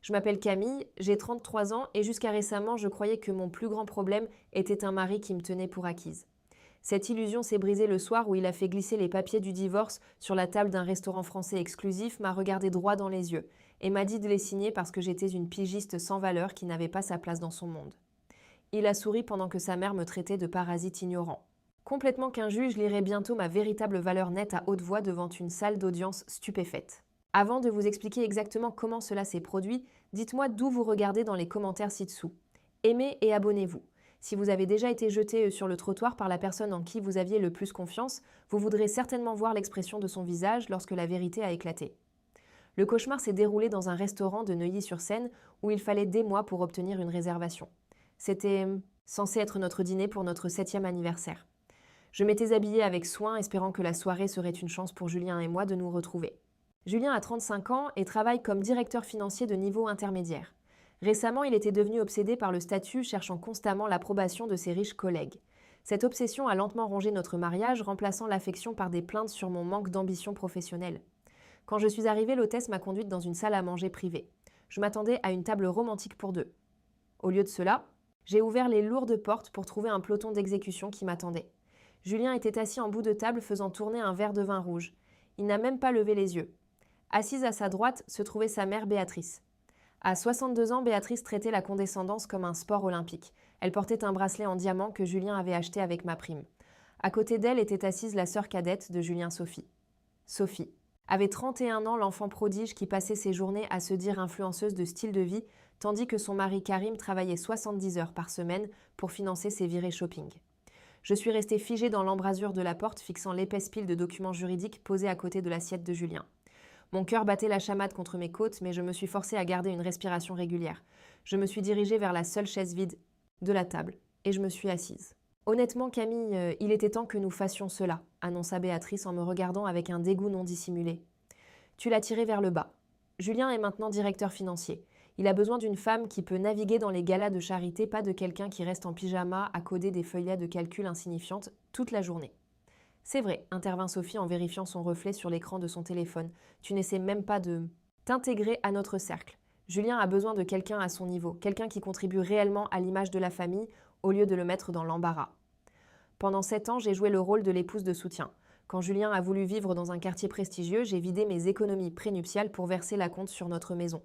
Je m'appelle Camille, j'ai 33 ans et jusqu'à récemment, je croyais que mon plus grand problème était un mari qui me tenait pour acquise. Cette illusion s'est brisée le soir où il a fait glisser les papiers du divorce sur la table d'un restaurant français exclusif, m'a regardé droit dans les yeux et m'a dit de les signer parce que j'étais une pigiste sans valeur qui n'avait pas sa place dans son monde. Il a souri pendant que sa mère me traitait de parasite ignorant. Complètement qu'un juge lirait bientôt ma véritable valeur nette à haute voix devant une salle d'audience stupéfaite. Avant de vous expliquer exactement comment cela s'est produit, dites-moi d'où vous regardez dans les commentaires ci-dessous. Aimez et abonnez-vous. Si vous avez déjà été jeté sur le trottoir par la personne en qui vous aviez le plus confiance, vous voudrez certainement voir l'expression de son visage lorsque la vérité a éclaté. Le cauchemar s'est déroulé dans un restaurant de Neuilly-sur-Seine où il fallait des mois pour obtenir une réservation. C'était censé être notre dîner pour notre 7e anniversaire. Je m'étais habillée avec soin, espérant que la soirée serait une chance pour Julien et moi de nous retrouver. Julien a 35 ans et travaille comme directeur financier de niveau intermédiaire. Récemment, il était devenu obsédé par le statut, cherchant constamment l'approbation de ses riches collègues. Cette obsession a lentement rongé notre mariage, remplaçant l'affection par des plaintes sur mon manque d'ambition professionnelle. Quand je suis arrivée, l'hôtesse m'a conduite dans une salle à manger privée. Je m'attendais à une table romantique pour deux. Au lieu de cela, j'ai ouvert les lourdes portes pour trouver un peloton d'exécution qui m'attendait. Julien était assis en bout de table faisant tourner un verre de vin rouge. Il n'a même pas levé les yeux. Assise à sa droite se trouvait sa mère Béatrice. À 62 ans, Béatrice traitait la condescendance comme un sport olympique. Elle portait un bracelet en diamant que Julien avait acheté avec ma prime. À côté d'elle était assise la sœur cadette de Julien, Sophie. Sophie avait 31 ans, l'enfant prodige qui passait ses journées à se dire influenceuse de style de vie, tandis que son mari Karim travaillait 70 heures par semaine pour financer ses virées shopping. Je suis restée figée dans l'embrasure de la porte, fixant l'épaisse pile de documents juridiques posés à côté de l'assiette de Julien. Mon cœur battait la chamade contre mes côtes, mais je me suis forcée à garder une respiration régulière. Je me suis dirigée vers la seule chaise vide de la table, et je me suis assise. Honnêtement, Camille, il était temps que nous fassions cela, annonça Béatrice en me regardant avec un dégoût non dissimulé. Tu l'as tiré vers le bas. Julien est maintenant directeur financier. Il a besoin d'une femme qui peut naviguer dans les galas de charité, pas de quelqu'un qui reste en pyjama à coder des feuillets de calcul insignifiantes toute la journée. C'est vrai, intervint Sophie en vérifiant son reflet sur l'écran de son téléphone. Tu n'essaies même pas de t'intégrer à notre cercle. Julien a besoin de quelqu'un à son niveau, quelqu'un qui contribue réellement à l'image de la famille au lieu de le mettre dans l'embarras. Pendant 7 ans, j'ai joué le rôle de l'épouse de soutien. Quand Julien a voulu vivre dans un quartier prestigieux, j'ai vidé mes économies prénuptiales pour verser l'acompte sur notre maison.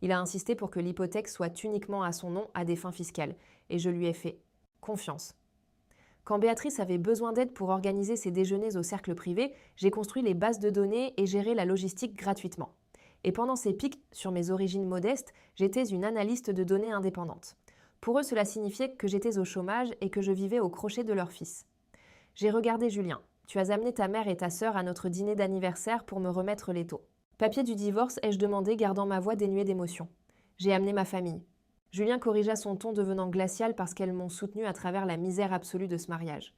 Il a insisté pour que l'hypothèque soit uniquement à son nom à des fins fiscales, et je lui ai fait confiance. Quand Béatrice avait besoin d'aide pour organiser ses déjeuners au cercle privé, j'ai construit les bases de données et géré la logistique gratuitement. Et pendant ces pics sur mes origines modestes, j'étais une analyste de données indépendante. Pour eux, cela signifiait que j'étais au chômage et que je vivais au crochet de leur fils. J'ai regardé Julien. Tu as amené ta mère et ta sœur à notre dîner d'anniversaire pour me remettre l'étau. Papier du divorce, ai-je demandé, gardant ma voix dénuée d'émotion. J'ai amené ma famille. Julien corrigea son ton devenant glacial parce qu'elles m'ont soutenu à travers la misère absolue de ce mariage.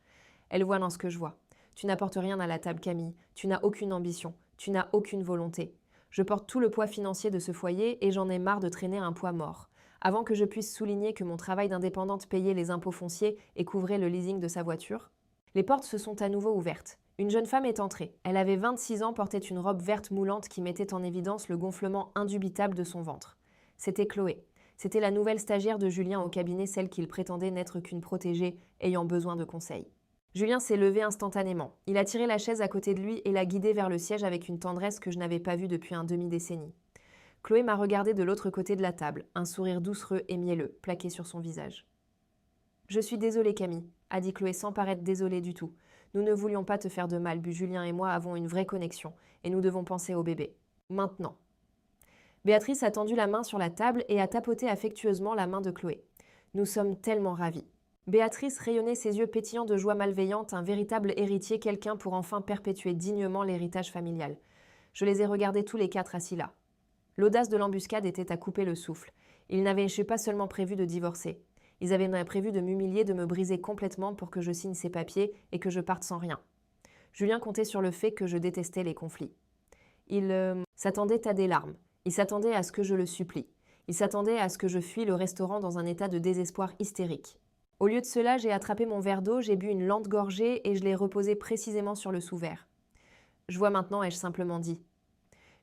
Elle voit dans ce que je vois. Tu n'apportes rien à la table, Camille. Tu n'as aucune ambition. Tu n'as aucune volonté. Je porte tout le poids financier de ce foyer et j'en ai marre de traîner un poids mort. Avant que je puisse souligner que mon travail d'indépendante payait les impôts fonciers et couvrait le leasing de sa voiture, les portes se sont à nouveau ouvertes. Une jeune femme est entrée. Elle avait 26 ans, portait une robe verte moulante qui mettait en évidence le gonflement indubitable de son ventre. C'était Chloé. C'était la nouvelle stagiaire de Julien au cabinet, celle qu'il prétendait n'être qu'une protégée ayant besoin de conseils. Julien s'est levé instantanément. Il a tiré la chaise à côté de lui et l'a guidée vers le siège avec une tendresse que je n'avais pas vue depuis un demi-décennie. Chloé m'a regardé de l'autre côté de la table, un sourire doucereux et mielleux plaqué sur son visage. « Je suis désolée, Camille », a dit Chloé sans paraître désolée du tout. « Nous ne voulions pas te faire de mal, but Julien et moi avons une vraie connexion, et nous devons penser au bébé. Maintenant. » Béatrice a tendu la main sur la table et a tapoté affectueusement la main de Chloé. Nous sommes tellement ravis. Béatrice rayonnait ses yeux pétillants de joie malveillante, un véritable héritier, quelqu'un pour enfin perpétuer dignement l'héritage familial. Je les ai regardés tous les 4 assis là. L'audace de l'embuscade était à couper le souffle. Ils n'avaient pas seulement prévu de divorcer. Ils avaient prévu de m'humilier, de me briser complètement pour que je signe ces papiers et que je parte sans rien. Julien comptait sur le fait que je détestais les conflits. Il s'attendait à des larmes. Il s'attendait à ce que je le supplie. Il s'attendait à ce que je fuis le restaurant dans un état de désespoir hystérique. Au lieu de cela, j'ai attrapé mon verre d'eau, j'ai bu une lente gorgée et je l'ai reposé précisément sur le sous-verre. Je vois maintenant, ai-je simplement dit.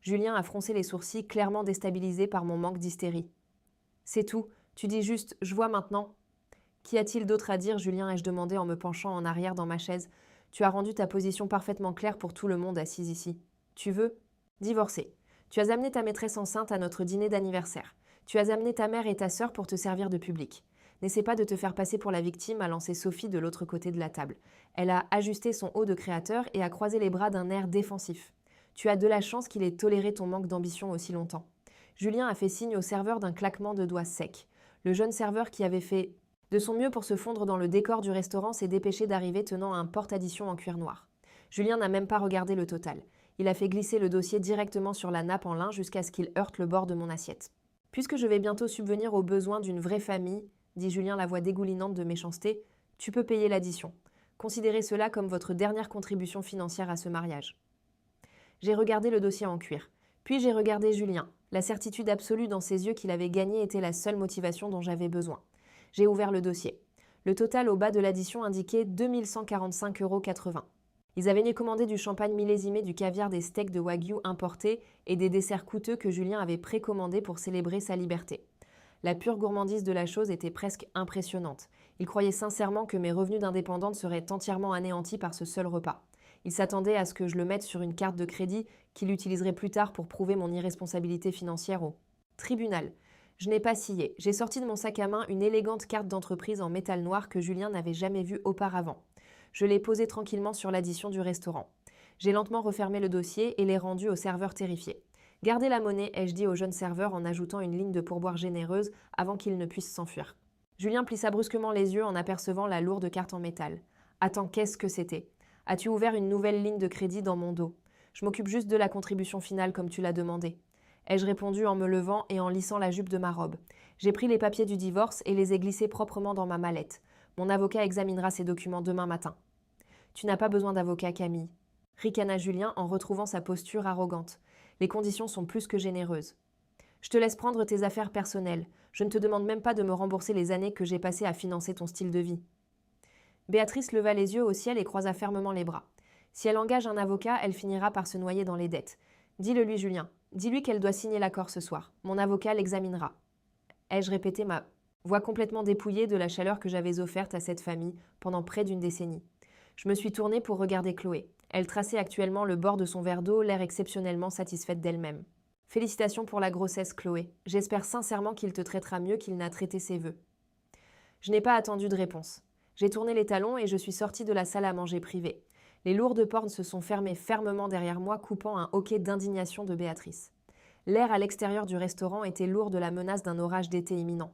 Julien a froncé les sourcils, clairement déstabilisé par mon manque d'hystérie. C'est tout, tu dis juste « je vois maintenant ». Qu'y a-t-il d'autre à dire, Julien, ai-je demandé en me penchant en arrière dans ma chaise. Tu as rendu ta position parfaitement claire pour tout le monde assis ici. Tu veux divorcer. Tu as amené ta maîtresse enceinte à notre dîner d'anniversaire. Tu as amené ta mère et ta sœur pour te servir de public. N'essaie pas de te faire passer pour la victime, a lancé Sophie de l'autre côté de la table. Elle a ajusté son haut de créateur et a croisé les bras d'un air défensif. Tu as de la chance qu'il ait toléré ton manque d'ambition aussi longtemps. Julien a fait signe au serveur d'un claquement de doigts sec. Le jeune serveur qui avait fait de son mieux pour se fondre dans le décor du restaurant s'est dépêché d'arriver tenant un porte-addition en cuir noir. Julien n'a même pas regardé le total. Il a fait glisser le dossier directement sur la nappe en lin jusqu'à ce qu'il heurte le bord de mon assiette. « Puisque je vais bientôt subvenir aux besoins d'une vraie famille, dit Julien la voix dégoulinante de méchanceté, tu peux payer l'addition. Considérez cela comme votre dernière contribution financière à ce mariage. » J'ai regardé le dossier en cuir. Puis j'ai regardé Julien. La certitude absolue dans ses yeux qu'il avait gagné était la seule motivation dont j'avais besoin. J'ai ouvert le dossier. Le total au bas de l'addition indiquait 2145,80 €. Ils avaient commandé du champagne millésimé, du caviar, des steaks de wagyu importés et des desserts coûteux que Julien avait précommandés pour célébrer sa liberté. La pure gourmandise de la chose était presque impressionnante. Il croyait sincèrement que mes revenus d'indépendante seraient entièrement anéantis par ce seul repas. Il s'attendait à ce que je le mette sur une carte de crédit qu'il utiliserait plus tard pour prouver mon irresponsabilité financière au tribunal. Je n'ai pas scié. J'ai sorti de mon sac à main une élégante carte d'entreprise en métal noir que Julien n'avait jamais vue auparavant. Je l'ai posée tranquillement sur l'addition du restaurant. J'ai lentement refermé le dossier et l'ai rendu au serveur terrifié. « Gardez la monnaie », ai-je dit au jeune serveur en ajoutant une ligne de pourboire généreuse avant qu'il ne puisse s'enfuir. Julien plissa brusquement les yeux en apercevant la lourde carte en métal. « Attends, qu'est-ce que c'était ? As-tu ouvert une nouvelle ligne de crédit dans mon dos ? Je m'occupe juste de la contribution finale comme tu l'as demandé. » Ai-je répondu en me levant et en lissant la jupe de ma robe. J'ai pris les papiers du divorce et les ai glissés proprement dans ma mallette. Mon avocat examinera ces documents demain matin. « Tu n'as pas besoin d'avocat, Camille. » ricana Julien en retrouvant sa posture arrogante. « Les conditions sont plus que généreuses. Je te laisse prendre tes affaires personnelles. Je ne te demande même pas de me rembourser les années que j'ai passées à financer ton style de vie. » Béatrice leva les yeux au ciel et croisa fermement les bras. Si elle engage un avocat, elle finira par se noyer dans les dettes. Dis-le lui, Julien. Dis-lui qu'elle doit signer l'accord ce soir. Mon avocat l'examinera. Ai-je répété, ma voix complètement dépouillée de la chaleur que j'avais offerte à cette famille pendant près d'une décennie. Je me suis tournée pour regarder Chloé. Elle traçait actuellement le bord de son verre d'eau, l'air exceptionnellement satisfaite d'elle-même. « Félicitations pour la grossesse, Chloé. J'espère sincèrement qu'il te traitera mieux qu'il n'a traité ses vœux. » Je n'ai pas attendu de réponse. J'ai tourné les talons et je suis sortie de la salle à manger privée. Les lourdes portes se sont fermées fermement derrière moi, coupant un hoquet d'indignation de Béatrice. L'air à l'extérieur du restaurant était lourd de la menace d'un orage d'été imminent.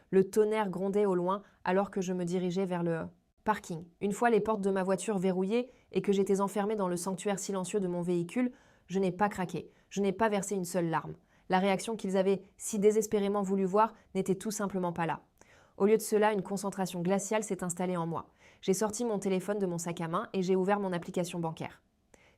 Le tonnerre grondait au loin alors que je me dirigeais vers le parking. Une fois les portes de ma voiture verrouillées et que j'étais enfermée dans le sanctuaire silencieux de mon véhicule, je n'ai pas craqué, je n'ai pas versé une seule larme. La réaction qu'ils avaient si désespérément voulu voir n'était tout simplement pas là. Au lieu de cela, une concentration glaciale s'est installée en moi. J'ai sorti mon téléphone de mon sac à main et j'ai ouvert mon application bancaire.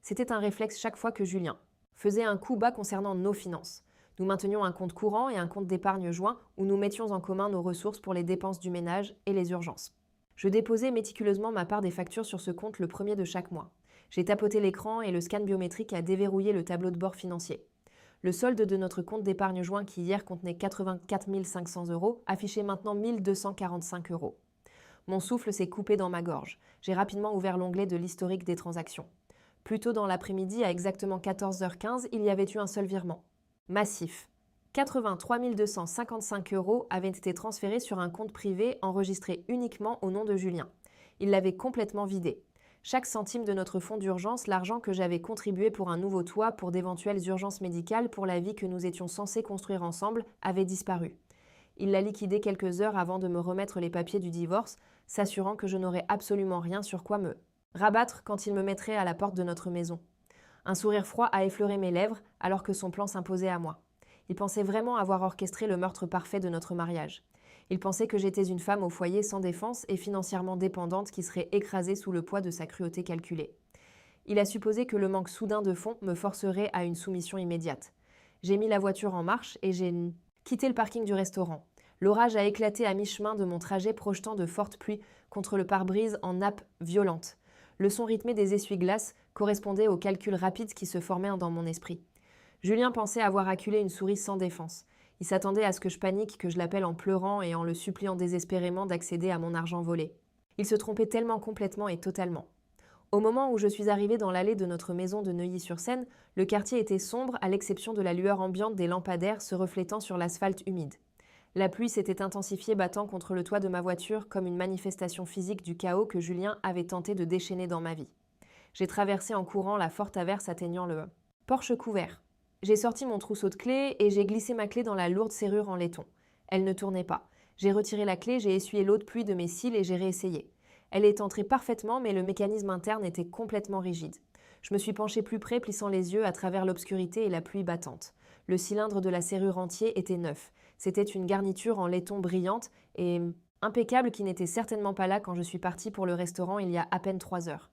C'était un réflexe chaque fois que Julien faisait un coup bas concernant nos finances. Nous maintenions un compte courant et un compte d'épargne joint où nous mettions en commun nos ressources pour les dépenses du ménage et les urgences. Je déposais méticuleusement ma part des factures sur ce compte le premier de chaque mois. J'ai tapoté l'écran et le scan biométrique a déverrouillé le tableau de bord financier. Le solde de notre compte d'épargne joint qui hier contenait 84 500 € affichait maintenant 1 245 €. Mon souffle s'est coupé dans ma gorge. J'ai rapidement ouvert l'onglet de l'historique des transactions. Plus tôt dans l'après-midi, à exactement 14h15, il y avait eu un seul virement. Massif. 83 255 € avaient été transférés sur un compte privé enregistré uniquement au nom de Julien. Il l'avait complètement vidé. Chaque centime de notre fonds d'urgence, l'argent que j'avais contribué pour un nouveau toit, pour d'éventuelles urgences médicales, pour la vie que nous étions censés construire ensemble, avait disparu. Il l'a liquidé quelques heures avant de me remettre les papiers du divorce, s'assurant que je n'aurais absolument rien sur quoi me rabattre quand il me mettrait à la porte de notre maison. Un sourire froid a effleuré mes lèvres alors que son plan s'imposait à moi. Il pensait vraiment avoir orchestré le meurtre parfait de notre mariage. Il pensait que j'étais une femme au foyer sans défense et financièrement dépendante qui serait écrasée sous le poids de sa cruauté calculée. Il a supposé que le manque soudain de fonds me forcerait à une soumission immédiate. J'ai mis la voiture en marche et j'ai quitté le parking du restaurant. L'orage a éclaté à mi-chemin de mon trajet, projetant de fortes pluies contre le pare-brise en nappes violentes. Le son rythmé des essuie-glaces correspondait aux calculs rapides qui se formaient dans mon esprit. Julien pensait avoir acculé une souris sans défense. Il s'attendait à ce que je panique, que je l'appelle en pleurant et en le suppliant désespérément d'accéder à mon argent volé. Il se trompait tellement complètement et totalement. Au moment où je suis arrivée dans l'allée de notre maison de Neuilly-sur-Seine, le quartier était sombre à l'exception de la lueur ambiante des lampadaires se reflétant sur l'asphalte humide. La pluie s'était intensifiée battant contre le toit de ma voiture comme une manifestation physique du chaos que Julien avait tenté de déchaîner dans ma vie. J'ai traversé en courant la forte averse atteignant le porche couvert. J'ai sorti mon trousseau de clés et j'ai glissé ma clé dans la lourde serrure en laiton. Elle ne tournait pas. J'ai retiré la clé, j'ai essuyé l'eau de pluie de mes cils et j'ai réessayé. Elle est entrée parfaitement, mais le mécanisme interne était complètement rigide. Je me suis penchée plus près, plissant les yeux à travers l'obscurité et la pluie battante. Le cylindre de la serrure entier était neuf. C'était une garniture en laiton brillante et impeccable qui n'était certainement pas là quand je suis partie pour le restaurant il y a à peine 3 heures.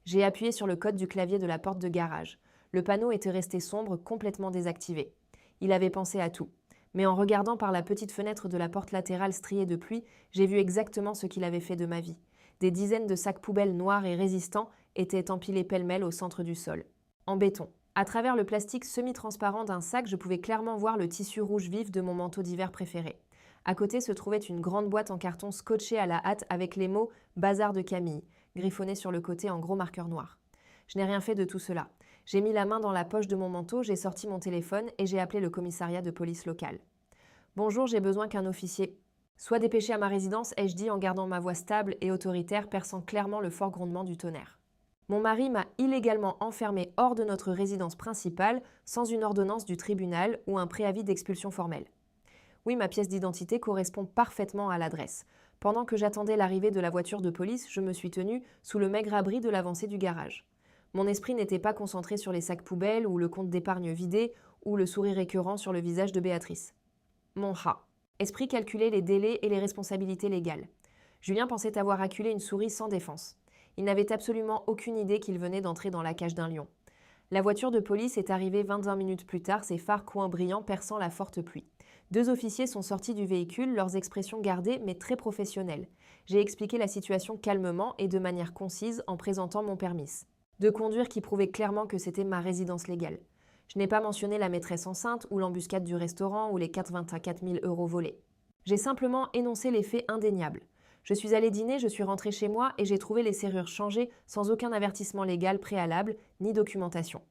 J'ai appuyé sur le code du clavier de la porte de garage. Le panneau était resté sombre, complètement désactivé. Il avait pensé à tout. Mais en regardant par la petite fenêtre de la porte latérale striée de pluie, j'ai vu exactement ce qu'il avait fait de ma vie. Des dizaines de sacs poubelles noirs et résistants étaient empilés pêle-mêle au centre du sol. En béton. À travers le plastique semi-transparent d'un sac, je pouvais clairement voir le tissu rouge vif de mon manteau d'hiver préféré. À côté se trouvait une grande boîte en carton scotchée à la hâte avec les mots « Bazar de Camille » griffonnés sur le côté en gros marqueur noir. Je n'ai rien fait de tout cela. J'ai mis la main dans la poche de mon manteau, j'ai sorti mon téléphone et j'ai appelé le commissariat de police local. « Bonjour, j'ai besoin qu'un officier soit dépêché à ma résidence, ai-je dit en gardant ma voix stable et autoritaire, perçant clairement le fort grondement du tonnerre. Mon mari m'a illégalement enfermé hors de notre résidence principale sans une ordonnance du tribunal ou un préavis d'expulsion formel. Oui, ma pièce d'identité correspond parfaitement à l'adresse. Pendant que j'attendais l'arrivée de la voiture de police, je me suis tenue sous le maigre abri de l'avancée du garage. Mon esprit n'était pas concentré sur les sacs poubelles ou le compte d'épargne vidé ou le sourire écœurant sur le visage de Béatrice. Mon rat. Esprit calculait les délais et les responsabilités légales. Julien pensait avoir acculé une souris sans défense. Il n'avait absolument aucune idée qu'il venait d'entrer dans la cage d'un lion. La voiture de police est arrivée 25 minutes plus tard, ses phares coins brillants perçant la forte pluie. 2 officiers sont sortis du véhicule, leurs expressions gardées mais très professionnelles. J'ai expliqué la situation calmement et de manière concise en présentant mon permis de conduire qui prouvait clairement que c'était ma résidence légale. Je n'ai pas mentionné la maîtresse enceinte ou l'embuscade du restaurant ou les 84 000 € volés. J'ai simplement énoncé les faits indéniables. Je suis allée dîner, je suis rentrée chez moi et j'ai trouvé les serrures changées sans aucun avertissement légal préalable ni documentation.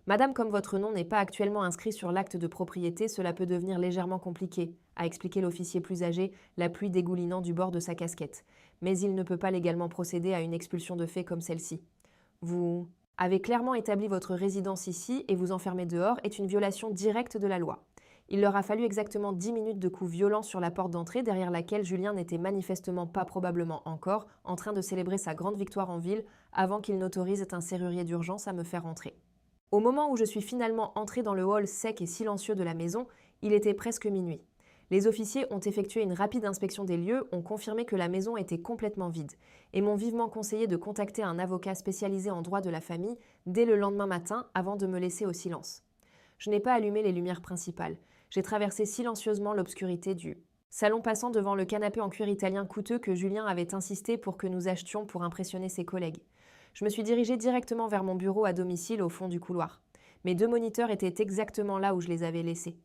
Madame, comme votre nom n'est pas actuellement inscrit sur l'acte de propriété, cela peut devenir légèrement compliqué, a expliqué l'officier plus âgé, la pluie dégoulinant du bord de sa casquette. Mais il ne peut pas légalement procéder à une expulsion de fait comme celle-ci. Vous avez clairement établi votre résidence ici et vous enfermer dehors est une violation directe de la loi. Il leur a fallu exactement 10 minutes de coups violents sur la porte d'entrée derrière laquelle Julien n'était manifestement pas probablement encore en train de célébrer sa grande victoire en ville avant qu'il n'autorise un serrurier d'urgence à me faire entrer. Au moment où je suis finalement entrée dans le hall sec et silencieux de la maison, il était presque minuit. Les officiers ont effectué une rapide inspection des lieux, ont confirmé que la maison était complètement vide et m'ont vivement conseillé de contacter un avocat spécialisé en droit de la famille dès le lendemain matin avant de me laisser au silence. Je n'ai pas allumé les lumières principales. J'ai traversé silencieusement l'obscurité du salon passant devant le canapé en cuir italien coûteux que Julien avait insisté pour que nous achetions pour impressionner ses collègues. Je me suis dirigée directement vers mon bureau à domicile au fond du couloir. Mes 2 moniteurs étaient exactement là où je les avais laissés.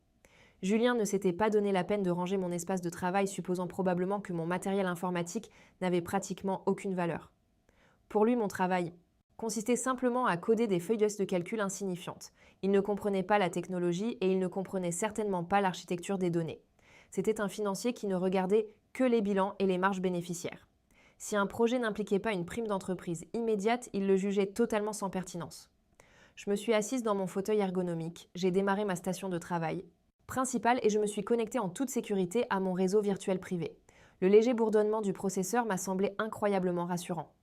Julien ne s'était pas donné la peine de ranger mon espace de travail, supposant probablement que mon matériel informatique n'avait pratiquement aucune valeur. Pour lui, mon travail consistait simplement à coder des feuilles de calcul insignifiantes. Il ne comprenait pas la technologie et il ne comprenait certainement pas l'architecture des données. C'était un financier qui ne regardait que les bilans et les marges bénéficiaires. Si un projet n'impliquait pas une prime d'entreprise immédiate, il le jugeait totalement sans pertinence. Je me suis assise dans mon fauteuil ergonomique, j'ai démarré ma station de travail principale et je me suis connectée en toute sécurité à mon réseau virtuel privé. Le léger bourdonnement du processeur m'a semblé incroyablement rassurant.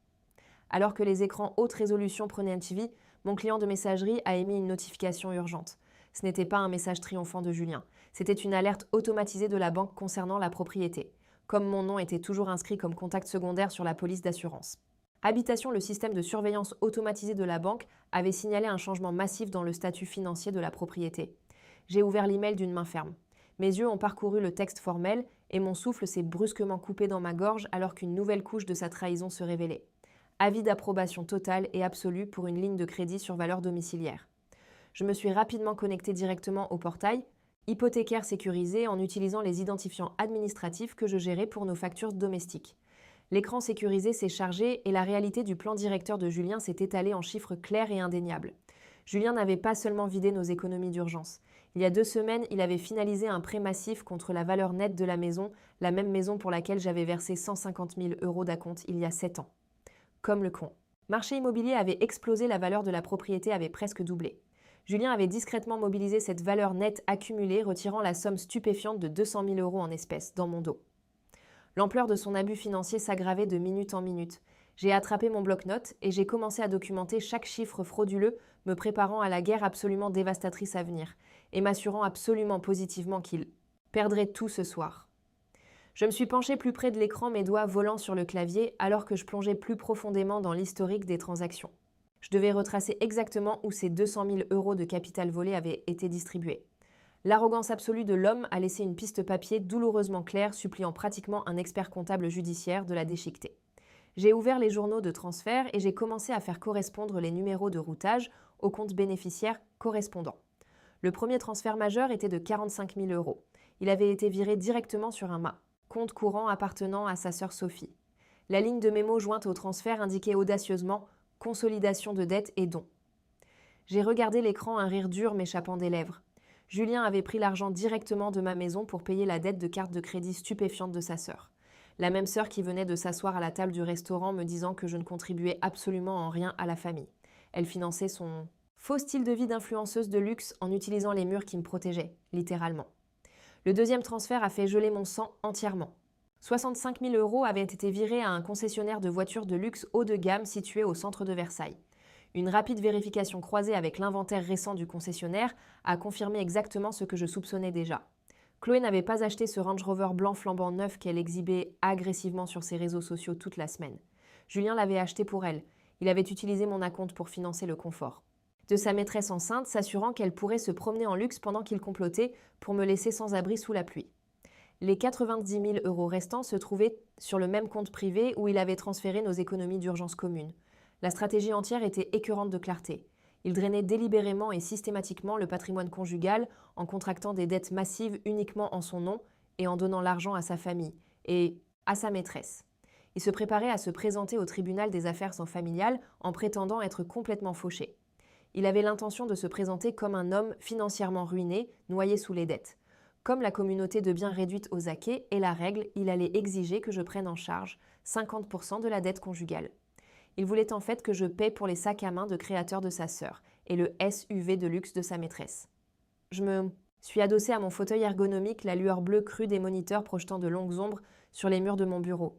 Alors que les écrans haute résolution prenaient un TV, mon client de messagerie a émis une notification urgente. Ce n'était pas un message triomphant de Julien, c'était une alerte automatisée de la banque concernant la propriété, comme mon nom était toujours inscrit comme contact secondaire sur la police d'assurance. Habitation, le système de surveillance automatisé de la banque, avait signalé un changement massif dans le statut financier de la propriété. J'ai ouvert l'email d'une main ferme. Mes yeux ont parcouru le texte formel et mon souffle s'est brusquement coupé dans ma gorge alors qu'une nouvelle couche de sa trahison se révélait. Avis d'approbation totale et absolue pour une ligne de crédit sur valeur domiciliaire. Je me suis rapidement connectée directement au portail hypothécaire sécurisé en utilisant les identifiants administratifs que je gérais pour nos factures domestiques. L'écran sécurisé s'est chargé et la réalité du plan directeur de Julien s'est étalée en chiffres clairs et indéniables. Julien n'avait pas seulement vidé nos économies d'urgence. Il y a 2 semaines, il avait finalisé un prêt massif contre la valeur nette de la même maison pour laquelle j'avais versé 150 000 € d'acompte il y a 7 ans. Comme le con. Marché immobilier avait explosé, la valeur de la propriété avait presque doublé. Julien avait discrètement mobilisé cette valeur nette accumulée, retirant la somme stupéfiante de 200 000 € en espèces dans mon dos. L'ampleur de son abus financier s'aggravait de minute en minute. J'ai attrapé mon bloc-notes et j'ai commencé à documenter chaque chiffre frauduleux, me préparant à la guerre absolument dévastatrice à venir, et m'assurant absolument positivement qu'il perdrait tout ce soir. Je me suis penchée plus près de l'écran, mes doigts volant sur le clavier, alors que je plongeais plus profondément dans l'historique des transactions. Je devais retracer exactement où ces 200 000 € de capital volé avaient été distribués. L'arrogance absolue de l'homme a laissé une piste papier douloureusement claire, suppliant pratiquement un expert comptable judiciaire de la déchiqueter. J'ai ouvert les journaux de transfert et j'ai commencé à faire correspondre les numéros de routage aux comptes bénéficiaires correspondants. Le premier transfert majeur était de 45 000 €. Il avait été viré directement sur un compte courant appartenant à sa sœur Sophie. La ligne de mémo jointe au transfert indiquait audacieusement « consolidation de dettes et dons ». J'ai regardé l'écran, un rire dur m'échappant des lèvres. Julien avait pris l'argent directement de ma maison pour payer la dette de carte de crédit stupéfiante de sa sœur. La même sœur qui venait de s'asseoir à la table du restaurant me disant que je ne contribuais absolument en rien à la famille. Elle finançait son faux style de vie d'influenceuse de luxe en utilisant les murs qui me protégeaient, littéralement. Le deuxième transfert a fait geler mon sang entièrement. 65 000 € avaient été virés à un concessionnaire de voitures de luxe haut de gamme situé au centre de Versailles. Une rapide vérification croisée avec l'inventaire récent du concessionnaire a confirmé exactement ce que je soupçonnais déjà. Chloé n'avait pas acheté ce Range Rover blanc flambant neuf qu'elle exhibait agressivement sur ses réseaux sociaux toute la semaine. Julien l'avait acheté pour elle. Il avait utilisé mon acompte pour financer le confort de sa maîtresse enceinte, s'assurant qu'elle pourrait se promener en luxe pendant qu'il complotait pour me laisser sans abri sous la pluie. Les 90 000 € restants se trouvaient sur le même compte privé où il avait transféré nos économies d'urgence communes. La stratégie entière était écœurante de clarté. Il drainait délibérément et systématiquement le patrimoine conjugal en contractant des dettes massives uniquement en son nom et en donnant l'argent à sa famille et à sa maîtresse. Il se préparait à se présenter au tribunal des affaires familiales en prétendant être complètement fauché. Il avait l'intention de se présenter comme un homme financièrement ruiné, noyé sous les dettes. Comme la communauté de biens réduite aux acquets est la règle, il allait exiger que je prenne en charge 50% de la dette conjugale. Il voulait en fait que je paie pour les sacs à main de créateur de sa sœur et le SUV de luxe de sa maîtresse. Je me suis adossée à mon fauteuil ergonomique, la lueur bleue crue des moniteurs projetant de longues ombres sur les murs de mon bureau.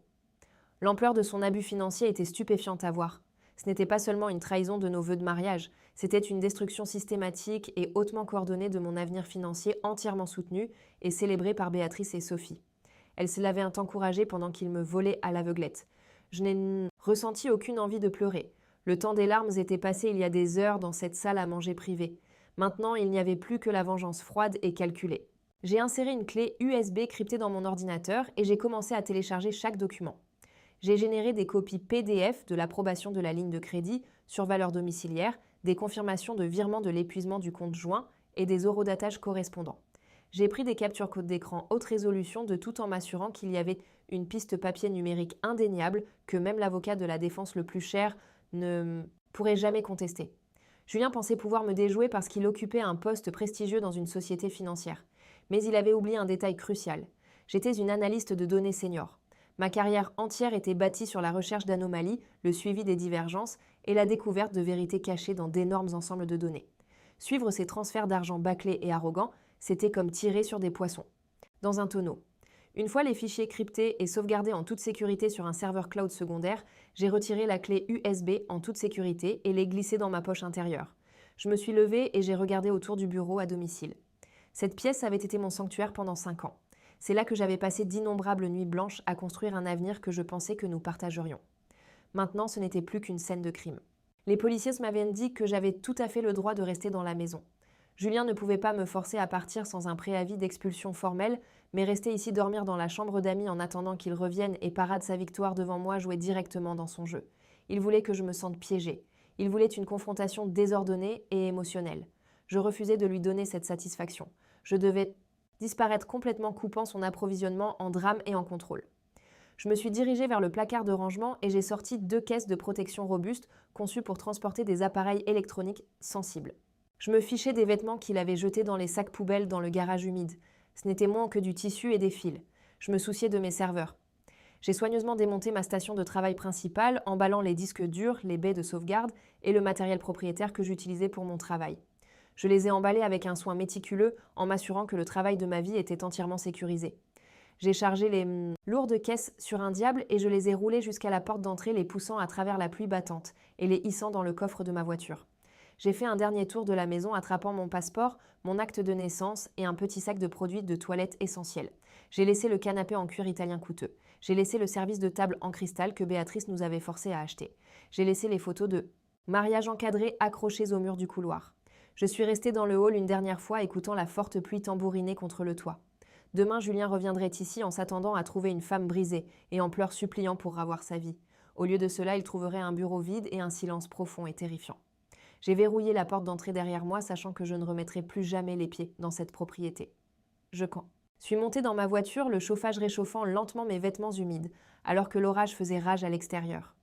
L'ampleur de son abus financier était stupéfiante à voir. Ce n'était pas seulement une trahison de nos vœux de mariage, c'était une destruction systématique et hautement coordonnée de mon avenir financier, entièrement soutenu et célébré par Béatrice et Sophie. Elles se l'avaient encouragé pendant qu'il me volait à l'aveuglette. Je n'ai ressenti aucune envie de pleurer. Le temps des larmes était passé il y a des heures dans cette salle à manger privée. Maintenant, il n'y avait plus que la vengeance froide et calculée. J'ai inséré une clé USB cryptée dans mon ordinateur et j'ai commencé à télécharger chaque document. J'ai généré des copies PDF de l'approbation de la ligne de crédit sur valeur domiciliaire, des confirmations de virement de l'épuisement du compte joint et des horodatages correspondants. J'ai pris des captures d'écran haute résolution de tout en m'assurant qu'il y avait une piste papier numérique indéniable que même l'avocat de la défense le plus cher ne pourrait jamais contester. Julien pensait pouvoir me déjouer parce qu'il occupait un poste prestigieux dans une société financière. Mais il avait oublié un détail crucial. J'étais une analyste de données senior. Ma carrière entière était bâtie sur la recherche d'anomalies, le suivi des divergences et la découverte de vérités cachées dans d'énormes ensembles de données. Suivre ces transferts d'argent bâclés et arrogants, c'était comme tirer sur des poissons. Dans un tonneau. Une fois les fichiers cryptés et sauvegardés en toute sécurité sur un serveur cloud secondaire, j'ai retiré la clé USB en toute sécurité et l'ai glissée dans ma poche intérieure. Je me suis levée et j'ai regardé autour du bureau à domicile. Cette pièce avait été mon sanctuaire pendant 5 ans. C'est là que j'avais passé d'innombrables nuits blanches à construire un avenir que je pensais que nous partagerions. Maintenant, ce n'était plus qu'une scène de crime. Les policiers m'avaient dit que j'avais tout à fait le droit de rester dans la maison. Julien ne pouvait pas me forcer à partir sans un préavis d'expulsion formel, mais rester ici dormir dans la chambre d'amis en attendant qu'il revienne et parade sa victoire devant moi jouait directement dans son jeu. Il voulait que je me sente piégée. Il voulait une confrontation désordonnée et émotionnelle. Je refusais de lui donner cette satisfaction. Je devais disparaître complètement, coupant son approvisionnement en drame et en contrôle. Je me suis dirigée vers le placard de rangement et j'ai sorti 2 caisses de protection robustes conçues pour transporter des appareils électroniques sensibles. Je me fichais des vêtements qu'il avait jetés dans les sacs poubelles dans le garage humide. Ce n'était moins que du tissu et des fils. Je me souciais de mes serveurs. J'ai soigneusement démonté ma station de travail principale, emballant les disques durs, les baies de sauvegarde et le matériel propriétaire que j'utilisais pour mon travail. Je les ai emballés avec un soin méticuleux en m'assurant que le travail de ma vie était entièrement sécurisé. J'ai chargé les lourdes caisses sur un diable et je les ai roulées jusqu'à la porte d'entrée, les poussant à travers la pluie battante et les hissant dans le coffre de ma voiture. J'ai fait un dernier tour de la maison attrapant mon passeport, mon acte de naissance et un petit sac de produits de toilette essentiels. J'ai laissé le canapé en cuir italien coûteux. J'ai laissé le service de table en cristal que Béatrice nous avait forcé à acheter. J'ai laissé les photos de mariage encadré accrochées au mur du couloir. Je suis restée dans le hall une dernière fois écoutant la forte pluie tambouriner contre le toit. Demain, Julien reviendrait ici en s'attendant à trouver une femme brisée et en pleurs suppliant pour ravoir sa vie. Au lieu de cela, il trouverait un bureau vide et un silence profond et terrifiant. J'ai verrouillé la porte d'entrée derrière moi, sachant que je ne remettrai plus jamais les pieds dans cette propriété. Je suis montée dans ma voiture, le chauffage réchauffant lentement mes vêtements humides, alors que l'orage faisait rage à l'extérieur.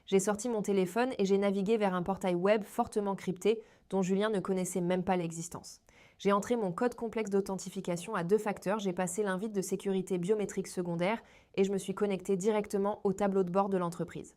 J'ai sorti mon téléphone et j'ai navigué vers un portail web fortement crypté dont Julien ne connaissait même pas l'existence. J'ai entré mon code complexe d'authentification à 2 facteurs, j'ai passé l'invite de sécurité biométrique secondaire et je me suis connectée directement au tableau de bord de l'entreprise.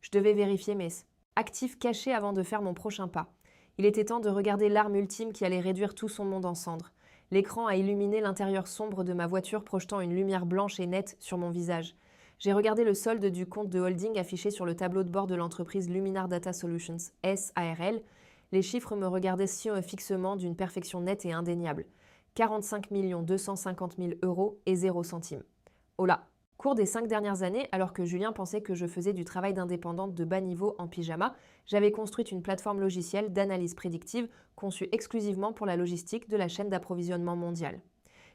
Je devais vérifier mes actifs cachés avant de faire mon prochain pas. Il était temps de regarder l'arme ultime qui allait réduire tout son monde en cendres. L'écran a illuminé l'intérieur sombre de ma voiture, projetant une lumière blanche et nette sur mon visage. J'ai regardé le solde du compte de holding affiché sur le tableau de bord de l'entreprise Luminar Data Solutions, SARL. Les chiffres me regardaient fixement d'une perfection nette et indéniable. 45 250 000 € et 0 centimes. Oh là! Cours des 5 dernières années, alors que Julien pensait que je faisais du travail d'indépendante de bas niveau en pyjama, j'avais construit une plateforme logicielle d'analyse prédictive conçue exclusivement pour la logistique de la chaîne d'approvisionnement mondiale.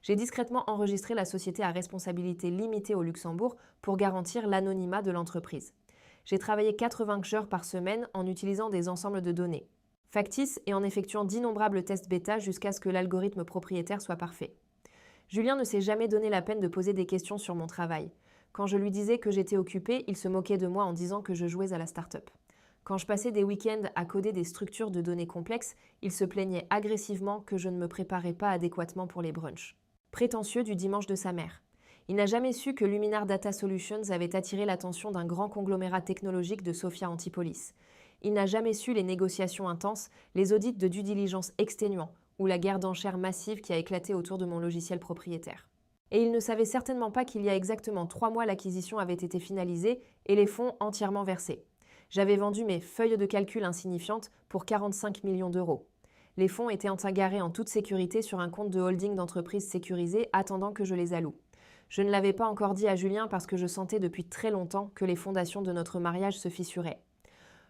J'ai discrètement enregistré la société à responsabilité limitée au Luxembourg pour garantir l'anonymat de l'entreprise. J'ai travaillé 80 heures par semaine en utilisant des ensembles de données factices et en effectuant d'innombrables tests bêta jusqu'à ce que l'algorithme propriétaire soit parfait. Julien ne s'est jamais donné la peine de poser des questions sur mon travail. Quand je lui disais que j'étais occupée, il se moquait de moi en disant que je jouais à la start-up. Quand je passais des week-ends à coder des structures de données complexes, il se plaignait agressivement que je ne me préparais pas adéquatement pour les brunchs. Prétentieux du dimanche de sa mère. Il n'a jamais su que Luminar Data Solutions avait attiré l'attention d'un grand conglomérat technologique de Sophia Antipolis. Il n'a jamais su les négociations intenses, les audits de due diligence exténuants ou la guerre d'enchères massive qui a éclaté autour de mon logiciel propriétaire. Et il ne savait certainement pas qu'il y a exactement 3 mois l'acquisition avait été finalisée et les fonds entièrement versés. J'avais vendu mes feuilles de calcul insignifiantes pour 45 millions d'euros. Les fonds étaient garés en toute sécurité sur un compte de holding d'entreprise sécurisé attendant que je les alloue. Je ne l'avais pas encore dit à Julien parce que je sentais depuis très longtemps que les fondations de notre mariage se fissuraient.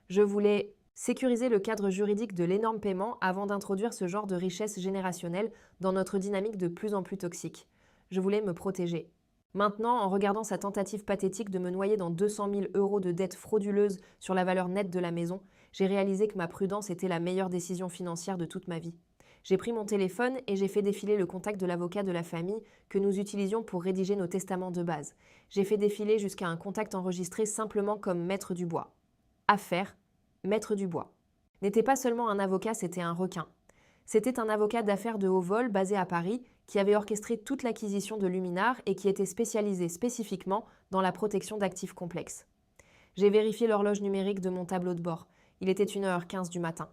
Je voulais sécuriser le cadre juridique de l'énorme paiement avant d'introduire ce genre de richesse générationnelle dans notre dynamique de plus en plus toxique. Je voulais me protéger. Maintenant, en regardant sa tentative pathétique de me noyer dans 200 000 € de dettes frauduleuses sur la valeur nette de la maison, j'ai réalisé que ma prudence était la meilleure décision financière de toute ma vie. J'ai pris mon téléphone et j'ai fait défiler le contact de l'avocat de la famille que nous utilisions pour rédiger nos testaments de base. J'ai fait défiler jusqu'à un contact enregistré simplement comme Maître Dubois. Affaire, Maître Dubois. N'était pas seulement un avocat, c'était un requin. C'était un avocat d'affaires de haut vol basé à Paris qui avait orchestré toute l'acquisition de Luminar et qui était spécialisé spécifiquement dans la protection d'actifs complexes. J'ai vérifié l'horloge numérique de mon tableau de bord. Il était 1h15 du matin.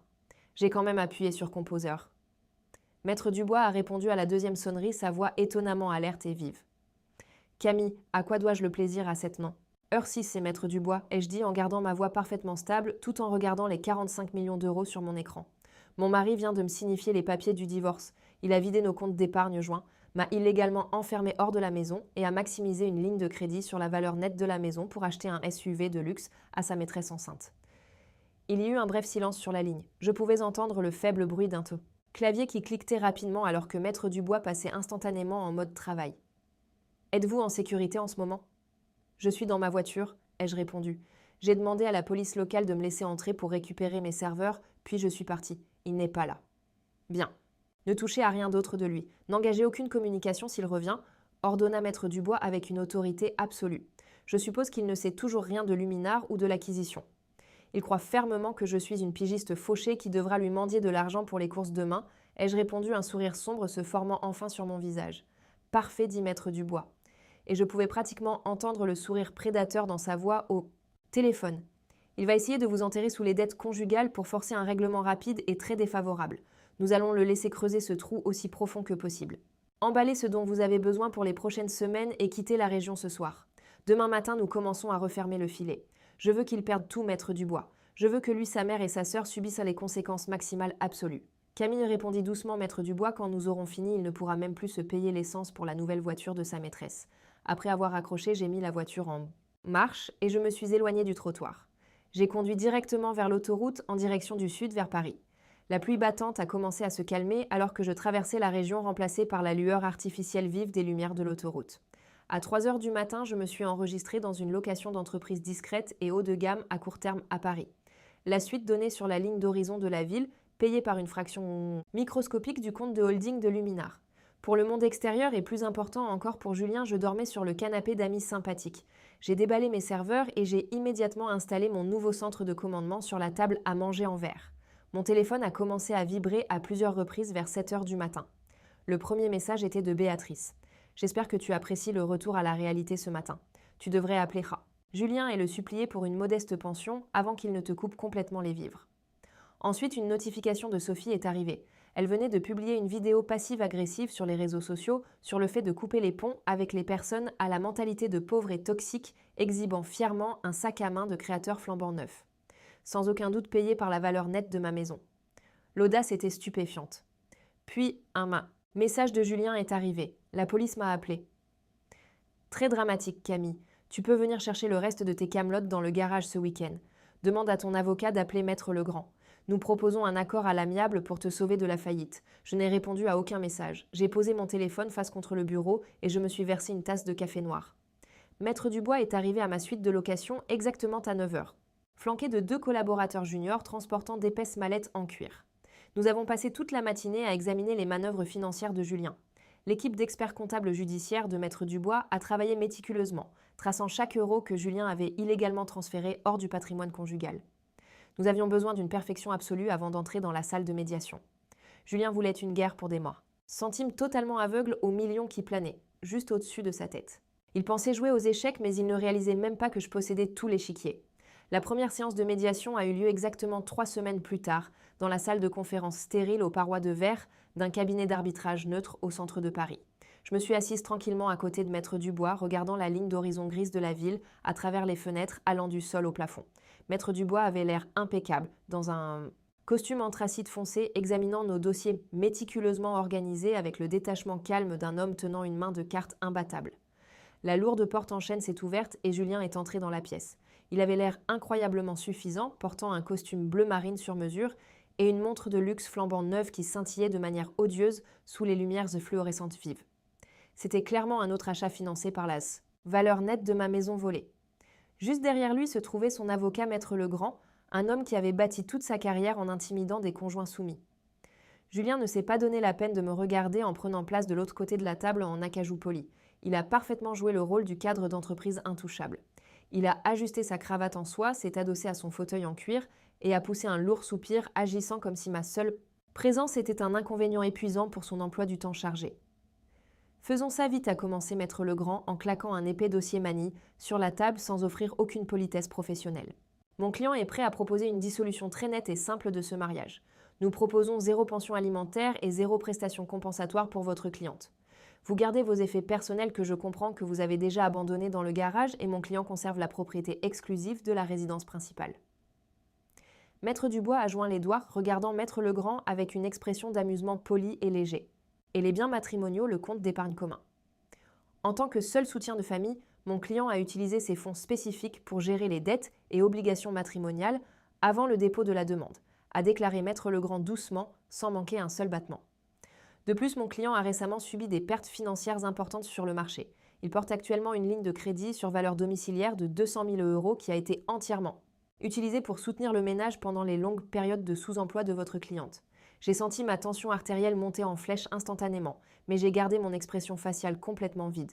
J'ai quand même appuyé sur composeur. Maître Dubois a répondu à la 2e sonnerie, sa voix étonnamment alerte et vive. « Camille, à quoi dois-je le plaisir à cette main ? Heure 6, c'est Maître Dubois, ai-je dit en gardant ma voix parfaitement stable tout en regardant les 45 millions d'euros sur mon écran. Mon mari vient de me signifier les papiers du divorce. Il a vidé nos comptes d'épargne joints, m'a illégalement enfermé hors de la maison et a maximisé une ligne de crédit sur la valeur nette de la maison pour acheter un SUV de luxe à sa maîtresse enceinte. » Il y eut un bref silence sur la ligne. Je pouvais entendre le faible bruit d'un clavier qui cliquetait rapidement alors que Maître Dubois passait instantanément en mode travail. « Êtes-vous en sécurité en ce moment ? » « Je suis dans ma voiture, ai-je répondu. J'ai demandé à la police locale de me laisser entrer pour récupérer mes serveurs, puis je suis parti. il n'est pas là. Bien. Ne touchez à rien d'autre de lui. N'engagez aucune communication s'il revient, ordonna maître Dubois avec une autorité absolue. Je suppose qu'il ne sait toujours rien de Luminard ou de l'acquisition. Il croit fermement que je suis une pigiste fauchée qui devra lui mendier de l'argent pour les courses demain, ai-je répondu, un sourire sombre se formant enfin sur mon visage. Parfait, dit maître Dubois. Et je pouvais pratiquement entendre le sourire prédateur dans sa voix au téléphone. Il va essayer de vous enterrer sous les dettes conjugales pour forcer un règlement rapide et très défavorable. Nous allons le laisser creuser ce trou aussi profond que possible. Emballez ce dont vous avez besoin pour les prochaines semaines et quittez la région ce soir. Demain matin, nous commençons à refermer le filet. Je veux qu'il perde tout, maître Dubois. Je veux que lui, sa mère et sa sœur subissent les conséquences maximales absolues. Camille, répondit doucement maître Dubois, quand nous aurons fini, il ne pourra même plus se payer l'essence pour la nouvelle voiture de sa maîtresse. Après avoir accroché, j'ai mis la voiture en marche et je me suis éloignée du trottoir. J'ai conduit directement vers l'autoroute en direction du sud vers Paris. La pluie battante a commencé à se calmer alors que je traversais la région remplacée par la lueur artificielle vive des lumières de l'autoroute. À 3 heures du matin, je me suis enregistrée dans une location d'entreprise discrète et haut de gamme à court terme à Paris. La suite donnée sur la ligne d'horizon de la ville, payée par une fraction microscopique du compte de holding de Luminard. Pour le monde extérieur et plus important encore pour Julien, je dormais sur le canapé d'amis sympathiques. J'ai déballé mes serveurs et j'ai immédiatement installé mon nouveau centre de commandement sur la table à manger en verre. Mon téléphone a commencé à vibrer à plusieurs reprises vers 7 heures du matin. Le premier message était de Béatrice. J'espère que tu apprécies le retour à la réalité ce matin. Tu devrais appeler Ra. Julien et le supplier pour une modeste pension avant qu'il ne te coupe complètement les vivres. Ensuite, une notification de Sophie est arrivée. Elle venait de publier une vidéo passive-agressive sur les réseaux sociaux sur le fait de couper les ponts avec les personnes à la mentalité de pauvres et toxiques, exhibant fièrement un sac à main de créateur flambant neuf. Sans aucun doute payé par la valeur nette de ma maison. L'audace était stupéfiante. Puis, un message de Julien est arrivé. La police m'a appelé. Très dramatique, Camille. Tu peux venir chercher le reste de tes camelotes dans le garage ce week-end. Demande à ton avocat d'appeler Maître Legrand. Nous proposons un accord à l'amiable pour te sauver de la faillite. Je n'ai répondu à aucun message. J'ai posé mon téléphone face contre le bureau et je me suis versé une tasse de café noir. Maître Dubois est arrivé à ma suite de location exactement à 9 heures, flanqué de 2 collaborateurs juniors transportant d'épaisses mallettes en cuir. Nous avons passé toute la matinée à examiner les manœuvres financières de Julien. L'équipe d'experts comptables judiciaires de Maître Dubois a travaillé méticuleusement, traçant chaque euro que Julien avait illégalement transféré hors du patrimoine conjugal. Nous avions besoin d'une perfection absolue avant d'entrer dans la salle de médiation. Julien voulait une guerre pour des mois. Sentime totalement aveugle aux millions qui planaient, juste au-dessus de sa tête. Il pensait jouer aux échecs, mais il ne réalisait même pas que je possédais tout l'échiquier. La première séance de médiation a eu lieu exactement 3 semaines plus tard, dans la salle de conférence stérile aux parois de verre d'un cabinet d'arbitrage neutre au centre de Paris. Je me suis assise tranquillement à côté de Maître Dubois, regardant la ligne d'horizon grise de la ville à travers les fenêtres allant du sol au plafond. Maître Dubois avait l'air impeccable, dans un costume anthracite foncé, examinant nos dossiers méticuleusement organisés avec le détachement calme d'un homme tenant une main de carte imbattable. La lourde porte en chêne s'est ouverte et Julien est entré dans la pièce. Il avait l'air incroyablement suffisant, portant un costume bleu marine sur mesure et une montre de luxe flambant neuve qui scintillait de manière odieuse sous les lumières fluorescentes vives. C'était clairement un autre achat financé par la valeur nette de ma maison volée. Juste derrière lui se trouvait son avocat Maître Legrand, un homme qui avait bâti toute sa carrière en intimidant des conjoints soumis. Julien ne s'est pas donné la peine de me regarder en prenant place de l'autre côté de la table en acajou poli. Il a parfaitement joué le rôle du cadre d'entreprise intouchable. Il a ajusté sa cravate en soie, s'est adossé à son fauteuil en cuir et a poussé un lourd soupir, agissant comme si ma seule présence était un inconvénient épuisant pour son emploi du temps chargé. Faisons ça vite, a commencé Maître Legrand en claquant un épais dossier manie sur la table sans offrir aucune politesse professionnelle. Mon client est prêt à proposer une dissolution très nette et simple de ce mariage. Nous proposons 0 pension alimentaire et 0 prestation compensatoire pour votre cliente. Vous gardez vos effets personnels que je comprends que vous avez déjà abandonnés dans le garage et mon client conserve la propriété exclusive de la résidence principale. Maître Dubois a joint les doigts, regardant Maître Legrand avec une expression d'amusement poli et léger. Et les biens matrimoniaux, le compte d'épargne commun. En tant que seul soutien de famille, mon client a utilisé ses fonds spécifiques pour gérer les dettes et obligations matrimoniales avant le dépôt de la demande, a déclaré Maître Legrand doucement, sans manquer un seul battement. De plus, mon client a récemment subi des pertes financières importantes sur le marché. Il porte actuellement une ligne de crédit sur valeur domiciliaire de 200 000 € qui a été entièrement utilisée pour soutenir le ménage pendant les longues périodes de sous-emploi de votre cliente. J'ai senti ma tension artérielle monter en flèche instantanément, mais j'ai gardé mon expression faciale complètement vide.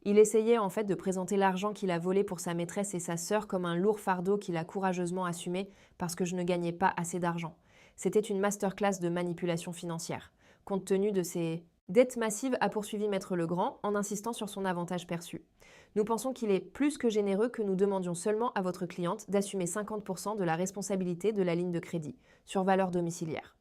Il essayait en fait de présenter l'argent qu'il a volé pour sa maîtresse et sa sœur comme un lourd fardeau qu'il a courageusement assumé parce que je ne gagnais pas assez d'argent. C'était une masterclass de manipulation financière. Compte tenu de ses dettes massives, a poursuivi Maître Legrand en insistant sur son avantage perçu. Nous pensons qu'il est plus que généreux que nous demandions seulement à votre cliente d'assumer 50% de la responsabilité de la ligne de crédit, sur valeur domiciliaire.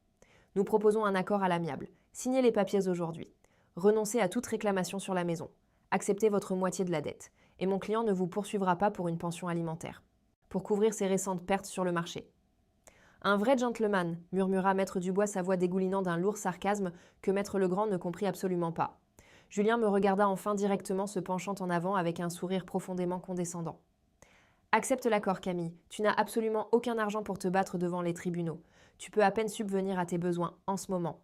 Nous proposons un accord à l'amiable. Signez les papiers aujourd'hui. Renoncez à toute réclamation sur la maison. Acceptez votre moitié de la dette. Et mon client ne vous poursuivra pas pour une pension alimentaire. Pour couvrir ses récentes pertes sur le marché. Un vrai gentleman, murmura Maître Dubois, sa voix dégoulinant d'un lourd sarcasme que Maître Legrand ne comprit absolument pas. Julien me regarda enfin directement, se penchant en avant avec un sourire profondément condescendant. Accepte l'accord, Camille. Tu n'as absolument aucun argent pour te battre devant les tribunaux. Tu peux à peine subvenir à tes besoins en ce moment.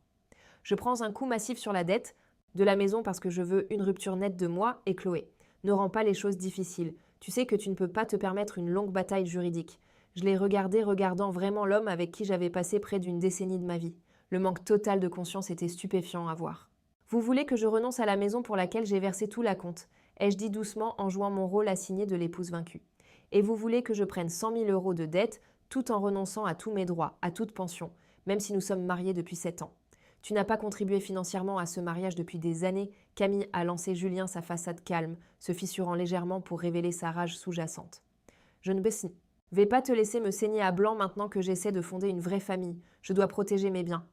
Je prends un coup massif sur la dette de la maison parce que je veux une rupture nette de moi et Chloé. Ne rends pas les choses difficiles. Tu sais que tu ne peux pas te permettre une longue bataille juridique. Je l'ai regardé, regardant vraiment l'homme avec qui j'avais passé près d'une décennie de ma vie. Le manque total de conscience était stupéfiant à voir. Vous voulez que je renonce à la maison pour laquelle j'ai versé tout l'acompte, ai-je dit doucement en jouant mon rôle assigné de l'épouse vaincue. Et vous voulez que je prenne 100 000 € de dette tout en renonçant à tous mes droits, à toute pension, même si nous sommes mariés depuis 7 ans. Tu n'as pas contribué financièrement à ce mariage depuis des années. Camille a lancé Julien sa façade calme, se fissurant légèrement pour révéler sa rage sous-jacente. Je ne vais pas te laisser me saigner à blanc maintenant que j'essaie de fonder une vraie famille. Je dois protéger mes biens.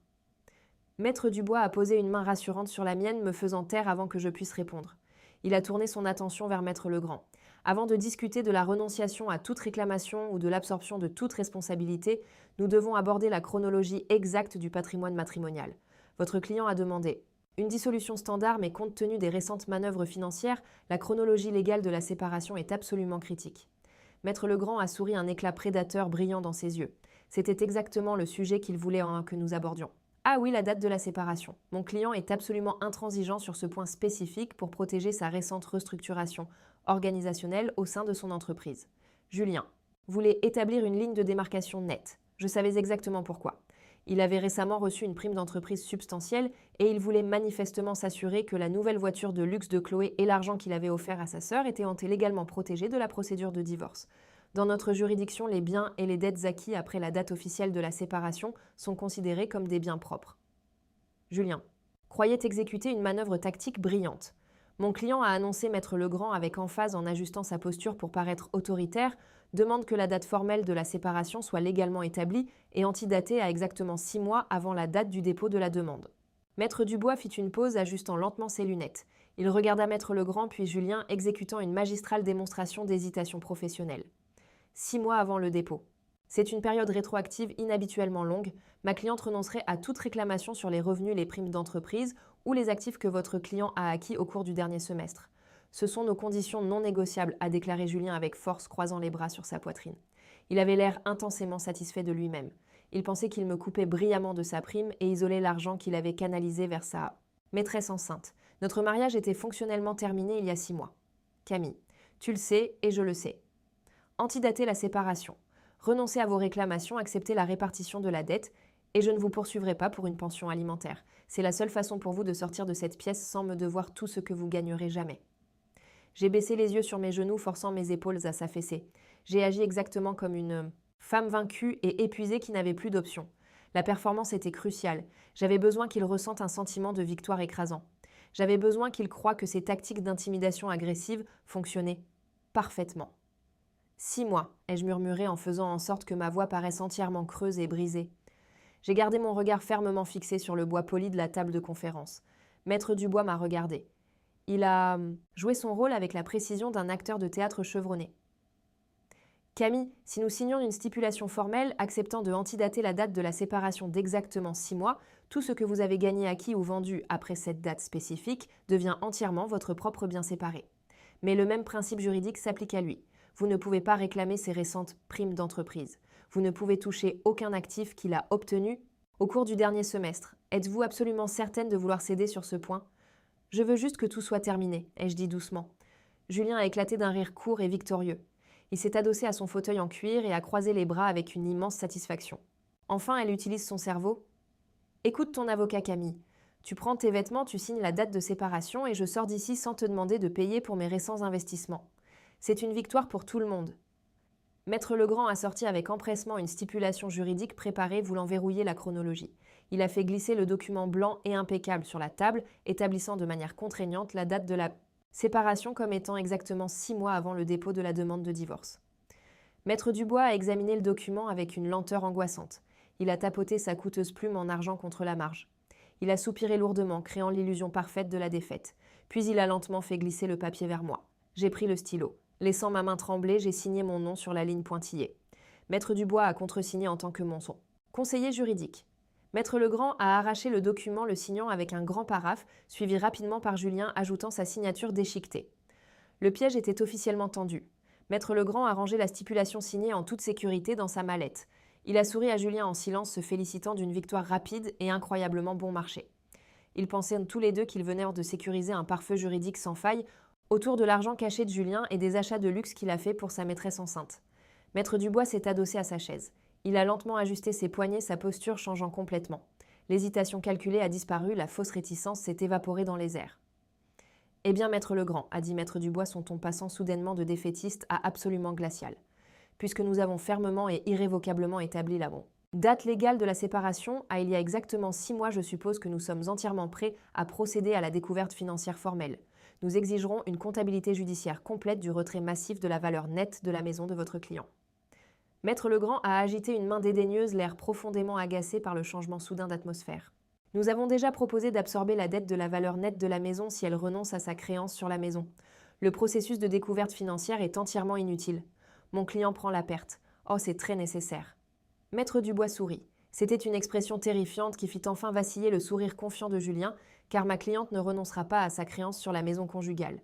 Maître Dubois a posé une main rassurante sur la mienne, me faisant taire avant que je puisse répondre. Il a tourné son attention vers Maître Legrand. Avant de discuter de la renonciation à toute réclamation ou de l'absorption de toute responsabilité, nous devons aborder la chronologie exacte du patrimoine matrimonial. Votre client a demandé une dissolution standard, mais compte tenu des récentes manœuvres financières, la chronologie légale de la séparation est absolument critique. Maître Legrand a souri, un éclat prédateur brillant dans ses yeux. C'était exactement le sujet qu'il voulait que nous abordions. Ah oui, la date de la séparation. Mon client est absolument intransigeant sur ce point spécifique pour protéger sa récente restructuration organisationnelle au sein de son entreprise. Julien voulait établir une ligne de démarcation nette. Je savais exactement pourquoi. Il avait récemment reçu une prime d'entreprise substantielle et il voulait manifestement s'assurer que la nouvelle voiture de luxe de Chloé et l'argent qu'il avait offert à sa sœur étaient légalement protégés de la procédure de divorce. Dans notre juridiction, les biens et les dettes acquis après la date officielle de la séparation sont considérés comme des biens propres. Julien croyait exécuter une manœuvre tactique brillante. Mon client a annoncé Maître Legrand avec emphase en ajustant sa posture pour paraître autoritaire, demande que la date formelle de la séparation soit légalement établie et antidatée à exactement 6 mois avant la date du dépôt de la demande. Maître Dubois fit une pause, ajustant lentement ses lunettes. Il regarda Maître Legrand puis Julien, exécutant une magistrale démonstration d'hésitation professionnelle. 6 mois avant le dépôt. C'est une période rétroactive inhabituellement longue. Ma cliente renoncerait à toute réclamation sur les revenus, les primes d'entreprise ou les actifs que votre client a acquis au cours du dernier semestre. Ce sont nos conditions non négociables, a déclaré Julien avec force, croisant les bras sur sa poitrine. Il avait l'air intensément satisfait de lui-même. Il pensait qu'il me coupait brillamment de sa prime et isolait l'argent qu'il avait canalisé vers sa maîtresse enceinte. Notre mariage était fonctionnellement terminé il y a 6 mois. Camille, tu le sais et je le sais. Antidater la séparation. Renoncez à vos réclamations, acceptez la répartition de la dette et je ne vous poursuivrai pas pour une pension alimentaire. C'est la seule façon pour vous de sortir de cette pièce sans me devoir tout ce que vous gagnerez jamais. J'ai baissé les yeux sur mes genoux, forçant mes épaules à s'affaisser. J'ai agi exactement comme une femme vaincue et épuisée qui n'avait plus d'option. La performance était cruciale. J'avais besoin qu'il ressente un sentiment de victoire écrasant. J'avais besoin qu'il croie que ses tactiques d'intimidation agressive fonctionnaient parfaitement. 6 mois, ai-je murmuré en faisant en sorte que ma voix paraisse entièrement creuse et brisée. J'ai gardé mon regard fermement fixé sur le bois poli de la table de conférence. Maître Dubois m'a regardé. Il a joué son rôle avec la précision d'un acteur de théâtre chevronné. Camille, si nous signons une stipulation formelle acceptant de antidater la date de la séparation d'exactement 6 mois, tout ce que vous avez gagné, acquis ou vendu après cette date spécifique devient entièrement votre propre bien séparé. Mais le même principe juridique s'applique à lui. Vous ne pouvez pas réclamer ses récentes primes d'entreprise. Vous ne pouvez toucher aucun actif qu'il a obtenu au cours du dernier semestre. Êtes-vous absolument certaine de vouloir céder sur ce point ? Je veux juste que tout soit terminé, ai-je dit doucement. Julien a éclaté d'un rire court et victorieux. Il s'est adossé à son fauteuil en cuir et a croisé les bras avec une immense satisfaction. Enfin, elle utilise son cerveau. Écoute ton avocat Camille. Tu prends tes vêtements, tu signes la date de séparation et je sors d'ici sans te demander de payer pour mes récents investissements. C'est une victoire pour tout le monde. Maître Legrand a sorti avec empressement une stipulation juridique préparée voulant verrouiller la chronologie. Il a fait glisser le document blanc et impeccable sur la table, établissant de manière contraignante la date de la séparation comme étant exactement 6 mois avant le dépôt de la demande de divorce. Maître Dubois a examiné le document avec une lenteur angoissante. Il a tapoté sa coûteuse plume en argent contre la marge. Il a soupiré lourdement, créant l'illusion parfaite de la défaite. Puis il a lentement fait glisser le papier vers moi. J'ai pris le stylo. Laissant ma main trembler, j'ai signé mon nom sur la ligne pointillée. Maître Dubois a contresigné en tant que mon conseiller juridique. Maître Legrand a arraché le document, le signant avec un grand paraphe, suivi rapidement par Julien ajoutant sa signature déchiquetée. Le piège était officiellement tendu. Maître Legrand a rangé la stipulation signée en toute sécurité dans sa mallette. Il a souri à Julien en silence, se félicitant d'une victoire rapide et incroyablement bon marché. Ils pensaient tous les deux qu'ils venaient de sécuriser un pare-feu juridique sans faille autour de l'argent caché de Julien et des achats de luxe qu'il a fait pour sa maîtresse enceinte. Maître Dubois s'est adossé à sa chaise. Il a lentement ajusté ses poignets, sa posture changeant complètement. L'hésitation calculée a disparu, la fausse réticence s'est évaporée dans les airs. « Eh bien, Maître Legrand, a dit Maître Dubois, son ton passant soudainement de défaitiste à absolument glacial. Puisque nous avons fermement et irrévocablement établi la date légale de la séparation, à il y a exactement 6 mois, je suppose que nous sommes entièrement prêts à procéder à la découverte financière formelle. Nous exigerons une comptabilité judiciaire complète du retrait massif de la valeur nette de la maison de votre client. » Maître Legrand a agité une main dédaigneuse, l'air profondément agacé par le changement soudain d'atmosphère. « Nous avons déjà proposé d'absorber la dette de la valeur nette de la maison si elle renonce à sa créance sur la maison. Le processus de découverte financière est entièrement inutile. Mon client prend la perte. Oh, c'est très nécessaire. » Maître Dubois sourit. C'était une expression terrifiante qui fit enfin vaciller le sourire confiant de Julien, car ma cliente ne renoncera pas à sa créance sur la maison conjugale.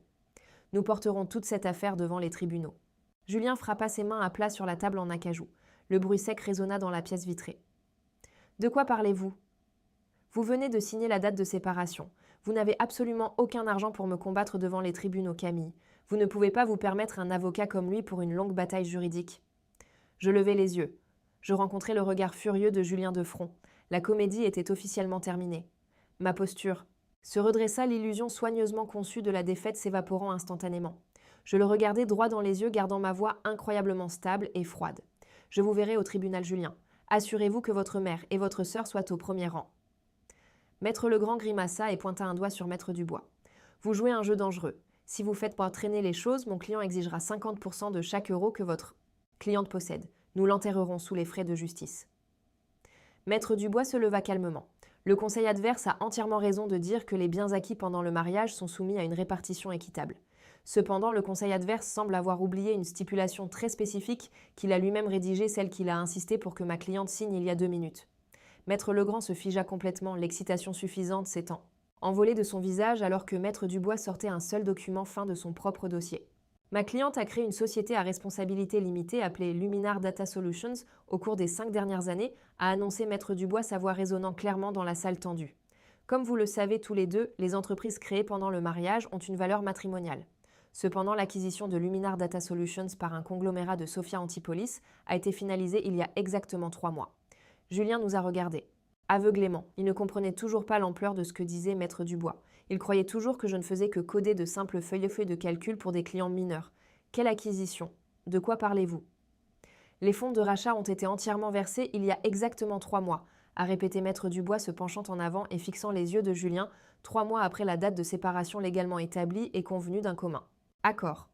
Nous porterons toute cette affaire devant les tribunaux. Julien frappa ses mains à plat sur la table en acajou. Le bruit sec résonna dans la pièce vitrée. « De quoi parlez-vous ? Vous venez de signer la date de séparation. Vous n'avez absolument aucun argent pour me combattre devant les tribunaux, Camille. Vous ne pouvez pas vous permettre un avocat comme lui pour une longue bataille juridique. » Je levai les yeux. Je rencontrai le regard furieux de Julien de front. La comédie était officiellement terminée. Ma posture se redressa, l'illusion soigneusement conçue de la défaite s'évaporant instantanément. Je le regardai droit dans les yeux, gardant ma voix incroyablement stable et froide. « Je vous verrai au tribunal, Julien. Assurez-vous que votre mère et votre sœur soient au premier rang. » Maître Legrand grimaça et pointa un doigt sur Maître Dubois. « Vous jouez un jeu dangereux. Si vous faites pas traîner les choses, mon client exigera 50% de chaque euro que votre cliente possède. Nous l'enterrerons sous les frais de justice. » Maître Dubois se leva calmement. Le conseil adverse a entièrement raison de dire que les biens acquis pendant le mariage sont soumis à une répartition équitable. Cependant, le conseil adverse semble avoir oublié une stipulation très spécifique qu'il a lui-même rédigée, celle qu'il a insisté pour que ma cliente signe il y a 2 minutes. Maître Legrand se figea complètement, l'excitation suffisante s'étant envolée de son visage alors que Maître Dubois sortait un seul document fin de son propre dossier. Ma cliente a créé une société à responsabilité limitée appelée Luminar Data Solutions au cours des 5 dernières années, a annoncé Maître Dubois, sa voix résonnant clairement dans la salle tendue. Comme vous le savez tous les deux, les entreprises créées pendant le mariage ont une valeur matrimoniale. Cependant, l'acquisition de Luminar Data Solutions par un conglomérat de Sophia Antipolis a été finalisée il y a exactement 3 mois. Julien nous a regardés. Aveuglément, il ne comprenait toujours pas l'ampleur de ce que disait Maître Dubois. Il croyait toujours que je ne faisais que coder de simples feuilles de calcul pour des clients mineurs. Quelle acquisition ? De quoi parlez-vous ? Les fonds de rachat ont été entièrement versés il y a exactement 3 mois, a répété Maître Dubois se penchant en avant et fixant les yeux de Julien, 3 mois après la date de séparation légalement établie et convenue d'un commun accord.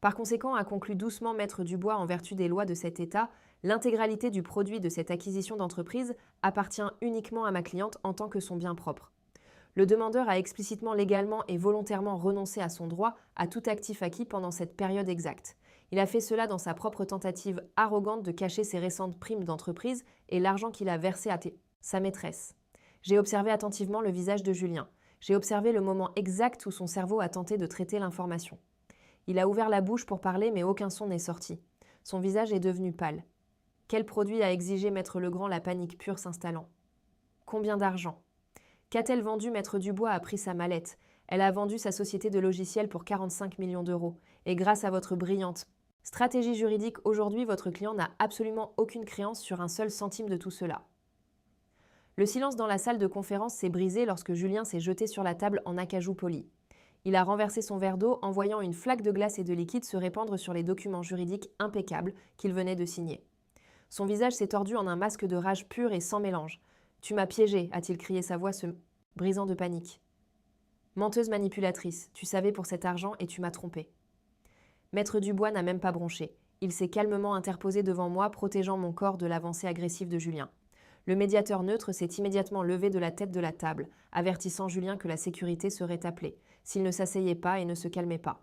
Par conséquent, a conclu doucement Maître Dubois en vertu des lois de cet État, l'intégralité du produit de cette acquisition d'entreprise appartient uniquement à ma cliente en tant que son bien propre. Le demandeur a explicitement, légalement et volontairement renoncé à son droit à tout actif acquis pendant cette période exacte. Il a fait cela dans sa propre tentative arrogante de cacher ses récentes primes d'entreprise et l'argent qu'il a versé à sa maîtresse. J'ai observé attentivement le visage de Julien. J'ai observé le moment exact où son cerveau a tenté de traiter l'information. Il a ouvert la bouche pour parler, mais aucun son n'est sorti. Son visage est devenu pâle. Quel produit a exigé Maître Legrand, la panique pure s'installant ? Combien d'argent ? Qu'a-t-elle vendu? Maître Dubois a pris sa mallette. Elle a vendu sa société de logiciels pour 45 millions d'euros. Et grâce à votre brillante stratégie juridique, aujourd'hui, votre client n'a absolument aucune créance sur un seul centime de tout cela. Le silence dans la salle de conférence s'est brisé lorsque Julien s'est jeté sur la table en acajou poli. Il a renversé son verre d'eau en voyant une flaque de glace et de liquide se répandre sur les documents juridiques impeccables qu'il venait de signer. Son visage s'est tordu en un masque de rage pure et sans mélange. « Tu m'as piégé », a-t-il crié, sa voix se brisant de panique. « Menteuse manipulatrice, tu savais pour cet argent et tu m'as trompée. » Maître Dubois n'a même pas bronché. Il s'est calmement interposé devant moi, protégeant mon corps de l'avancée agressive de Julien. Le médiateur neutre s'est immédiatement levé de la tête de la table, avertissant Julien que la sécurité serait appelée, s'il ne s'asseyait pas et ne se calmait pas.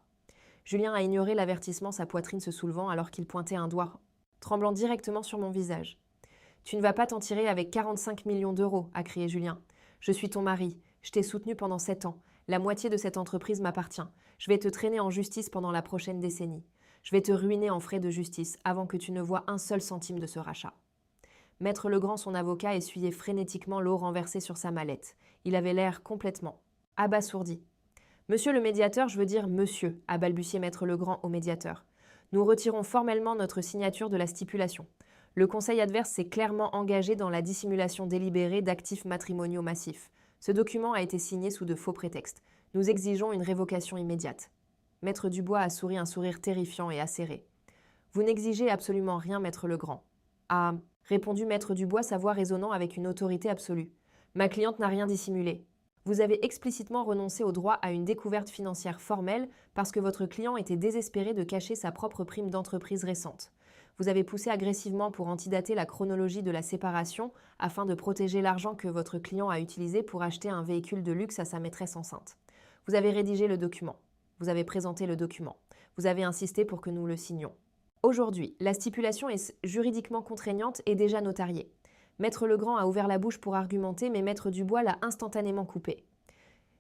Julien a ignoré l'avertissement, sa poitrine se soulevant alors qu'il pointait un doigt tremblant directement sur mon visage. « Tu ne vas pas t'en tirer avec 45 millions d'euros, a crié Julien. Je suis ton mari, je t'ai soutenu pendant 7 ans. La moitié de cette entreprise m'appartient. Je vais te traîner en justice pendant la prochaine décennie. Je vais te ruiner en frais de justice avant que tu ne vois un seul centime de ce rachat. » Maître Legrand, son avocat, essuyait frénétiquement l'eau renversée sur sa mallette. Il avait l'air complètement abasourdi. « Monsieur le médiateur, je veux dire monsieur », a balbutié Maître Legrand au médiateur. « Nous retirons formellement notre signature de la stipulation. Le conseil adverse s'est clairement engagé dans la dissimulation délibérée d'actifs matrimoniaux massifs. Ce document a été signé sous de faux prétextes. Nous exigeons une révocation immédiate. » Maître Dubois a souri un sourire terrifiant et acéré. « Vous n'exigez absolument rien, Maître Legrand. » a répondu Maître Dubois, sa voix résonnant avec une autorité absolue. « Ma cliente n'a rien dissimulé. Vous avez explicitement renoncé au droit à une découverte financière formelle parce que votre client était désespéré de cacher sa propre prime d'entreprise récente. Vous avez poussé agressivement pour antidater la chronologie de la séparation afin de protéger l'argent que votre client a utilisé pour acheter un véhicule de luxe à sa maîtresse enceinte. Vous avez rédigé le document. Vous avez présenté le document. Vous avez insisté pour que nous le signions. Aujourd'hui, la stipulation est juridiquement contraignante et déjà notariée. Maître Legrand a ouvert la bouche pour argumenter, mais Maître Dubois l'a instantanément coupé.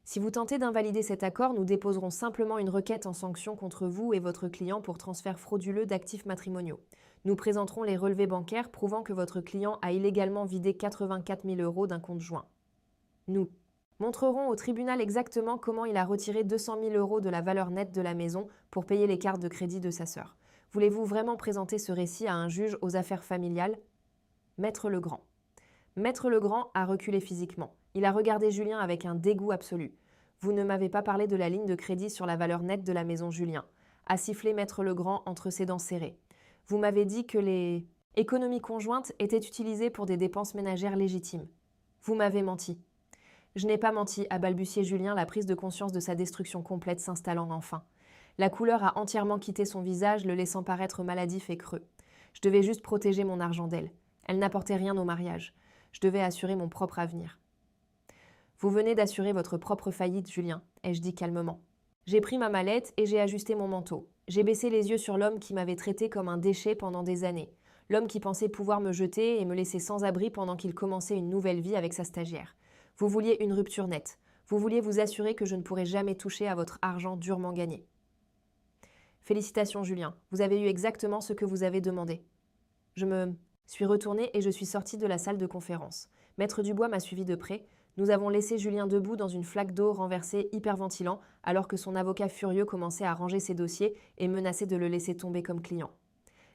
Si vous tentez d'invalider cet accord, nous déposerons simplement une requête en sanction contre vous et votre client pour transfert frauduleux d'actifs matrimoniaux. Nous présenterons les relevés bancaires prouvant que votre client a illégalement vidé 84 000 € d'un compte joint. Nous montrerons au tribunal exactement comment il a retiré 200 000 € de la valeur nette de la maison pour payer les cartes de crédit de sa sœur. Voulez-vous vraiment présenter ce récit à un juge aux affaires familiales ? Maître Legrand. Maître Legrand a reculé physiquement. Il a regardé Julien avec un dégoût absolu. « Vous ne m'avez pas parlé de la ligne de crédit sur la valeur nette de la maison Julien », a sifflé Maître Legrand entre ses dents serrées. « Vous m'avez dit que les économies conjointes étaient utilisées pour des dépenses ménagères légitimes. Vous m'avez menti. » « Je n'ai pas menti », a balbutié Julien, la prise de conscience de sa destruction complète s'installant enfin. La couleur a entièrement quitté son visage, le laissant paraître maladif et creux. Je devais juste protéger mon argent d'elle. Elle n'apportait rien au mariage. Je devais assurer mon propre avenir. « Vous venez d'assurer votre propre faillite, Julien, » ai-je dit calmement. J'ai pris ma mallette et j'ai ajusté mon manteau. J'ai baissé les yeux sur l'homme qui m'avait traité comme un déchet pendant des années. L'homme qui pensait pouvoir me jeter et me laisser sans abri pendant qu'il commençait une nouvelle vie avec sa stagiaire. Vous vouliez une rupture nette. Vous vouliez vous assurer que je ne pourrais jamais toucher à votre argent durement gagné. Félicitations, Julien. Vous avez eu exactement ce que vous avez demandé. Je me suis retournée et je suis sortie de la salle de conférence. Maître Dubois m'a suivi de près. Nous avons laissé Julien debout dans une flaque d'eau renversée hyperventilant alors que son avocat furieux commençait à ranger ses dossiers et menaçait de le laisser tomber comme client.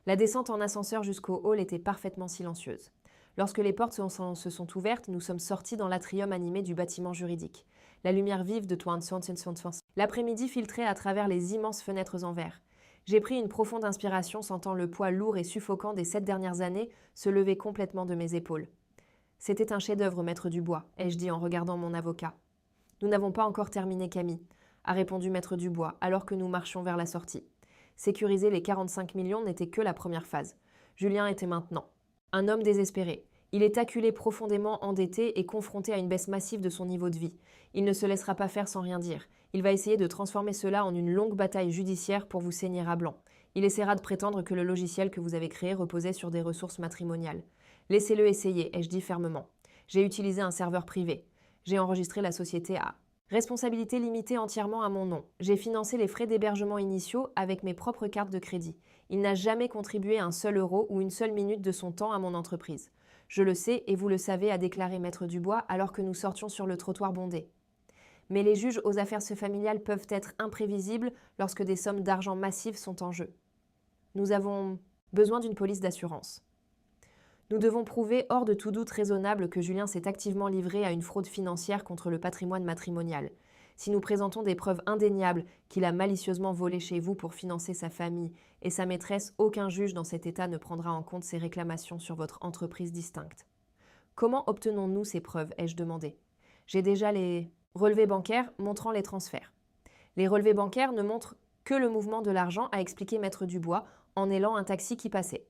La descente en ascenseur jusqu'au hall était parfaitement silencieuse. Lorsque les portes se sont ouvertes, nous sommes sortis dans l'atrium animé du bâtiment juridique. La lumière vive de l'après-midi filtrait à travers les immenses fenêtres en verre. J'ai pris une profonde inspiration, sentant le poids lourd et suffocant des 7 dernières années se lever complètement de mes épaules. C'était un chef-d'œuvre, Maître Dubois, ai-je dit en regardant mon avocat. Nous n'avons pas encore terminé, Camille, a répondu Maître Dubois, alors que nous marchions vers la sortie. Sécuriser les 45 millions n'était que la première phase. Julien était maintenant un homme désespéré. Il est acculé, profondément endetté et confronté à une baisse massive de son niveau de vie. Il ne se laissera pas faire sans rien dire. Il va essayer de transformer cela en une longue bataille judiciaire pour vous saigner à blanc. Il essaiera de prétendre que le logiciel que vous avez créé reposait sur des ressources matrimoniales. Laissez-le essayer, ai-je dit fermement. J'ai utilisé un serveur privé. J'ai enregistré la société à responsabilité limitée entièrement à mon nom. J'ai financé les frais d'hébergement initiaux avec mes propres cartes de crédit. Il n'a jamais contribué un seul euro ou une seule minute de son temps à mon entreprise. Je le sais et vous le savez, a déclaré Maître Dubois alors que nous sortions sur le trottoir bondé. Mais les juges aux affaires familiales peuvent être imprévisibles lorsque des sommes d'argent massives sont en jeu. Nous avons besoin d'une police d'assurance. Nous devons prouver hors de tout doute raisonnable que Julien s'est activement livré à une fraude financière contre le patrimoine matrimonial. Si nous présentons des preuves indéniables qu'il a malicieusement volé chez vous pour financer sa famille et sa maîtresse, aucun juge dans cet État ne prendra en compte ces réclamations sur votre entreprise distincte. Comment obtenons-nous ces preuves, ai-je demandé. J'ai déjà les relevés bancaires montrant les transferts. Les relevés bancaires ne montrent que le mouvement de l'argent, a expliqué Maître Dubois en hélant un taxi qui passait.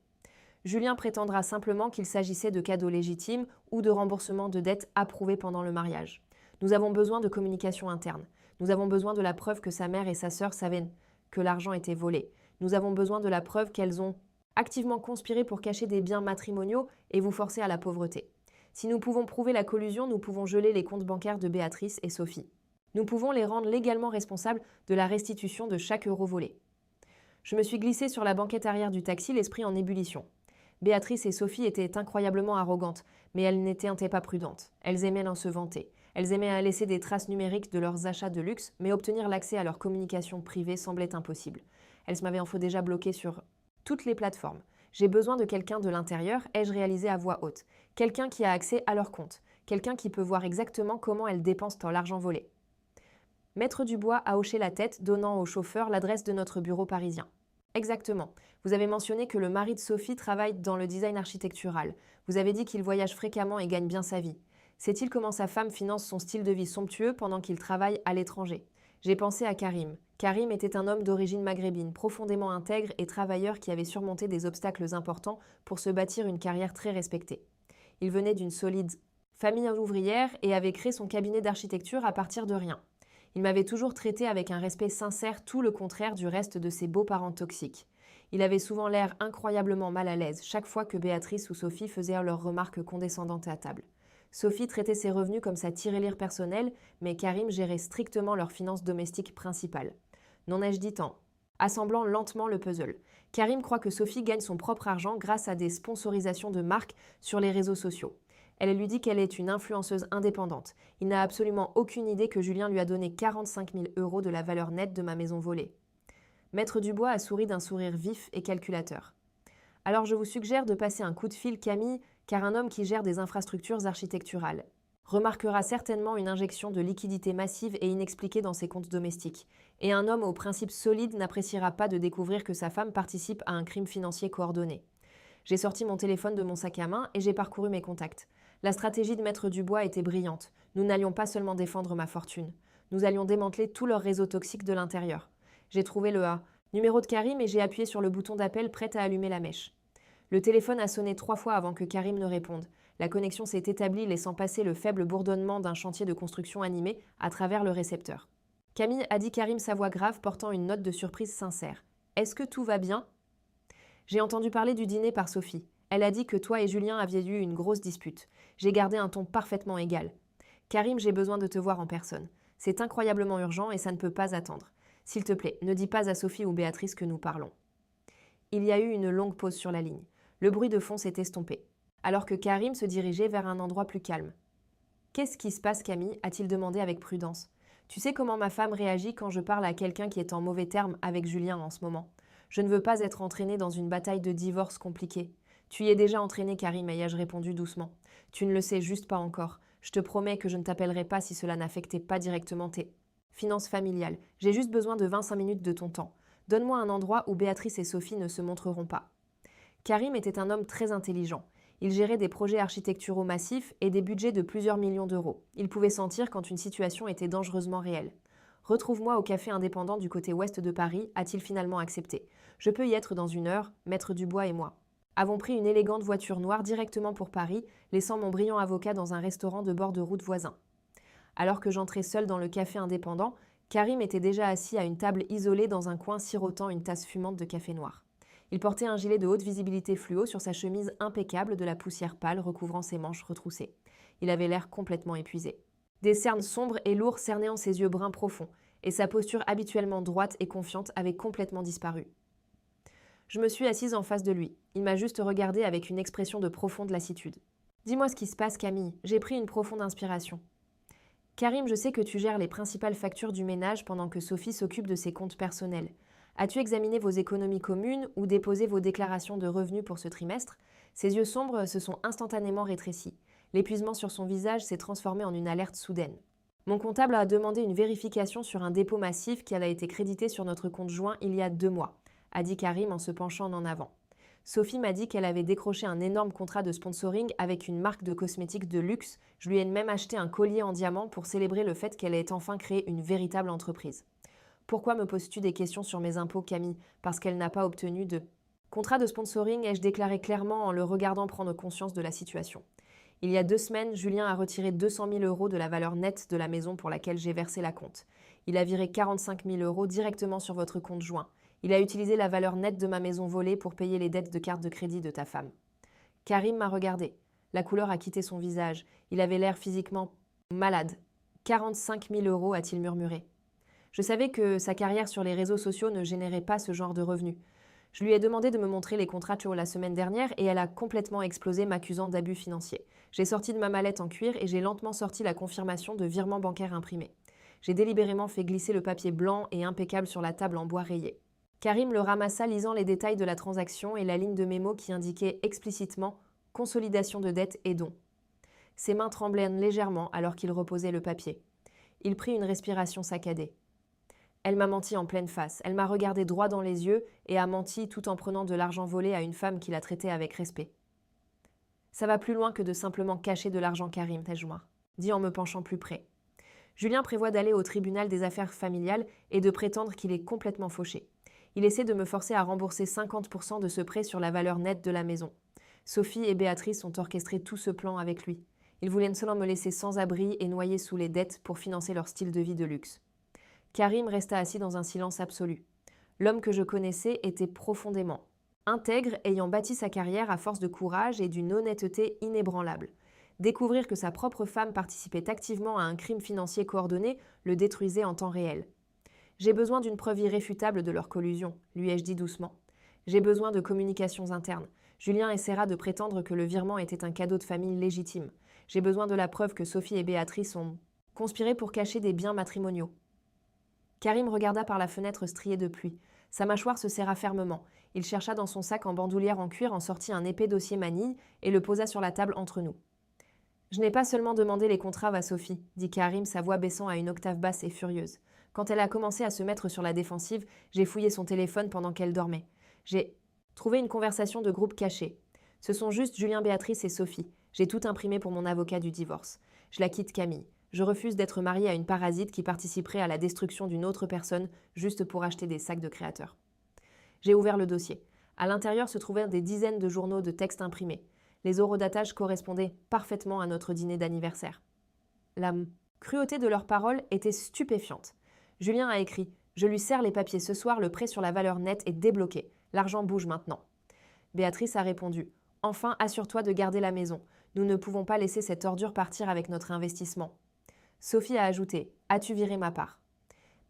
Julien prétendra simplement qu'il s'agissait de cadeaux légitimes ou de remboursement de dettes approuvées pendant le mariage. Nous avons besoin de communication interne. Nous avons besoin de la preuve que sa mère et sa sœur savaient que l'argent était volé. Nous avons besoin de la preuve qu'elles ont activement conspiré pour cacher des biens matrimoniaux et vous forcer à la pauvreté. Si nous pouvons prouver la collusion, nous pouvons geler les comptes bancaires de Béatrice et Sophie. Nous pouvons les rendre légalement responsables de la restitution de chaque euro volé. Je me suis glissée sur la banquette arrière du taxi, l'esprit en ébullition. Béatrice et Sophie étaient incroyablement arrogantes, mais elles n'étaient pas prudentes. Elles aimaient se vanter. Elles aimaient à laisser des traces numériques de leurs achats de luxe, mais obtenir l'accès à leur communication privée semblait impossible. Elles m'avaient en fait déjà bloquée sur toutes les plateformes. J'ai besoin de quelqu'un de l'intérieur, ai-je réalisé à voix haute. Quelqu'un qui a accès à leur compte. Quelqu'un qui peut voir exactement comment elles dépensent l'argent volé. Maître Dubois a hoché la tête, donnant au chauffeur l'adresse de notre bureau parisien. Exactement. Vous avez mentionné que le mari de Sophie travaille dans le design architectural. Vous avez dit qu'il voyage fréquemment et gagne bien sa vie. Sait-il comment sa femme finance son style de vie somptueux pendant qu'il travaille à l'étranger? J'ai pensé à Karim. Karim était un homme d'origine maghrébine, profondément intègre et travailleur qui avait surmonté des obstacles importants pour se bâtir une carrière très respectée. Il venait d'une solide famille ouvrière et avait créé son cabinet d'architecture à partir de rien. Il m'avait toujours traité avec un respect sincère, tout le contraire du reste de ses beaux-parents toxiques. Il avait souvent l'air incroyablement mal à l'aise chaque fois que Béatrice ou Sophie faisaient leurs remarques condescendantes à table. Sophie traitait ses revenus comme sa tirelire personnelle, mais Karim gérait strictement leurs finances domestiques principales. N'en ai-je dit tant? Assemblant lentement le puzzle. Karim croit que Sophie gagne son propre argent grâce à des sponsorisations de marques sur les réseaux sociaux. Elle lui dit qu'elle est une influenceuse indépendante. Il n'a absolument aucune idée que Julien lui a donné 45 000 € de la valeur nette de ma maison volée. Maître Dubois a souri d'un sourire vif et calculateur. Alors je vous suggère de passer un coup de fil, Camille, car un homme qui gère des infrastructures architecturales remarquera certainement une injection de liquidité massive et inexpliquée dans ses comptes domestiques. Et un homme aux principes solides n'appréciera pas de découvrir que sa femme participe à un crime financier coordonné. J'ai sorti mon téléphone de mon sac à main et j'ai parcouru mes contacts. La stratégie de Maître Dubois était brillante. Nous n'allions pas seulement défendre ma fortune. Nous allions démanteler tout leur réseau toxique de l'intérieur. J'ai trouvé le numéro de Karim et j'ai appuyé sur le bouton d'appel prêt à allumer la mèche. Le téléphone a sonné 3 fois avant que Karim ne réponde. La connexion s'est établie laissant passer le faible bourdonnement d'un chantier de construction animé à travers le récepteur. Camille, a dit Karim sa voix grave portant une note de surprise sincère. Est-ce que tout va bien? J'ai entendu parler du dîner par Sophie. Elle a dit que toi et Julien aviez eu une grosse dispute. J'ai gardé un ton parfaitement égal. Karim, j'ai besoin de te voir en personne. C'est incroyablement urgent et ça ne peut pas attendre. S'il te plaît, ne dis pas à Sophie ou Béatrice que nous parlons. Il y a eu une longue pause sur la ligne. Le bruit de fond s'est estompé, alors que Karim se dirigeait vers un endroit plus calme. « Qu'est-ce qui se passe, Camille » a-t-il demandé avec prudence. « Tu sais comment ma femme réagit quand je parle à quelqu'un qui est en mauvais termes avec Julien en ce moment. Je ne veux pas être entraînée dans une bataille de divorce compliquée. Tu y es déjà entraîné, Karim, ai-je répondu doucement. Tu ne le sais juste pas encore. Je te promets que je ne t'appellerai pas si cela n'affectait pas directement tes finances familiales. J'ai juste besoin de 25 minutes de ton temps. Donne-moi un endroit où Béatrice et Sophie ne se montreront pas. » Karim était un homme très intelligent. Il gérait des projets architecturaux massifs et des budgets de plusieurs millions d'euros. Il pouvait sentir quand une situation était dangereusement réelle. « Retrouve-moi au café indépendant du côté ouest de Paris » a-t-il finalement accepté. « Je peux y être dans 1 heure, Maître Dubois et moi. » Avons pris une élégante voiture noire directement pour Paris, laissant mon brillant avocat dans un restaurant de bord de route voisin. Alors que j'entrais seule dans le café indépendant, Karim était déjà assis à une table isolée dans un coin sirotant une tasse fumante de café noir. Il portait un gilet de haute visibilité fluo sur sa chemise impeccable de la poussière pâle recouvrant ses manches retroussées. Il avait l'air complètement épuisé. Des cernes sombres et lourds cernaient en ses yeux bruns profonds, et sa posture habituellement droite et confiante avait complètement disparu. Je me suis assise en face de lui. Il m'a juste regardé avec une expression de profonde lassitude. « Dis-moi ce qui se passe, Camille. J'ai pris une profonde inspiration. » « Karim, je sais que tu gères les principales factures du ménage pendant que Sophie s'occupe de ses comptes personnels. As-tu examiné vos économies communes ou déposé vos déclarations de revenus pour ce trimestre? Ses yeux sombres se sont instantanément rétrécis. L'épuisement sur son visage s'est transformé en une alerte soudaine. Mon comptable a demandé une vérification sur un dépôt massif qui a été crédité sur notre compte joint il y a 2 mois, a dit Karim en se penchant en avant. Sophie m'a dit qu'elle avait décroché un énorme contrat de sponsoring avec une marque de cosmétiques de luxe. Je lui ai même acheté un collier en diamant pour célébrer le fait qu'elle ait enfin créé une véritable entreprise. Pourquoi me poses-tu des questions sur mes impôts, Camille? Parce qu'elle n'a pas obtenu de contrat de sponsoring, ai-je déclaré clairement en le regardant prendre conscience de la situation. Il y a 2 semaines, Julien a retiré 200 000 € de la valeur nette de la maison pour laquelle j'ai versé la compte. Il a viré 45 000 € directement sur votre compte joint. Il a utilisé la valeur nette de ma maison volée pour payer les dettes de carte de crédit de ta femme. Karim m'a regardé. La couleur a quitté son visage. Il avait l'air physiquement malade. 45 000 €, a-t-il murmuré. Je savais que sa carrière sur les réseaux sociaux ne générait pas ce genre de revenus. Je lui ai demandé de me montrer les contrats la semaine dernière et elle a complètement explosé, m'accusant d'abus financiers. J'ai sorti de ma mallette en cuir et j'ai lentement sorti la confirmation de virement bancaire imprimé. J'ai délibérément fait glisser le papier blanc et impeccable sur la table en bois rayé. Karim le ramassa, lisant les détails de la transaction et la ligne de mémo qui indiquait explicitement « consolidation de dette et don ». Ses mains tremblaient légèrement alors qu'il reposait le papier. Il prit une respiration saccadée. Elle m'a menti en pleine face. Elle m'a regardé droit dans les yeux et a menti tout en prenant de l'argent volé à une femme qui la traitait avec respect. Ça va plus loin que de simplement cacher de l'argent, Karim, t'ai-je dit en me penchant plus près. Julien prévoit d'aller au tribunal des affaires familiales et de prétendre qu'il est complètement fauché. Il essaie de me forcer à rembourser 50% de ce prêt sur la valeur nette de la maison. Sophie et Béatrice ont orchestré tout ce plan avec lui. Ils voulaient seulement me laisser sans abri et noyer sous les dettes pour financer leur style de vie de luxe. Karim resta assis dans un silence absolu. L'homme que je connaissais était profondément intègre, ayant bâti sa carrière à force de courage et d'une honnêteté inébranlable. Découvrir que sa propre femme participait activement à un crime financier coordonné le détruisait en temps réel. « J'ai besoin d'une preuve irréfutable de leur collusion », lui ai-je dit doucement. « J'ai besoin de communications internes. Julien essaiera de prétendre que le virement était un cadeau de famille légitime. J'ai besoin de la preuve que Sophie et Béatrice ont conspiré pour cacher des biens matrimoniaux. » Karim regarda par la fenêtre striée de pluie. Sa mâchoire se serra fermement. Il chercha dans son sac en bandoulière en cuir, en sortit un épais dossier manille et le posa sur la table entre nous. « Je n'ai pas seulement demandé les contrats à Sophie, » dit Karim, sa voix baissant à une octave basse et furieuse. Quand elle a commencé à se mettre sur la défensive, j'ai fouillé son téléphone pendant qu'elle dormait. J'ai trouvé une conversation de groupe cachée. Ce sont juste Julien, Béatrice et Sophie. J'ai tout imprimé pour mon avocat du divorce. Je la quitte, Camille. Je refuse d'être mariée à une parasite qui participerait à la destruction d'une autre personne juste pour acheter des sacs de créateurs. J'ai ouvert le dossier. À l'intérieur se trouvaient des dizaines de journaux de textes imprimés. Les horodatage correspondaient parfaitement à notre dîner d'anniversaire. La cruauté de leurs paroles était stupéfiante. Julien a écrit « Je lui serre les papiers ce soir, le prêt sur la valeur nette est débloqué. L'argent bouge maintenant. » Béatrice a répondu « Enfin, assure-toi de garder la maison. Nous ne pouvons pas laisser cette ordure partir avec notre investissement. » Sophie a ajouté « As-tu viré ma part ?»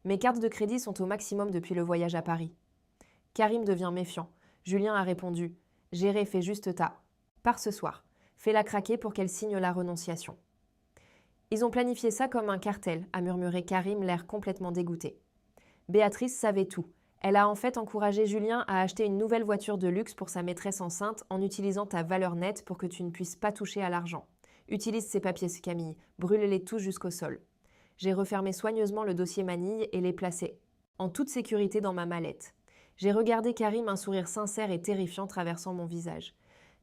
Mes cartes de crédit sont au maximum depuis le voyage à Paris. Karim devient méfiant. Julien a répondu « Géré, fais juste ta part ce soir. Fais-la craquer pour qu'elle signe la renonciation. » Ils ont planifié ça comme un cartel, a murmuré Karim, l'air complètement dégoûté. Béatrice savait tout. Elle a en fait encouragé Julien à acheter une nouvelle voiture de luxe pour sa maîtresse enceinte en utilisant ta valeur nette pour que tu ne puisses pas toucher à l'argent. Utilise ces papiers, Camille. Brûle-les tous jusqu'au sol. J'ai refermé soigneusement le dossier manille et les placé en toute sécurité dans ma mallette. J'ai regardé Karim, un sourire sincère et terrifiant traversant mon visage.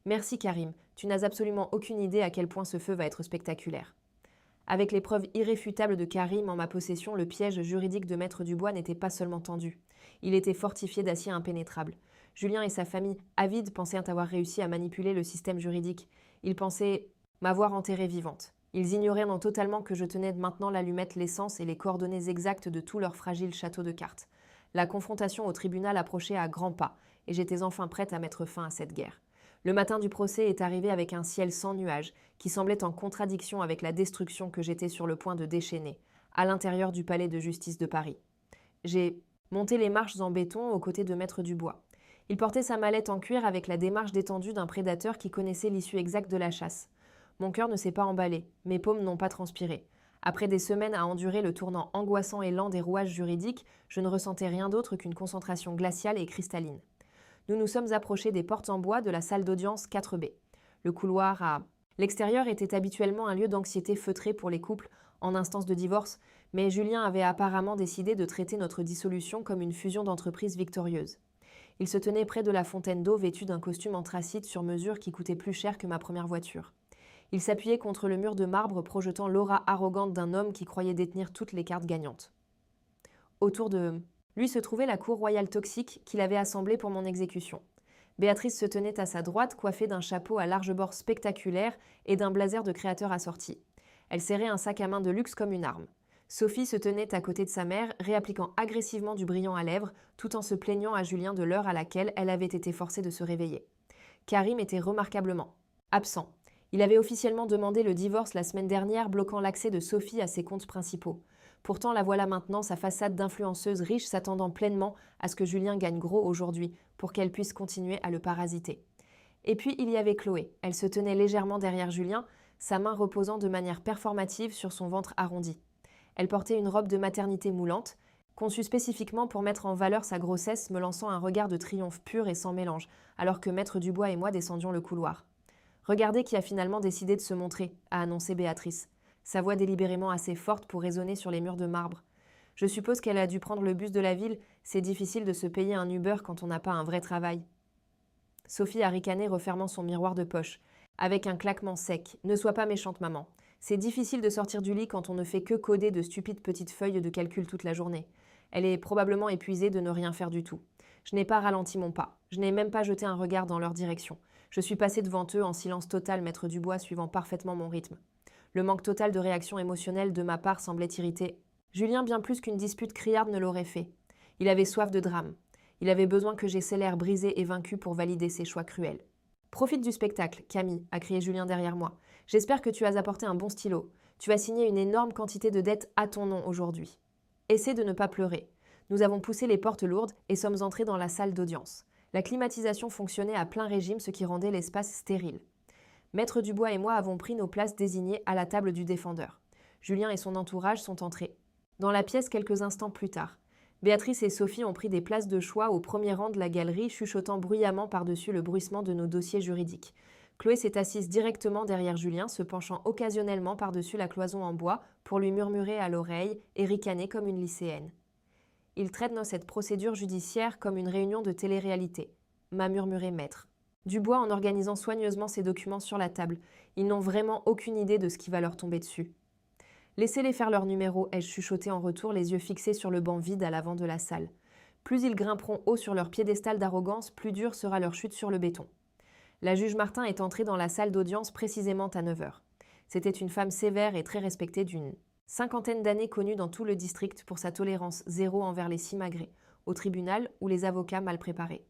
Merci Karim, tu n'as absolument aucune idée à quel point ce feu va être spectaculaire. Avec les preuves irréfutables de Karim en ma possession, le piège juridique de Maître Dubois n'était pas seulement tendu. Il était fortifié d'acier impénétrable. Julien et sa famille, avides, pensaient avoir réussi à manipuler le système juridique. Ils pensaient m'avoir enterrée vivante. Ils ignoraient non totalement que je tenais maintenant l'allumette, l'essence et les coordonnées exactes de tout leur fragile château de cartes. La confrontation au tribunal approchait à grands pas, et j'étais enfin prête à mettre fin à cette guerre. Le matin du procès est arrivé avec un ciel sans nuages, qui semblait en contradiction avec la destruction que j'étais sur le point de déchaîner, à l'intérieur du palais de justice de Paris. J'ai monté les marches en béton aux côtés de Maître Dubois. Il portait sa mallette en cuir avec la démarche détendue d'un prédateur qui connaissait l'issue exacte de la chasse. Mon cœur ne s'est pas emballé, mes paumes n'ont pas transpiré. Après des semaines à endurer le tournant angoissant et lent des rouages juridiques, je ne ressentais rien d'autre qu'une concentration glaciale et cristalline. Nous nous sommes approchés des portes en bois de la salle d'audience 4B. Le couloir à l'extérieur était habituellement un lieu d'anxiété feutré pour les couples en instance de divorce, mais Julien avait apparemment décidé de traiter notre dissolution comme une fusion d'entreprises victorieuse. Il se tenait près de la fontaine d'eau vêtu d'un costume anthracite sur mesure qui coûtait plus cher que ma première voiture. Il s'appuyait contre le mur de marbre projetant l'aura arrogante d'un homme qui croyait détenir toutes les cartes gagnantes. Autour de lui se trouvait la cour royale toxique qu'il avait assemblée pour mon exécution. Béatrice se tenait à sa droite, coiffée d'un chapeau à large bord spectaculaire et d'un blazer de créateur assorti. Elle serrait un sac à main de luxe comme une arme. Sophie se tenait à côté de sa mère, réappliquant agressivement du brillant à lèvres, tout en se plaignant à Julien de l'heure à laquelle elle avait été forcée de se réveiller. Karim était remarquablement absent. Il avait officiellement demandé le divorce la semaine dernière, bloquant l'accès de Sophie à ses comptes principaux. Pourtant, la voilà maintenant, sa façade d'influenceuse riche s'attendant pleinement à ce que Julien gagne gros aujourd'hui pour qu'elle puisse continuer à le parasiter. Et puis, il y avait Chloé. Elle se tenait légèrement derrière Julien, sa main reposant de manière performative sur son ventre arrondi. Elle portait une robe de maternité moulante, conçue spécifiquement pour mettre en valeur sa grossesse, me lançant un regard de triomphe pur et sans mélange, alors que Maître Dubois et moi descendions le couloir. « Regardez qui a finalement décidé de se montrer », a annoncé Béatrice, sa voix délibérément assez forte pour résonner sur les murs de marbre. Je suppose qu'elle a dû prendre le bus de la ville, c'est difficile de se payer un Uber quand on n'a pas un vrai travail. Sophie a ricané, refermant son miroir de poche, avec un claquement sec. « Ne sois pas méchante, maman. C'est difficile de sortir du lit quand on ne fait que coder de stupides petites feuilles de calcul toute la journée. Elle est probablement épuisée de ne rien faire du tout. Je n'ai pas ralenti mon pas. Je n'ai même pas jeté un regard dans leur direction. Je suis passée devant eux en silence total, Maître Dubois suivant parfaitement mon rythme. Le manque total de réaction émotionnelle de ma part semblait irriter Julien bien plus qu'une dispute criarde ne l'aurait fait. Il avait soif de drame. Il avait besoin que j'essaie l'air brisé et vaincu pour valider ses choix cruels. « Profite du spectacle, Camille », a crié Julien derrière moi. « J'espère que tu as apporté un bon stylo. Tu vas signer une énorme quantité de dettes à ton nom aujourd'hui. Essaie de ne pas pleurer. » Nous avons poussé les portes lourdes et sommes entrés dans la salle d'audience. La climatisation fonctionnait à plein régime, ce qui rendait l'espace stérile. Maître Dubois et moi avons pris nos places désignées à la table du défendeur. Julien et son entourage sont entrés dans la pièce quelques instants plus tard. Béatrice et Sophie ont pris des places de choix au premier rang de la galerie, chuchotant bruyamment par-dessus le bruissement de nos dossiers juridiques. Chloé s'est assise directement derrière Julien, se penchant occasionnellement par-dessus la cloison en bois pour lui murmurer à l'oreille et ricaner comme une lycéenne. Il traite cette procédure judiciaire comme une réunion de télé-réalité, m'a murmuré Maître Dubois en organisant soigneusement ses documents sur la table. Ils n'ont vraiment aucune idée de ce qui va leur tomber dessus. Laissez-les faire leur numéro, ai-je chuchoté en retour, les yeux fixés sur le banc vide à l'avant de la salle. Plus ils grimperont haut sur leur piédestal d'arrogance, plus dure sera leur chute sur le béton. La juge Martin est entrée dans la salle d'audience précisément à 9 h. C'était une femme sévère et très respectée d'une cinquantaine d'années, connue dans tout le district pour sa tolérance zéro envers les simagrées, au tribunal ou les avocats mal préparés.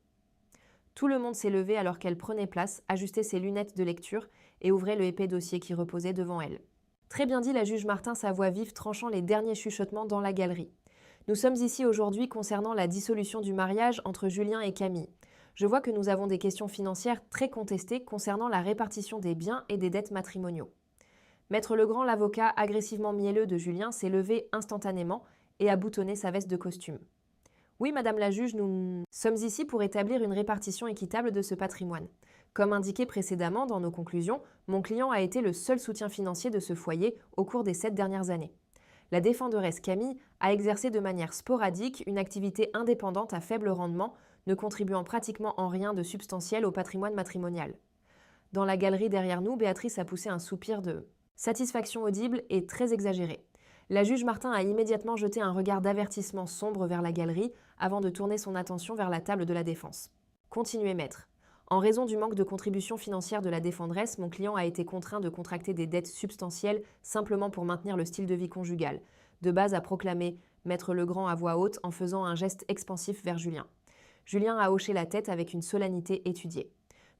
Tout le monde s'est levé alors qu'elle prenait place, ajustait ses lunettes de lecture et ouvrait le épais dossier qui reposait devant elle. Très bien dit la juge Martin, sa voix vive tranchant les derniers chuchotements dans la galerie. Nous sommes ici aujourd'hui concernant la dissolution du mariage entre Julien et Camille. Je vois que nous avons des questions financières très contestées concernant la répartition des biens et des dettes matrimoniaux. Maître Legrand, l'avocat agressivement mielleux de Julien, s'est levé instantanément et a boutonné sa veste de costume. Oui, madame la juge, nous sommes ici pour établir une répartition équitable de ce patrimoine. Comme indiqué précédemment dans nos conclusions, mon client a été le seul soutien financier de ce foyer au cours des 7 dernières années. La défenderesse Camille a exercé de manière sporadique une activité indépendante à faible rendement, ne contribuant pratiquement en rien de substantiel au patrimoine matrimonial. Dans la galerie derrière nous, Béatrice a poussé un soupir de satisfaction audible et très exagéré. La juge Martin a immédiatement jeté un regard d'avertissement sombre vers la galerie avant de tourner son attention vers la table de la défense. Continuez, maître. En raison du manque de contribution financière de la défenderesse, mon client a été contraint de contracter des dettes substantielles simplement pour maintenir le style de vie conjugal. De base, a proclamé Maître Legrand à voix haute en faisant un geste expansif vers Julien. Julien a hoché la tête avec une solennité étudiée.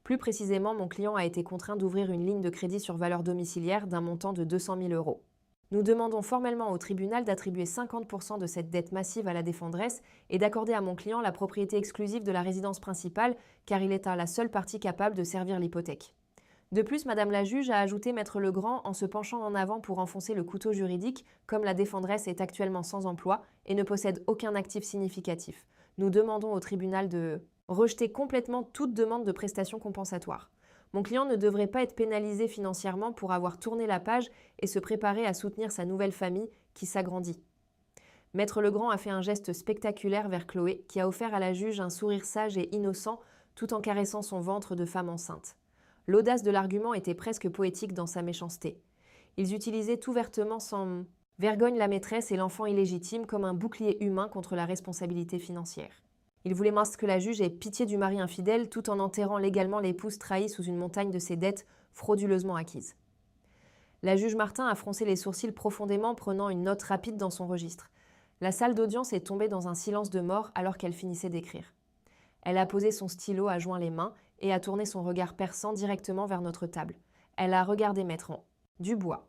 Plus précisément, mon client a été contraint d'ouvrir une ligne de crédit sur valeur domiciliaire d'un montant de 200 000 €. Nous demandons formellement au tribunal d'attribuer 50% de cette dette massive à la défenderesse et d'accorder à mon client la propriété exclusive de la résidence principale, car il est à la seule partie capable de servir l'hypothèque. De plus, madame la juge a ajouté Maître Legrand en se penchant en avant pour enfoncer le couteau juridique, comme la défenderesse est actuellement sans emploi et ne possède aucun actif significatif. Nous demandons au tribunal de rejeter complètement toute demande de prestation compensatoire. Mon client ne devrait pas être pénalisé financièrement pour avoir tourné la page et se préparer à soutenir sa nouvelle famille qui s'agrandit. Maître Legrand a fait un geste spectaculaire vers Chloé, qui a offert à la juge un sourire sage et innocent tout en caressant son ventre de femme enceinte. L'audace de l'argument était presque poétique dans sa méchanceté. Ils utilisaient ouvertement sans vergogne la maîtresse et l'enfant illégitime comme un bouclier humain contre la responsabilité financière. Ils voulaient que la juge ait pitié du mari infidèle tout en enterrant légalement l'épouse trahie sous une montagne de ses dettes frauduleusement acquises. La juge Martin a froncé les sourcils profondément, prenant une note rapide dans son registre. La salle d'audience est tombée dans un silence de mort alors qu'elle finissait d'écrire. Elle a posé son stylo à joint les mains et a tourné son regard perçant directement vers notre table. Elle a regardé Maître Dubois.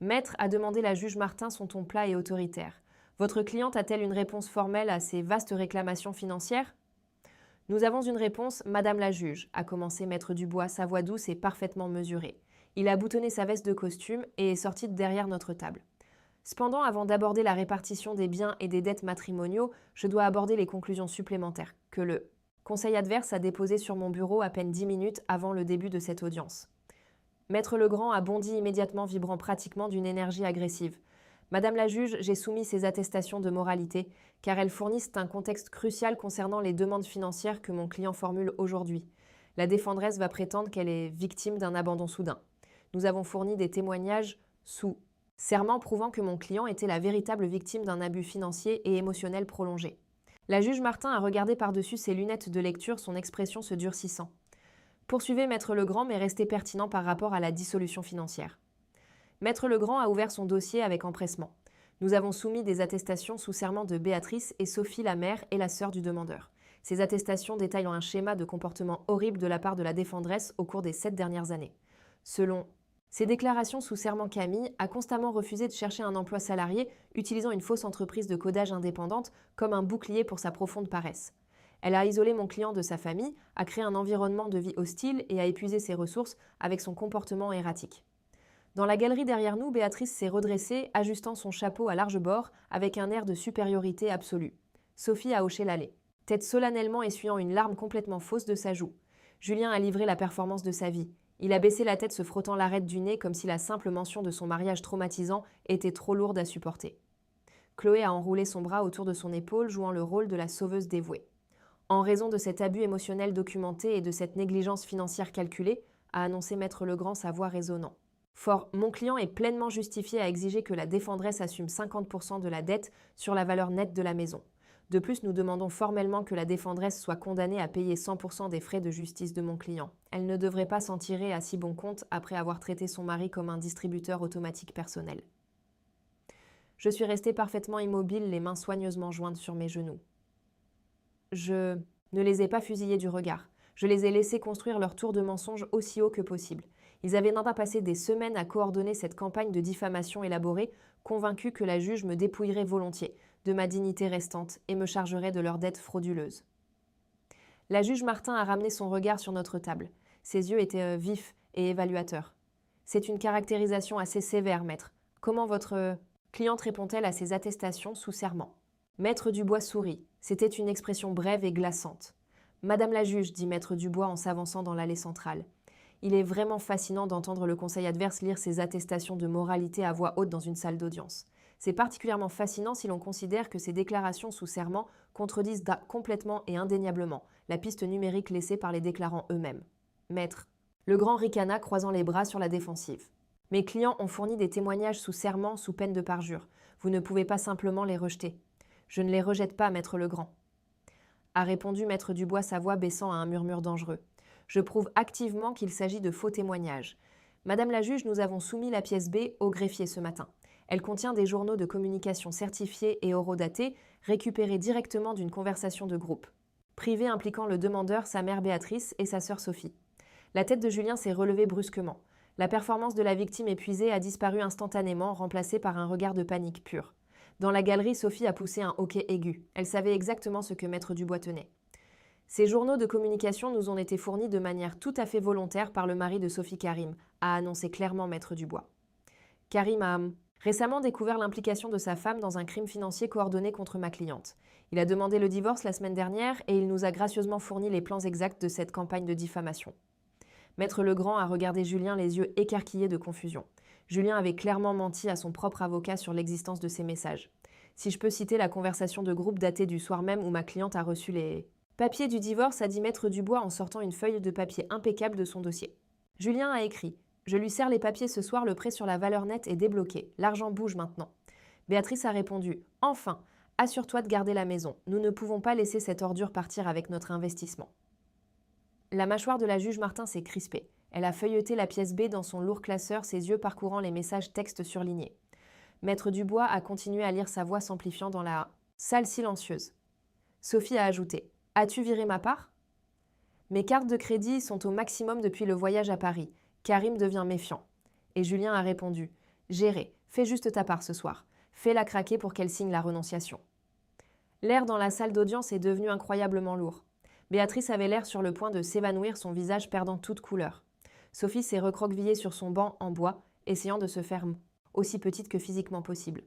Maître, a demandé la juge Martin son ton plat et autoritaire. Votre cliente a-t-elle une réponse formelle à ces vastes réclamations financières ? Nous avons une réponse, Madame la juge, a commencé Maître Dubois, sa voix douce et parfaitement mesurée. Il a boutonné sa veste de costume et est sorti de derrière notre table. Cependant, avant d'aborder la répartition des biens et des dettes matrimoniaux, je dois aborder les conclusions supplémentaires que le conseil adverse a déposées sur mon bureau à peine 10 minutes avant le début de cette audience. Maître Legrand a bondi immédiatement, vibrant pratiquement d'une énergie agressive. Madame la juge, j'ai soumis ces attestations de moralité, car elles fournissent un contexte crucial concernant les demandes financières que mon client formule aujourd'hui. La défenderesse va prétendre qu'elle est victime d'un abandon soudain. Nous avons fourni des témoignages sous serment prouvant que mon client était la véritable victime d'un abus financier et émotionnel prolongé. La juge Martin a regardé par-dessus ses lunettes de lecture, son expression se durcissant. Poursuivez Maître Legrand, mais restez pertinent par rapport à la dissolution financière. Maître Legrand a ouvert son dossier avec empressement. Nous avons soumis des attestations sous serment de Béatrice et Sophie, la mère et la sœur du demandeur. Ces attestations détaillent un schéma de comportement horrible de la part de la défenderesse au cours des 7 dernières années. Selon ces déclarations sous serment, Camille a constamment refusé de chercher un emploi salarié, utilisant une fausse entreprise de codage indépendante comme un bouclier pour sa profonde paresse. Elle a isolé mon client de sa famille, a créé un environnement de vie hostile et a épuisé ses ressources avec son comportement erratique. Dans la galerie derrière nous, Béatrice s'est redressée, ajustant son chapeau à large bord avec un air de supériorité absolue. Sophie a hoché l'allée, tête solennellement essuyant une larme complètement fausse de sa joue. Julien a livré la performance de sa vie. Il a baissé la tête, se frottant l'arête du nez comme si la simple mention de son mariage traumatisant était trop lourde à supporter. Chloé a enroulé son bras autour de son épaule, jouant le rôle de la sauveuse dévouée. En raison de cet abus émotionnel documenté et de cette négligence financière calculée, a annoncé Maître Legrand, sa voix résonnant. Fort, mon client est pleinement justifié à exiger que la défenderesse assume 50% de la dette sur la valeur nette de la maison. De plus, nous demandons formellement que la défenderesse soit condamnée à payer 100% des frais de justice de mon client. Elle ne devrait pas s'en tirer à si bon compte après avoir traité son mari comme un distributeur automatique personnel. Je suis restée parfaitement immobile, les mains soigneusement jointes sur mes genoux. Je ne les ai pas fusillés du regard. Je les ai laissés construire leur tour de mensonge aussi haut que possible. Ils avaient n'importe passé des semaines à coordonner cette campagne de diffamation élaborée, convaincus que la juge me dépouillerait volontiers de ma dignité restante et me chargerait de leurs dettes frauduleuses. La juge Martin a ramené son regard sur notre table. Ses yeux étaient vifs et évaluateurs. C'est une caractérisation assez sévère, maître. Comment votre cliente répond-elle à ces attestations sous serment ? Maître Dubois sourit. C'était une expression brève et glaçante. Madame la juge, dit Maître Dubois en s'avançant dans l'allée centrale. Il est vraiment fascinant d'entendre le conseil adverse lire ses attestations de moralité à voix haute dans une salle d'audience. C'est particulièrement fascinant si l'on considère que ces déclarations sous serment contredisent complètement et indéniablement la piste numérique laissée par les déclarants eux-mêmes. Maître. Le grand ricana croisant les bras sur la défensive. Mes clients ont fourni des témoignages sous serment sous peine de parjure. Vous ne pouvez pas simplement les rejeter. Je ne les rejette pas, Maître Legrand. A répondu Maître Dubois, sa voix baissant à un murmure dangereux. Je prouve activement qu'il s'agit de faux témoignages. Madame la juge, nous avons soumis la pièce B au greffier ce matin. Elle contient des journaux de communication certifiés et horodatés, récupérés directement d'une conversation de groupe. Privée impliquant le demandeur, sa mère Béatrice et sa sœur Sophie. La tête de Julien s'est relevée brusquement. La performance de la victime épuisée a disparu instantanément, remplacée par un regard de panique pure. Dans la galerie, Sophie a poussé un hoquet aigu. Elle savait exactement ce que Maître Dubois tenait. Ces journaux de communication nous ont été fournis de manière tout à fait volontaire par le mari de Sophie Karim, a annoncé clairement Maître Dubois. Karim a Récemment découvert l'implication de sa femme dans un crime financier coordonné contre ma cliente. Il a demandé le divorce la semaine dernière et il nous a gracieusement fourni les plans exacts de cette campagne de diffamation. Maître Legrand a regardé Julien les yeux écarquillés de confusion. Julien avait clairement menti à son propre avocat sur l'existence de ces messages. Si je peux citer la conversation de groupe datée du soir même où ma cliente a reçu les papiers du divorce, a dit Maître Dubois en sortant une feuille de papier impeccable de son dossier. Julien a écrit « Je lui sers les papiers ce soir, le prêt sur la valeur nette est débloqué. L'argent bouge maintenant. » Béatrice a répondu « Enfin, assure-toi de garder la maison. Nous ne pouvons pas laisser cette ordure partir avec notre investissement. » La mâchoire de la juge Martin s'est crispée. Elle a feuilleté la pièce B dans son lourd classeur, ses yeux parcourant les messages textes surlignés. Maître Dubois a continué à lire sa voix s'amplifiant dans la salle silencieuse. Sophie a ajouté « As-tu viré ma part ? » Mes cartes de crédit sont au maximum depuis le voyage à Paris. Karim devient méfiant. Et Julien a répondu « Géré, fais juste ta part ce soir. Fais-la craquer pour qu'elle signe la renonciation. » L'air dans la salle d'audience est devenu incroyablement lourd. Béatrice avait l'air sur le point de s'évanouir, son visage perdant toute couleur. Sophie s'est recroquevillée sur son banc en bois, essayant de se faire aussi petite que physiquement possible.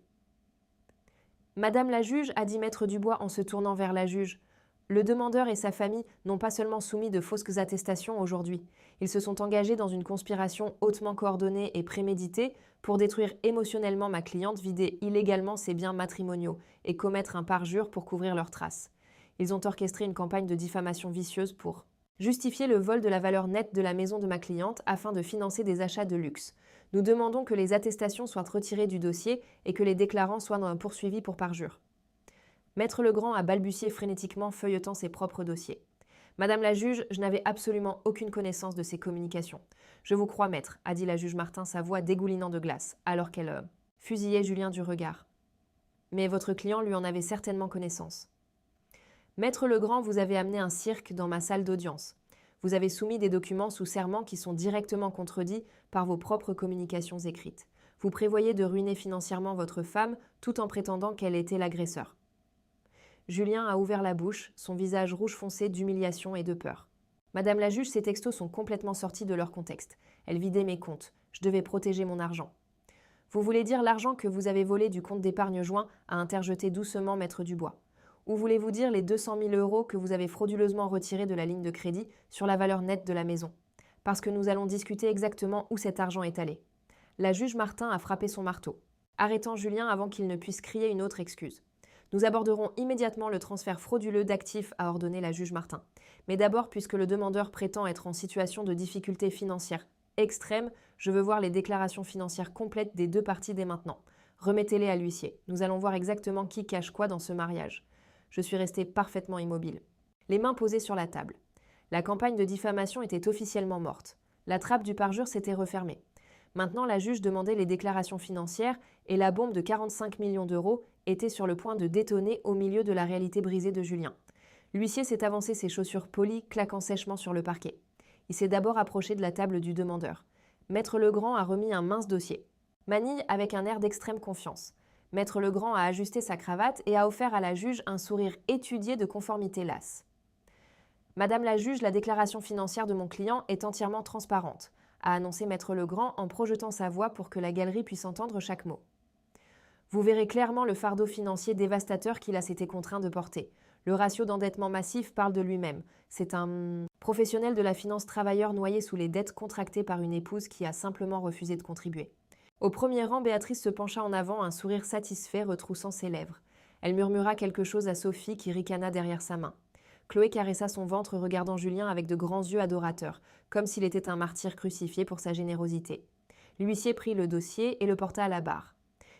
« Madame la juge, a dit Maître Dubois en se tournant vers la juge. Le demandeur et sa famille n'ont pas seulement soumis de fausses attestations aujourd'hui. Ils se sont engagés dans une conspiration hautement coordonnée et préméditée pour détruire émotionnellement ma cliente, vider illégalement ses biens matrimoniaux et commettre un parjure pour couvrir leurs traces. Ils ont orchestré une campagne de diffamation vicieuse pour justifier le vol de la valeur nette de la maison de ma cliente afin de financer des achats de luxe. Nous demandons que les attestations soient retirées du dossier et que les déclarants soient poursuivis pour parjure. » Maître Legrand a balbutié frénétiquement, feuilletant ses propres dossiers. « Madame la juge, je n'avais absolument aucune connaissance de ces communications. Je vous crois, maître, a dit la juge Martin, sa voix dégoulinant de glace, alors qu'elle fusillait Julien du regard. Mais votre client lui en avait certainement connaissance. Maître Legrand, vous avez amené un cirque dans ma salle d'audience. Vous avez soumis des documents sous serment qui sont directement contredits par vos propres communications écrites. Vous prévoyez de ruiner financièrement votre femme tout en prétendant qu'elle était l'agresseur. » Julien a ouvert la bouche, son visage rouge foncé d'humiliation et de peur. « Madame la juge, ces textos sont complètement sortis de leur contexte. Elle vidait mes comptes. Je devais protéger mon argent. » « Vous voulez dire l'argent que vous avez volé du compte d'épargne joint, a interjeté doucement Maître Dubois. Ou voulez-vous dire les 200 000 € que vous avez frauduleusement retirés de la ligne de crédit sur la valeur nette de la maison? Parce que nous allons discuter exactement où cet argent est allé. » La juge Martin a frappé son marteau, arrêtant Julien avant qu'il ne puisse crier une autre excuse. « Nous aborderons immédiatement le transfert frauduleux d'actifs, a ordonné la juge Martin. Mais d'abord, puisque le demandeur prétend être en situation de difficulté financière extrême, je veux voir les déclarations financières complètes des deux parties dès maintenant. Remettez-les à l'huissier. Nous allons voir exactement qui cache quoi dans ce mariage. » Je suis restée parfaitement immobile, les mains posées sur la table. La campagne de diffamation était officiellement morte. La trappe du parjure s'était refermée. Maintenant, la juge demandait les déclarations financières et la bombe de 45 millions d'euros était sur le point de détonner au milieu de la réalité brisée de Julien. L'huissier s'est avancé ses chaussures polies, claquant sèchement sur le parquet. Il s'est d'abord approché de la table du demandeur. Maître Legrand a remis un mince dossier. Manille avec un air d'extrême confiance. Maître Legrand a ajusté sa cravate et a offert à la juge un sourire étudié de conformité lasse. « Madame la juge, la déclaration financière de mon client est entièrement transparente, » a annoncé Maître Legrand en projetant sa voix pour que la galerie puisse entendre chaque mot. « Vous verrez clairement le fardeau financier dévastateur qu'il a été contraint de porter. Le ratio d'endettement massif parle de lui-même. C'est un professionnel de la finance travailleur noyé sous les dettes contractées par une épouse qui a simplement refusé de contribuer. » Au premier rang, Béatrice se pencha en avant, un sourire satisfait retroussant ses lèvres. Elle murmura quelque chose à Sophie qui ricana derrière sa main. Chloé caressa son ventre regardant Julien avec de grands yeux adorateurs, comme s'il était un martyr crucifié pour sa générosité. L'huissier prit le dossier et le porta à la barre.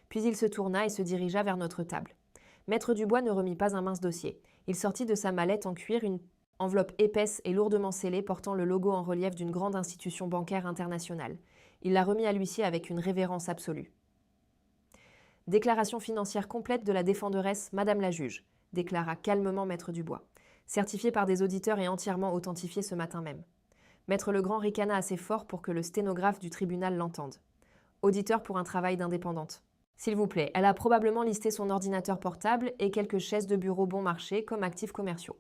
Puis il se tourna et se dirigea vers notre table. Maître Dubois ne remit pas un mince dossier. Il sortit de sa mallette en cuir une enveloppe épaisse et lourdement scellée portant le logo en relief d'une grande institution bancaire internationale. Il l'a remis à l'huissier avec une révérence absolue. « Déclaration financière complète de la défenderesse Madame la juge », déclara calmement Maître Dubois, certifiée par des auditeurs et entièrement authentifiée ce matin même. Maître Legrand ricana assez fort pour que le sténographe du tribunal l'entende. Auditeur pour un travail d'indépendante. S'il vous plaît, elle a probablement listé son ordinateur portable et quelques chaises de bureau bon marché comme actifs commerciaux.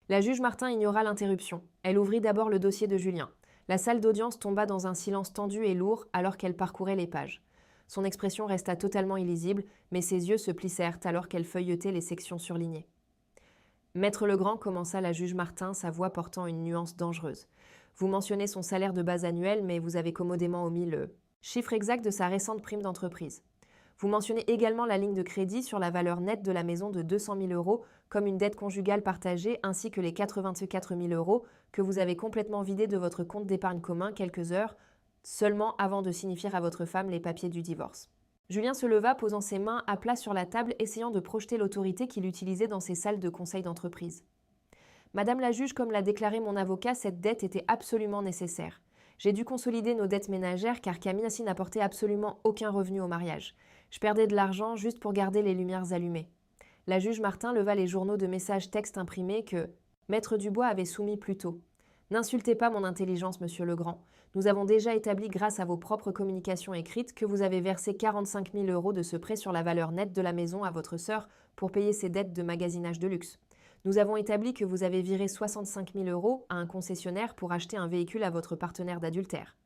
La juge Martin ignora l'interruption. Elle ouvrit d'abord le dossier de Julien. La salle d'audience tomba dans un silence tendu et lourd alors qu'elle parcourait les pages. Son expression resta totalement illisible, mais ses yeux se plissèrent alors qu'elle feuilletait les sections surlignées. Maître Legrand, commença la juge Martin, sa voix portant une nuance dangereuse. Vous mentionnez son salaire de base annuel, mais vous avez commodément omis le chiffre exact de sa récente prime d'entreprise. Vous mentionnez également la ligne de crédit sur la valeur nette de la maison de 200 000 euros comme une dette conjugale partagée, ainsi que les 84 000 euros que vous avez complètement vidés de votre compte d'épargne commun quelques heures seulement avant de signifier à votre femme les papiers du divorce. Julien se leva, posant ses mains à plat sur la table, essayant de projeter l'autorité qu'il utilisait dans ses salles de conseil d'entreprise. Madame la juge, comme l'a déclaré mon avocat, cette dette était absolument nécessaire. J'ai dû consolider nos dettes ménagères car Camille n'apportait absolument aucun revenu au mariage. Je perdais de l'argent juste pour garder les lumières allumées. La juge Martin leva les journaux de messages textes imprimés que Maître Dubois avait soumis plus tôt. N'insultez pas mon intelligence, monsieur Legrand. Nous avons déjà établi, grâce à vos propres communications écrites, que vous avez versé 45 000 euros de ce prêt sur la valeur nette de la maison à votre sœur pour payer ses dettes de magasinage de luxe. Nous avons établi que vous avez viré 65 000 euros à un concessionnaire pour acheter un véhicule à votre partenaire d'adultère.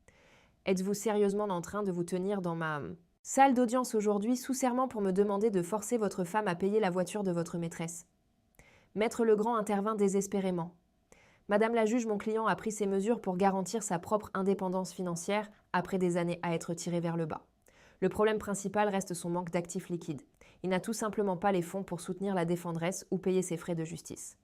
Êtes-vous sérieusement en train de vous tenir dans ma salle d'audience aujourd'hui sous serment pour me demander de forcer votre femme à payer la voiture de votre maîtresse? Maître Legrand intervint désespérément. Madame la juge, mon client a pris ces mesures pour garantir sa propre indépendance financière après des années à être tiré vers le bas. Le problème principal reste son manque d'actifs liquides. Il n'a tout simplement pas les fonds pour soutenir la défenderesse ou payer ses frais de justice.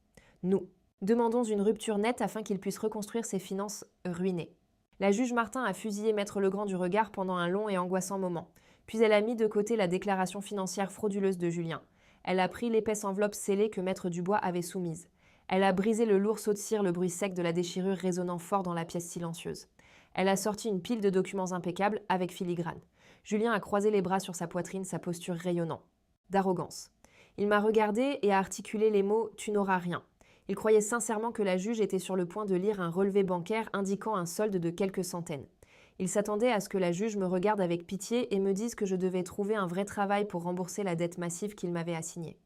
Nous demandons une rupture nette afin qu'il puisse reconstruire ses finances ruinées. La juge Martin a fusillé Maître Legrand du regard pendant un long et angoissant moment. Puis elle a mis de côté la déclaration financière frauduleuse de Julien. Elle a pris l'épaisse enveloppe scellée que Maître Dubois avait soumise. Elle a brisé le lourd seau de cire, le bruit sec de la déchirure résonnant fort dans la pièce silencieuse. Elle a sorti une pile de documents impeccables avec filigrane. Julien a croisé les bras sur sa poitrine, sa posture rayonnant d'arrogance. Il m'a regardé et a articulé les mots « Tu n'auras rien ». Il croyait sincèrement que la juge était sur le point de lire un relevé bancaire indiquant un solde de quelques centaines. Il s'attendait à ce que la juge me regarde avec pitié et me dise que je devais trouver un vrai travail pour rembourser la dette massive qu'il m'avait assignée.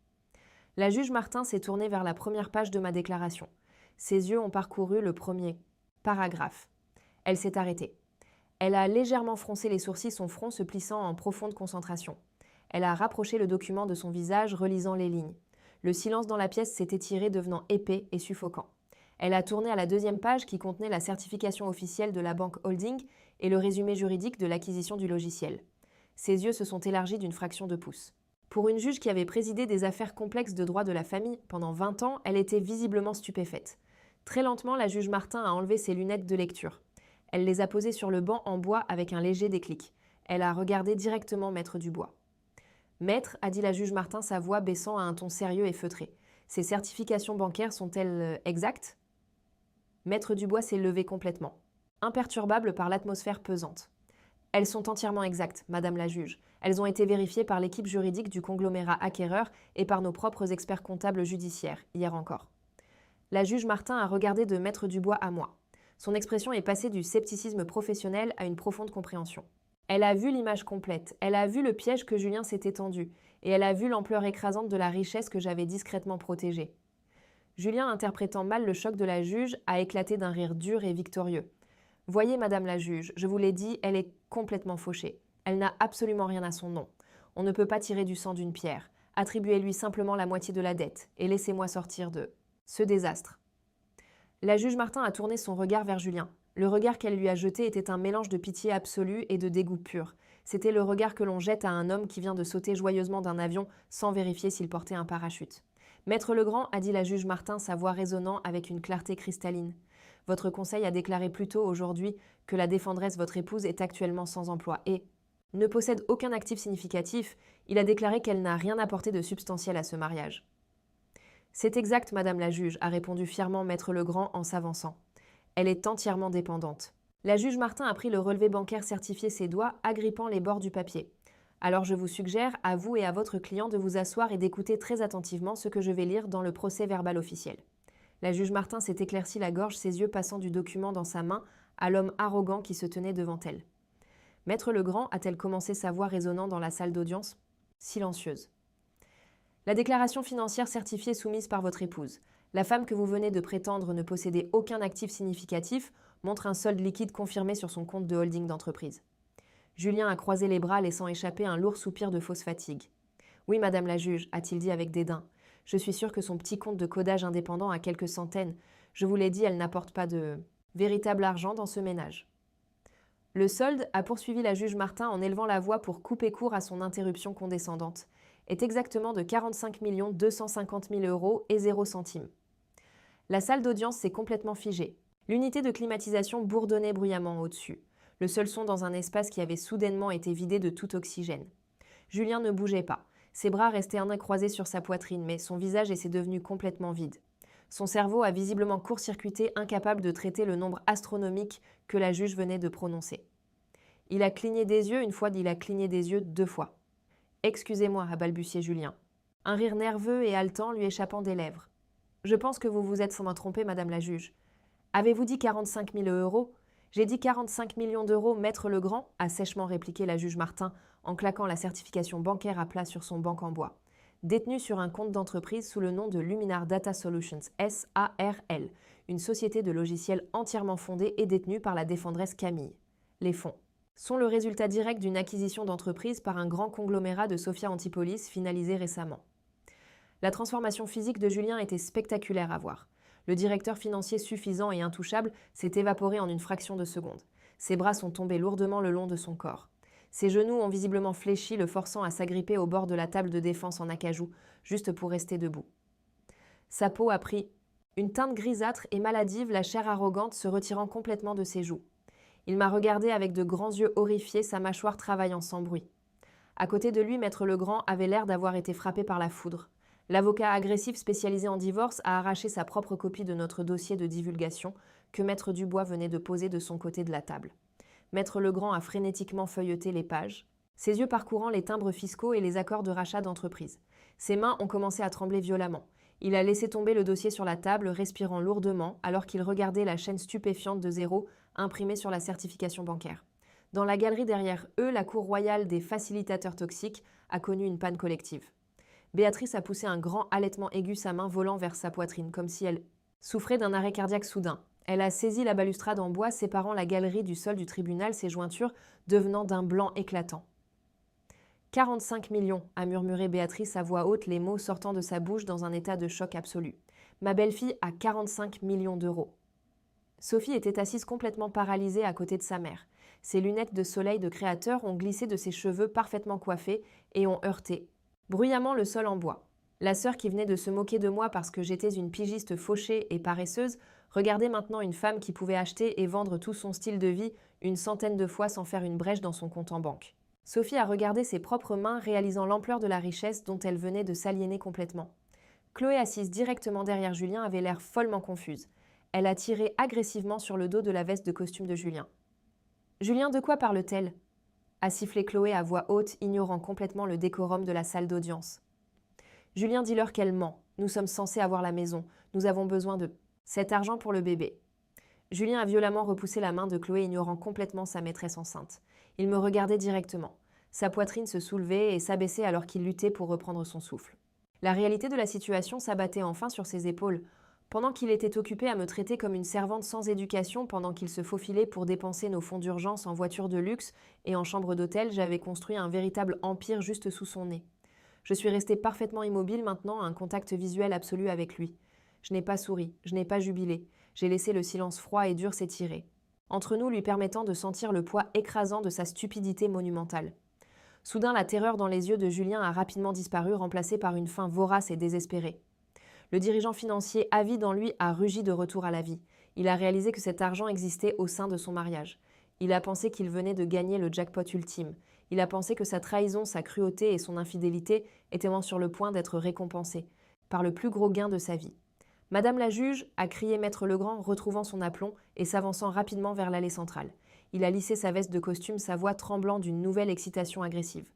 La juge Martin s'est tournée vers la première page de ma déclaration. Ses yeux ont parcouru le premier paragraphe. Elle s'est arrêtée. Elle a légèrement froncé les sourcils, son front se plissant en profonde concentration. Elle a rapproché le document de son visage, relisant les lignes. Le silence dans la pièce s'est étiré, devenant épais et suffocant. Elle a tourné à la deuxième page qui contenait la certification officielle de la banque Holding et le résumé juridique de l'acquisition du logiciel. Ses yeux se sont élargis d'une fraction de pouce. Pour une juge qui avait présidé des affaires complexes de droit de la famille pendant 20 ans, elle était visiblement stupéfaite. Très lentement, la juge Martin a enlevé ses lunettes de lecture. Elle les a posées sur le banc en bois avec un léger déclic. Elle a regardé directement Maître Dubois. « Maître, a dit la juge Martin, sa voix baissant à un ton sérieux et feutré. Ces certifications bancaires sont-elles exactes ?» Maître Dubois s'est levé complètement, imperturbable par l'atmosphère pesante. « Elles sont entièrement exactes, Madame la juge. Elles ont été vérifiées par l'équipe juridique du conglomérat acquéreur et par nos propres experts comptables judiciaires, hier encore. » La juge Martin a regardé de Maître Dubois à moi. Son expression est passée du scepticisme professionnel à une profonde compréhension. Elle a vu l'image complète, elle a vu le piège que Julien s'était tendu, et elle a vu l'ampleur écrasante de la richesse que j'avais discrètement protégée. Julien, interprétant mal le choc de la juge, a éclaté d'un rire dur et victorieux. « Voyez, Madame la juge, je vous l'ai dit, elle est complètement fauchée. Elle n'a absolument rien à son nom. On ne peut pas tirer du sang d'une pierre. Attribuez-lui simplement la moitié de la dette, et laissez-moi sortir de ce désastre. » La juge Martin a tourné son regard vers Julien. Le regard qu'elle lui a jeté était un mélange de pitié absolue et de dégoût pur. C'était le regard que l'on jette à un homme qui vient de sauter joyeusement d'un avion sans vérifier s'il portait un parachute. « Maître Legrand, a dit la juge Martin, sa voix résonnant avec une clarté cristalline. Votre conseil a déclaré plus tôt aujourd'hui que la défenderesse, votre épouse, est actuellement sans emploi et ne possède aucun actif significatif. Il a déclaré qu'elle n'a rien apporté de substantiel à ce mariage. » « C'est exact, Madame la juge, a répondu fièrement Maître Legrand en s'avançant. Elle est entièrement dépendante. La juge Martin a pris le relevé bancaire certifié ses doigts, agrippant les bords du papier. Alors je vous suggère, à vous et à votre client, de vous asseoir et d'écouter très attentivement ce que je vais lire dans le procès-verbal officiel. La juge Martin s'est éclairci la gorge, ses yeux passant du document dans sa main à l'homme arrogant qui se tenait devant elle. Maître Legrand, a-t-elle commencé, sa voix résonnant dans la salle d'audience, silencieuse. La déclaration financière certifiée soumise par votre épouse. La femme que vous venez de prétendre ne posséder aucun actif significatif montre un solde liquide confirmé sur son compte de holding d'entreprise. Julien a croisé les bras, laissant échapper un lourd soupir de fausse fatigue. Oui, madame la juge, a-t-il dit avec dédain. Je suis sûr que son petit compte de codage indépendant a quelques centaines. Je vous l'ai dit, elle n'apporte pas de véritable argent dans ce ménage. Le solde, a poursuivi la juge Martin en élevant la voix pour couper court à son interruption condescendante, est exactement de 45 250 000 € et 0 centimes. La salle d'audience s'est complètement figée. L'unité de climatisation bourdonnait bruyamment au-dessus, le seul son dans un espace qui avait soudainement été vidé de tout oxygène. Julien ne bougeait pas. Ses bras restaient un à croisés sur sa poitrine, mais son visage était devenu complètement vide. Son cerveau a visiblement court-circuité, incapable de traiter le nombre astronomique que la juge venait de prononcer. Il a cligné des yeux une fois, il a cligné des yeux 2 fois. « Excusez-moi » a balbutié Julien, un rire nerveux et haletant lui échappant des lèvres. « Je pense que vous vous êtes sans trompée, madame la juge. Avez-vous dit 45 000 €? J'ai dit 45 millions d'euros, maître Legrand » a sèchement répliqué la juge Martin en claquant la certification bancaire à plat sur son banc en bois. Détenu sur un compte d'entreprise sous le nom de Luminar Data Solutions, SARL, une société de logiciels entièrement fondée et détenue par la défendresse Camille. Les fonds sont le résultat direct d'une acquisition d'entreprise par un grand conglomérat de Sophia Antipolis finalisé récemment. La transformation physique de Julien était spectaculaire à voir. Le directeur financier suffisant et intouchable s'est évaporé en une fraction de seconde. Ses bras sont tombés lourdement le long de son corps. Ses genoux ont visiblement fléchi, le forçant à s'agripper au bord de la table de défense en acajou, juste pour rester debout. Sa peau a pris une teinte grisâtre et maladive, la chair arrogante se retirant complètement de ses joues. Il m'a regardé avec de grands yeux horrifiés, sa mâchoire travaillant sans bruit. À côté de lui, maître Legrand avait l'air d'avoir été frappé par la foudre. L'avocat agressif spécialisé en divorce a arraché sa propre copie de notre dossier de divulgation que maître Dubois venait de poser de son côté de la table. Maître Legrand a frénétiquement feuilleté les pages, ses yeux parcourant les timbres fiscaux et les accords de rachat d'entreprise. Ses mains ont commencé à trembler violemment. Il a laissé tomber le dossier sur la table, respirant lourdement, alors qu'il regardait la chaîne stupéfiante de zéro imprimée sur la certification bancaire. Dans la galerie derrière eux, la cour royale des facilitateurs toxiques a connu une panne collective. Béatrice a poussé un grand halètement aigu, sa main volant vers sa poitrine, comme si elle souffrait d'un arrêt cardiaque soudain. Elle a saisi la balustrade en bois séparant la galerie du sol du tribunal, ses jointures devenant d'un blanc éclatant. « 45 millions » a murmuré Béatrice à voix haute, les mots sortant de sa bouche dans un état de choc absolu. « Ma belle-fille a 45 millions d'euros. » Sophie était assise complètement paralysée à côté de sa mère. Ses lunettes de soleil de créateur ont glissé de ses cheveux parfaitement coiffés et ont heurté bruyamment le sol en bois. La sœur qui venait de se moquer de moi parce que j'étais une pigiste fauchée et paresseuse regardait maintenant une femme qui pouvait acheter et vendre tout son style de vie une centaine de fois sans faire une brèche dans son compte en banque. Sophie a regardé ses propres mains, réalisant l'ampleur de la richesse dont elle venait de s'aliéner complètement. Chloé, assise directement derrière Julien, avait l'air follement confuse. Elle a tiré agressivement sur le dos de la veste de costume de Julien. « Julien, de quoi parle-t-elle » a sifflé Chloé à voix haute, ignorant complètement le décorum de la salle d'audience. « Julien, dis-leur qu'elle ment. Nous sommes censés avoir la maison. Nous avons besoin de cet argent pour le bébé. » Julien a violemment repoussé la main de Chloé, ignorant complètement sa maîtresse enceinte. Il me regardait directement. Sa poitrine se soulevait et s'abaissait alors qu'il luttait pour reprendre son souffle. La réalité de la situation s'abattait enfin sur ses épaules. Pendant qu'il était occupé à me traiter comme une servante sans éducation, pendant qu'il se faufilait pour dépenser nos fonds d'urgence en voitures de luxe et en chambre d'hôtel, j'avais construit un véritable empire juste sous son nez. Je suis restée parfaitement immobile maintenant, un contact visuel absolu avec lui. Je n'ai pas souri, je n'ai pas jubilé. J'ai laissé le silence froid et dur s'étirer, entre nous lui permettant de sentir le poids écrasant de sa stupidité monumentale. Soudain, la terreur dans les yeux de Julien a rapidement disparu, remplacée par une faim vorace et désespérée. Le dirigeant financier avide en lui a rugi de retour à la vie. Il a réalisé que cet argent existait au sein de son mariage. Il a pensé qu'il venait de gagner le jackpot ultime. Il a pensé que sa trahison, sa cruauté et son infidélité étaient sur le point d'être récompensées par le plus gros gain de sa vie. « Madame la juge » a crié maître Legrand, retrouvant son aplomb et s'avançant rapidement vers l'allée centrale. Il a lissé sa veste de costume, sa voix tremblant d'une nouvelle excitation agressive.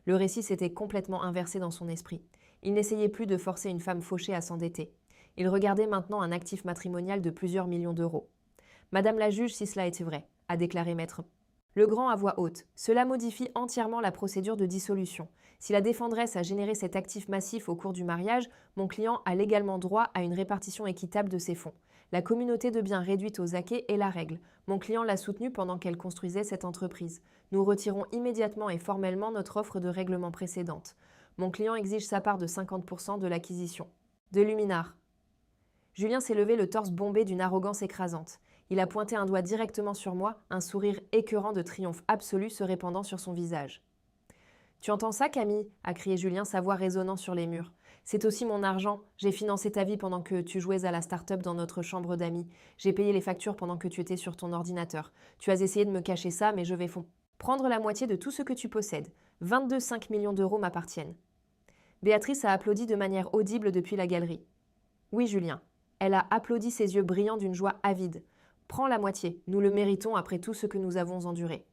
Le récit s'était complètement inversé dans son esprit. Il n'essayait plus de forcer une femme fauchée à s'endetter. Il regardait maintenant un actif matrimonial de plusieurs millions d'euros. « Madame la juge, si cela était vrai », a déclaré maître Le grand à voix haute. Cela modifie entièrement la procédure de dissolution. Si la défenderesse a généré cet actif massif au cours du mariage, mon client a légalement droit à une répartition équitable de ses fonds. La communauté de biens réduite aux acquets est la règle. Mon client l'a soutenue pendant qu'elle construisait cette entreprise. Nous retirons immédiatement et formellement notre offre de règlement précédente. Mon client exige sa part de 50% de l'acquisition. De Luminar. Julien s'est levé le torse bombé d'une arrogance écrasante. Il a pointé un doigt directement sur moi, un sourire écœurant de triomphe absolu se répandant sur son visage. « Tu entends ça, Camille » a crié Julien, sa voix résonnant sur les murs. « C'est aussi mon argent. J'ai financé ta vie pendant que tu jouais à la start-up dans notre chambre d'amis. J'ai payé les factures pendant que tu étais sur ton ordinateur. Tu as essayé de me cacher ça, mais je vais prendre la moitié de tout ce que tu possèdes. 22,5 millions d'euros m'appartiennent. » Béatrice a applaudi de manière audible depuis la galerie. « Oui, Julien. » Elle a applaudi, ses yeux brillants d'une joie avide. « Prends la moitié, nous le méritons après tout ce que nous avons enduré. »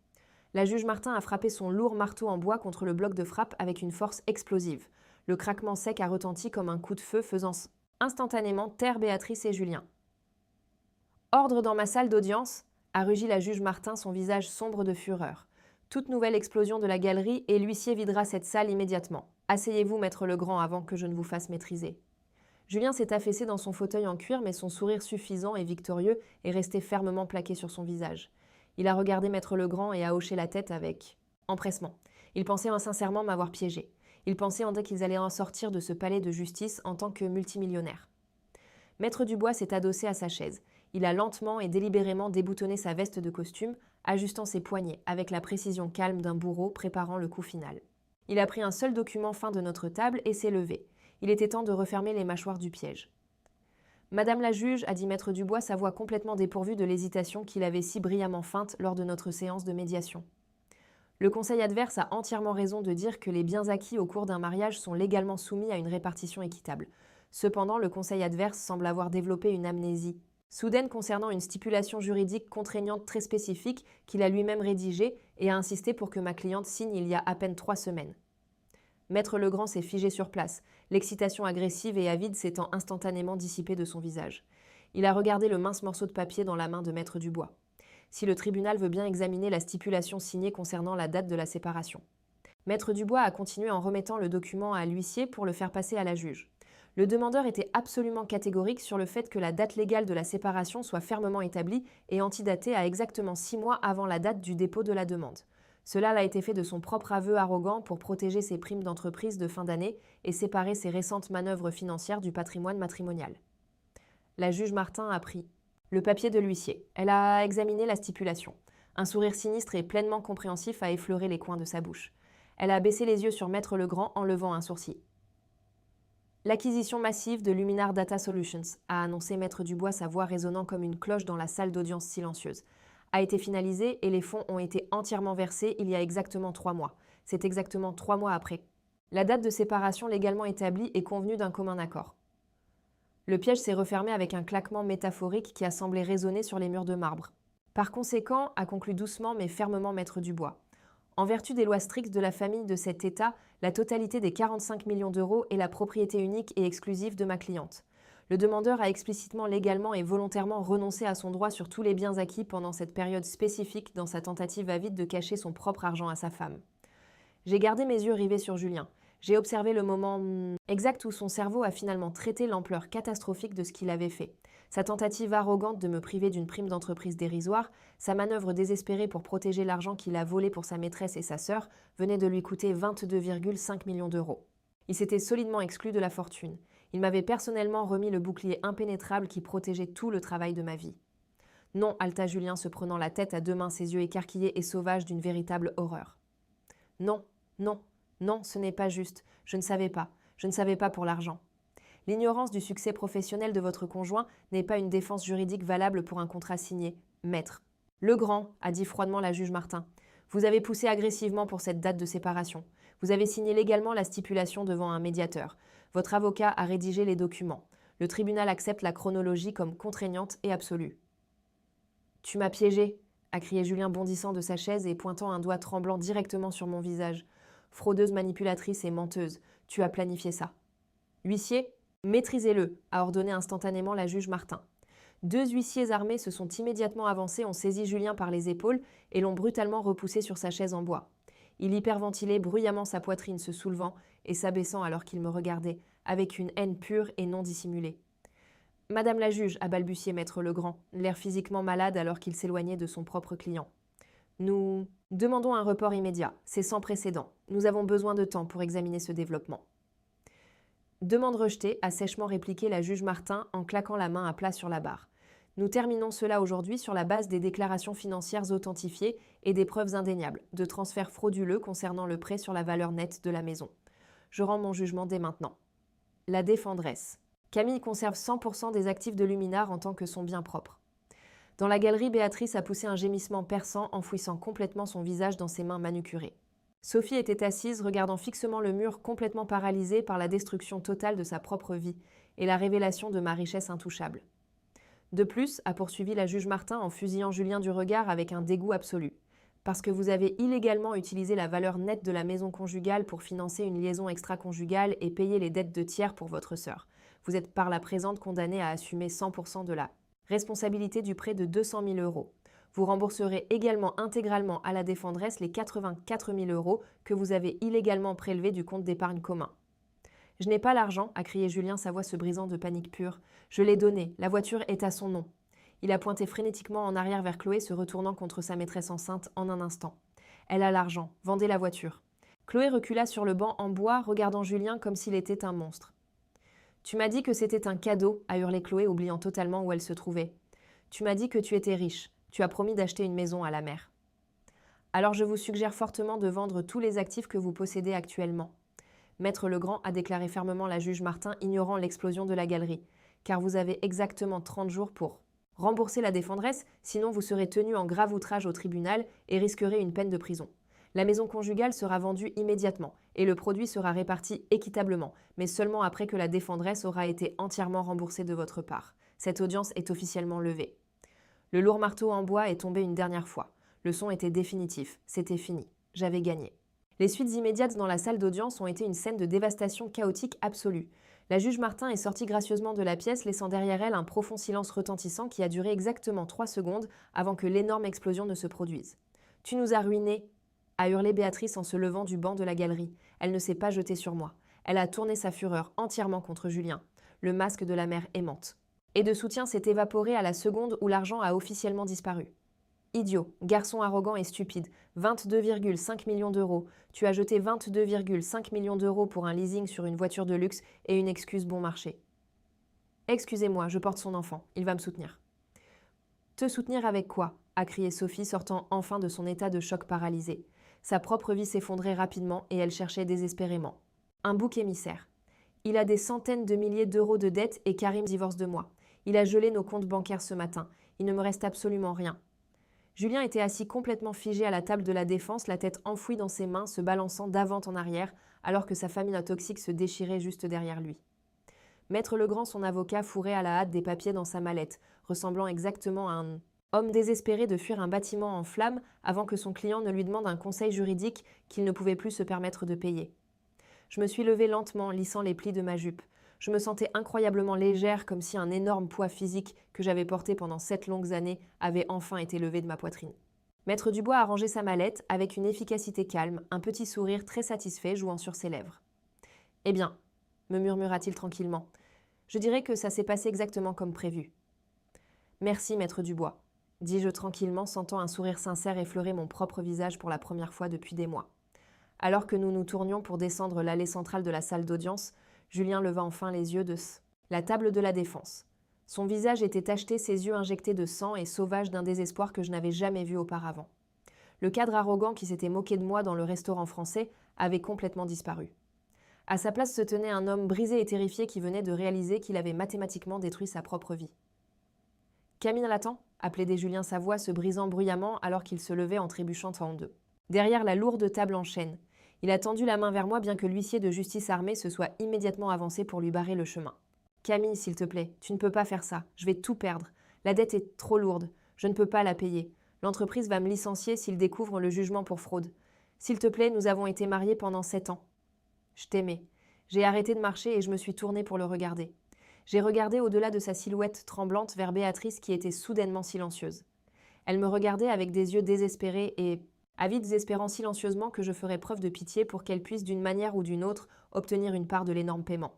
La juge Martin a frappé son lourd marteau en bois contre le bloc de frappe avec une force explosive. Le craquement sec a retenti comme un coup de feu, faisant instantanément taire Béatrice et Julien. « Ordre dans ma salle d'audience » a rugi la juge Martin, son visage sombre de fureur. « Toute nouvelle explosion de la galerie et l'huissier videra cette salle immédiatement. Asseyez-vous, maître Legrand, avant que je ne vous fasse maîtriser. » Julien s'est affaissé dans son fauteuil en cuir, mais son sourire suffisant et victorieux est resté fermement plaqué sur son visage. Il a regardé maître Legrand et a hoché la tête avec empressement. Il pensait sincèrement m'avoir piégé. Il pensait en qu'ils allaient en sortir de ce palais de justice en tant que multimillionnaire. Maître Dubois s'est adossé à sa chaise. Il a lentement et délibérément déboutonné sa veste de costume, ajustant ses poignets avec la précision calme d'un bourreau préparant le coup final. Il a pris un seul document fin de notre table et s'est levé. Il était temps de refermer les mâchoires du piège. « Madame la juge » a dit maître Dubois, sa voix complètement dépourvue de l'hésitation qu'il avait si brillamment feinte lors de notre séance de médiation. Le conseil adverse a entièrement raison de dire que les biens acquis au cours d'un mariage sont légalement soumis à une répartition équitable. Cependant, le conseil adverse semble avoir développé une amnésie soudaine concernant une stipulation juridique contraignante très spécifique qu'il a lui-même rédigée et a insisté pour que ma cliente signe il y a à peine 3 semaines. Maître Legrand s'est figé sur place, l'excitation agressive et avide s'étant instantanément dissipée de son visage. Il a regardé le mince morceau de papier dans la main de maître Dubois. Si le tribunal veut bien examiner la stipulation signée concernant la date de la séparation. Maître Dubois a continué en remettant le document à l'huissier pour le faire passer à la juge. Le demandeur était absolument catégorique sur le fait que la date légale de la séparation soit fermement établie et antidatée à exactement 6 mois avant la date du dépôt de la demande. Cela a été fait de son propre aveu arrogant pour protéger ses primes d'entreprise de fin d'année et séparer ses récentes manœuvres financières du patrimoine matrimonial. La juge Martin a pris le papier de l'huissier. Elle a examiné la stipulation. Un sourire sinistre et pleinement compréhensif a effleuré les coins de sa bouche. Elle a baissé les yeux sur maître Legrand en levant un sourcil. L'acquisition massive de Luminar Data Solutions, a annoncé maître Dubois, sa voix résonnant comme une cloche dans la salle d'audience silencieuse, a été finalisée et les fonds ont été entièrement versés il y a exactement 3 mois. C'est exactement 3 mois après. La date de séparation légalement établie est convenue d'un commun accord. Le piège s'est refermé avec un claquement métaphorique qui a semblé résonner sur les murs de marbre. Par conséquent, a conclu doucement mais fermement maître Dubois, en vertu des lois strictes de la famille de cet État, la totalité des 45 millions d'euros est la propriété unique et exclusive de ma cliente. Le demandeur a explicitement, légalement et volontairement renoncé à son droit sur tous les biens acquis pendant cette période spécifique dans sa tentative avide de cacher son propre argent à sa femme. J'ai gardé mes yeux rivés sur Julien. J'ai observé le moment exact où son cerveau a finalement traité l'ampleur catastrophique de ce qu'il avait fait. Sa tentative arrogante de me priver d'une prime d'entreprise dérisoire, sa manœuvre désespérée pour protéger l'argent qu'il a volé pour sa maîtresse et sa sœur, venait de lui coûter 22,5 millions d'euros. Il s'était solidement exclu de la fortune. Il m'avait personnellement remis le bouclier impénétrable qui protégeait tout le travail de ma vie. Non, halta Julien, se prenant la tête à 2 mains, ses yeux écarquillés et sauvages d'une véritable horreur. Non, non, non, ce n'est pas juste. Je ne savais pas. Je ne savais pas pour l'argent. L'ignorance du succès professionnel de votre conjoint n'est pas une défense juridique valable pour un contrat signé. Maître. Legrand, a dit froidement la juge Martin. Vous avez poussé agressivement pour cette date de séparation. Vous avez signé légalement la stipulation devant un médiateur. Votre avocat a rédigé les documents. Le tribunal accepte la chronologie comme contraignante et absolue. « Tu m'as piégé !» a crié Julien bondissant de sa chaise et pointant un doigt tremblant directement sur mon visage. « Fraudeuse, manipulatrice et menteuse, tu as planifié ça. » Huissier, maîtrisez-le, a ordonné instantanément la juge Martin. 2 huissiers armés se sont immédiatement avancés, ont saisi Julien par les épaules et l'ont brutalement repoussé sur sa chaise en bois. Il hyperventilait bruyamment, sa poitrine se soulevant et s'abaissant alors qu'il me regardait, avec une haine pure et non dissimulée. « Madame la juge », a balbutié maître Legrand, l'air physiquement malade alors qu'il s'éloignait de son propre client. « Nous demandons un report immédiat. C'est sans précédent. Nous avons besoin de temps pour examiner ce développement. » Demande rejetée, a sèchement répliqué la juge Martin en claquant la main à plat sur la barre. Nous terminons cela aujourd'hui sur la base des déclarations financières authentifiées et des preuves indéniables de transferts frauduleux concernant le prêt sur la valeur nette de la maison. Je rends mon jugement dès maintenant. La défendresse. Camille conserve 100% des actifs de Luminart en tant que son bien propre. Dans la galerie, Béatrice a poussé un gémissement perçant, enfouissant complètement son visage dans ses mains manucurées. Sophie était assise, regardant fixement le mur, complètement paralysée par la destruction totale de sa propre vie et la révélation de ma richesse intouchable. De plus, a poursuivi la juge Martin en fusillant Julien du regard avec un dégoût absolu. Parce que vous avez illégalement utilisé la valeur nette de la maison conjugale pour financer une liaison extra-conjugale et payer les dettes de tiers pour votre sœur. Vous êtes par la présente condamné à assumer 100% de la responsabilité du prêt de 200 000 euros. Vous rembourserez également intégralement à la défendresse les 84 000 euros que vous avez illégalement prélevés du compte d'épargne commun. « Je n'ai pas l'argent », a crié Julien, sa voix se brisant de panique pure. « Je l'ai donné, la voiture est à son nom. » Il a pointé frénétiquement en arrière vers Chloé, se retournant contre sa maîtresse enceinte en un instant. « Elle a l'argent, vendez la voiture. » Chloé recula sur le banc en bois, regardant Julien comme s'il était un monstre. « Tu m'as dit que c'était un cadeau », a hurlé Chloé, oubliant totalement où elle se trouvait. « Tu m'as dit que tu étais riche. Tu as promis d'acheter une maison à la mer. Alors je vous suggère fortement de vendre tous les actifs que vous possédez actuellement. » Maître Legrand, a déclaré fermement la juge Martin, ignorant l'explosion de la galerie. « Car vous avez exactement 30 jours pour rembourser la défendresse, sinon vous serez tenu en grave outrage au tribunal et risquerez une peine de prison. La maison conjugale sera vendue immédiatement et le produit sera réparti équitablement, mais seulement après que la défendresse aura été entièrement remboursée de votre part. Cette audience est officiellement levée. » Le lourd marteau en bois est tombé une dernière fois. Le son était définitif. C'était fini. J'avais gagné. Les suites immédiates dans la salle d'audience ont été une scène de dévastation chaotique absolue. La juge Martin est sortie gracieusement de la pièce, laissant derrière elle un profond silence retentissant qui a duré exactement 3 secondes avant que l'énorme explosion ne se produise. « Tu nous as ruinés !» a hurlé Béatrice en se levant du banc de la galerie. Elle ne s'est pas jetée sur moi. Elle a tourné sa fureur entièrement contre Julien, le masque de la mère aimante. Et de soutien s'est évaporé à la seconde où l'argent a officiellement disparu. Idiot, garçon arrogant et stupide, 22,5 millions d'euros. Tu as jeté 22,5 millions d'euros pour un leasing sur une voiture de luxe et une excuse bon marché. Excusez-moi, je porte son enfant, il va me soutenir. Te soutenir avec quoi ? A crié Sophie, sortant enfin de son état de choc paralysé. Sa propre vie s'effondrait rapidement et elle cherchait désespérément un bouc émissaire. Il a des centaines de milliers d'euros de dettes et Karim divorce de moi. Il a gelé nos comptes bancaires ce matin. Il ne me reste absolument rien. Julien était assis complètement figé à la table de la défense, la tête enfouie dans ses mains, se balançant d'avant en arrière, alors que sa famille toxique se déchirait juste derrière lui. Maître Legrand, son avocat, fourrait à la hâte des papiers dans sa mallette, ressemblant exactement à un homme désespéré de fuir un bâtiment en flammes avant que son client ne lui demande un conseil juridique qu'il ne pouvait plus se permettre de payer. Je me suis levée lentement, lissant les plis de ma jupe. Je me sentais incroyablement légère, comme si un énorme poids physique que j'avais porté pendant 7 longues années avait enfin été levé de ma poitrine. Maître Dubois a rangé sa mallette avec une efficacité calme, un petit sourire très satisfait jouant sur ses lèvres. « Eh bien, » me murmura-t-il tranquillement, « je dirais que ça s'est passé exactement comme prévu. »« Merci, Maître Dubois, » dis-je tranquillement, sentant un sourire sincère effleurer mon propre visage pour la première fois depuis des mois. Alors que nous nous tournions pour descendre l'allée centrale de la salle d'audience, Julien leva enfin les yeux de la table de la défense. Son visage était tacheté, ses yeux injectés de sang et sauvages d'un désespoir que je n'avais jamais vu auparavant. Le cadre arrogant qui s'était moqué de moi dans le restaurant français avait complètement disparu. À sa place se tenait un homme brisé et terrifié qui venait de réaliser qu'il avait mathématiquement détruit sa propre vie. « Camille l'attend » a plaidé Julien, sa voix se brisant bruyamment alors qu'il se levait en trébuchant en deux. Derrière la lourde table en chêne, il a tendu la main vers moi bien que l'huissier de justice armé se soit immédiatement avancé pour lui barrer le chemin. « Camille, s'il te plaît, tu ne peux pas faire ça. Je vais tout perdre. La dette est trop lourde. Je ne peux pas la payer. L'entreprise va me licencier s'il découvre le jugement pour fraude. S'il te plaît, nous avons été mariés pendant 7 ans. Je t'aimais. J'ai arrêté de marcher et je me suis tournée pour le regarder. J'ai regardé au-delà de sa silhouette tremblante vers Béatrice qui était soudainement silencieuse. Elle me regardait avec des yeux désespérés et avides, espérant silencieusement que je ferais preuve de pitié pour qu'elle puisse d'une manière ou d'une autre obtenir une part de l'énorme paiement.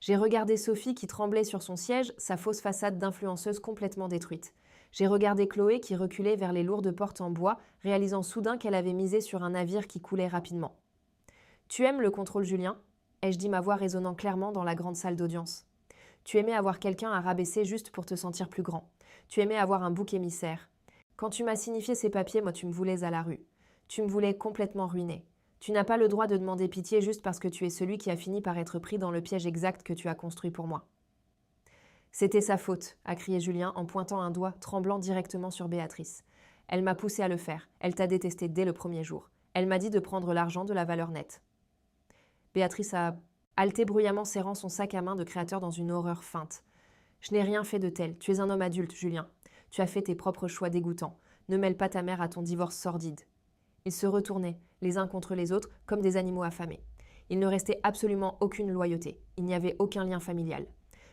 J'ai regardé Sophie qui tremblait sur son siège, sa fausse façade d'influenceuse complètement détruite. J'ai regardé Chloé qui reculait vers les lourdes portes en bois, réalisant soudain qu'elle avait misé sur un navire qui coulait rapidement. « Tu aimes le contrôle, Julien ?» ai-je dit, ma voix résonnant clairement dans la grande salle d'audience. Tu aimais avoir quelqu'un à rabaisser juste pour te sentir plus grand. Tu aimais avoir un bouc émissaire. Quand tu m'as signifié ces papiers, moi tu me voulais à la rue. Tu me voulais complètement ruiné. Tu n'as pas le droit de demander pitié juste parce que tu es celui qui a fini par être pris dans le piège exact que tu as construit pour moi. C'était sa faute, a crié Julien en pointant un doigt tremblant directement sur Béatrice. Elle m'a poussé à le faire. Elle t'a détesté dès le premier jour. Elle m'a dit de prendre l'argent de la valeur nette. Béatrice a haleté bruyamment, serrant son sac à main de créateur dans une horreur feinte. Je n'ai rien fait de tel. Tu es un homme adulte, Julien. Tu as fait tes propres choix dégoûtants. Ne mêle pas ta mère à ton divorce sordide. Ils se retournaient, les uns contre les autres, comme des animaux affamés. Il ne restait absolument aucune loyauté. Il n'y avait aucun lien familial.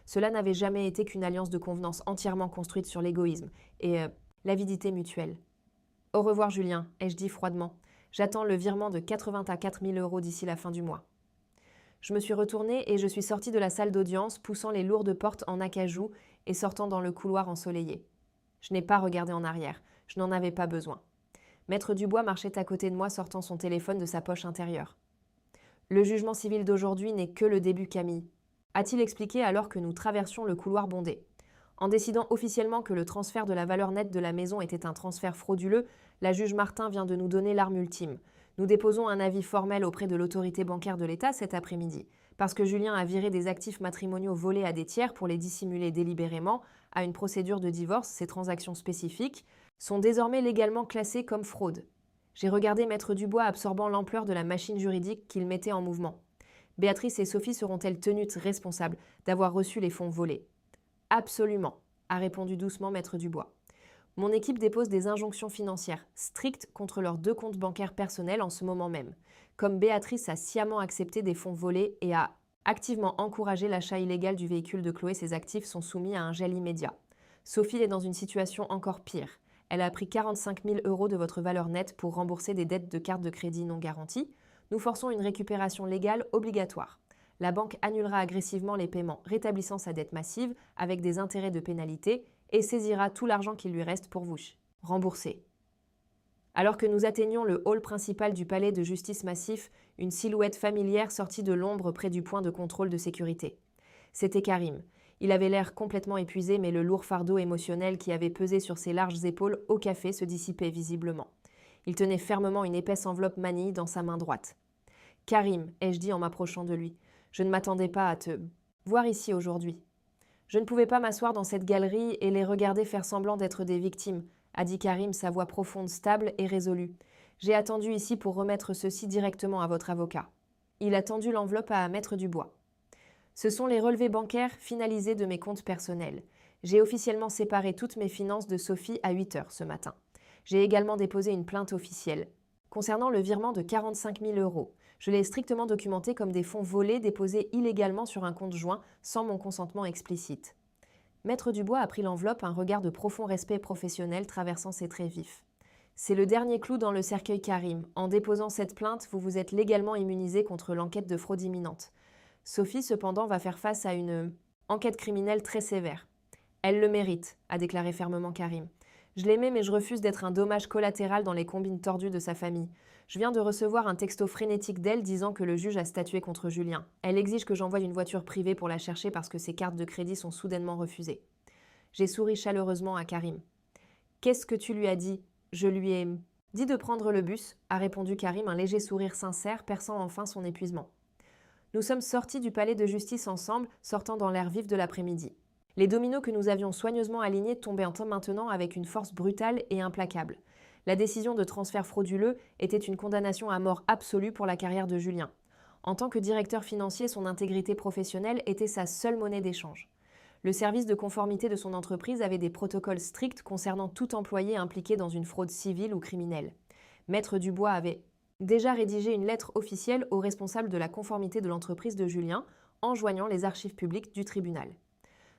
Cela n'avait jamais été qu'une alliance de convenance entièrement construite sur l'égoïsme et l'avidité mutuelle. « Au revoir, Julien », ai-je dit froidement. « J'attends le virement de 84 000 € d'ici la fin du mois. » Je me suis retournée et je suis sortie de la salle d'audience, poussant les lourdes portes en acajou et sortant dans le couloir ensoleillé. Je n'ai pas regardé en arrière. Je n'en avais pas besoin. Maître Dubois marchait à côté de moi, sortant son téléphone de sa poche intérieure. « Le jugement civil d'aujourd'hui n'est que le début, Camille », a-t-il expliqué alors que nous traversions le couloir bondé. En décidant officiellement que le transfert de la valeur nette de la maison était un transfert frauduleux, la juge Martin vient de nous donner l'arme ultime. Nous déposons un avis formel auprès de l'autorité bancaire de l'État cet après-midi. Parce que Julien a viré des actifs matrimoniaux volés à des tiers pour les dissimuler délibérément à une procédure de divorce, ces transactions spécifiques sont désormais légalement classées comme fraude. J'ai regardé Maître Dubois absorbant l'ampleur de la machine juridique qu'il mettait en mouvement. Béatrice et Sophie seront-elles tenues responsables d'avoir reçu les fonds volés ? Absolument, a répondu doucement Maître Dubois. Mon équipe dépose des injonctions financières strictes contre leurs 2 comptes bancaires personnels en ce moment même. Comme Béatrice a sciemment accepté des fonds volés et a activement encouragé l'achat illégal du véhicule de Chloé, ses actifs sont soumis à un gel immédiat. Sophie est dans une situation encore pire. Elle a pris 45 000 € de votre valeur nette pour rembourser des dettes de carte de crédit non garanties. Nous forçons une récupération légale obligatoire. La banque annulera agressivement les paiements, rétablissant sa dette massive avec des intérêts de pénalité et saisira tout l'argent qu'il lui reste pour vous rembourser. Alors que nous atteignions le hall principal du palais de justice massif, une silhouette familière sortit de l'ombre près du point de contrôle de sécurité. C'était Karim. Il avait l'air complètement épuisé, mais le lourd fardeau émotionnel qui avait pesé sur ses larges épaules au café se dissipait visiblement. Il tenait fermement une épaisse enveloppe manille dans sa main droite. « Karim », ai-je dit en m'approchant de lui, « je ne m'attendais pas à te voir ici aujourd'hui. » Je ne pouvais pas m'asseoir dans cette galerie et les regarder faire semblant d'être des victimes, a dit Karim, sa voix profonde, stable et résolue. J'ai attendu ici pour remettre ceci directement à votre avocat. Il a tendu l'enveloppe à Maître Dubois. Ce sont les relevés bancaires finalisés de mes comptes personnels. J'ai officiellement séparé toutes mes finances de Sophie à 8 heures ce matin. J'ai également déposé une plainte officielle. Concernant le virement de 45 000 €, je l'ai strictement documenté comme des fonds volés déposés illégalement sur un compte joint sans mon consentement explicite. Maître Dubois a pris l'enveloppe, un regard de profond respect professionnel traversant ses traits vifs. C'est le dernier clou dans le cercueil, Karim. En déposant cette plainte, vous vous êtes légalement immunisé contre l'enquête de fraude imminente. Sophie, cependant, va faire face à une enquête criminelle très sévère. Elle le mérite, a déclaré fermement Karim. Je l'aimais, mais je refuse d'être un dommage collatéral dans les combines tordues de sa famille. Je viens de recevoir un texto frénétique d'elle disant que le juge a statué contre Julien. Elle exige que j'envoie une voiture privée pour la chercher parce que ses cartes de crédit sont soudainement refusées. J'ai souri chaleureusement à Karim. « Qu'est-ce que tu lui as dit ? Je lui ai dit de prendre le bus, a répondu Karim, un léger sourire sincère, perçant enfin son épuisement. Nous sommes sortis du palais de justice ensemble, sortant dans l'air vif de l'après-midi. Les dominos que nous avions soigneusement alignés tombaient maintenant avec une force brutale et implacable. La décision de transfert frauduleux était une condamnation à mort absolue pour la carrière de Julien. En tant que directeur financier, son intégrité professionnelle était sa seule monnaie d'échange. Le service de conformité de son entreprise avait des protocoles stricts concernant tout employé impliqué dans une fraude civile ou criminelle. Maître Dubois avait déjà rédigé une lettre officielle au responsable de la conformité de l'entreprise de Julien, enjoignant les archives publiques du tribunal.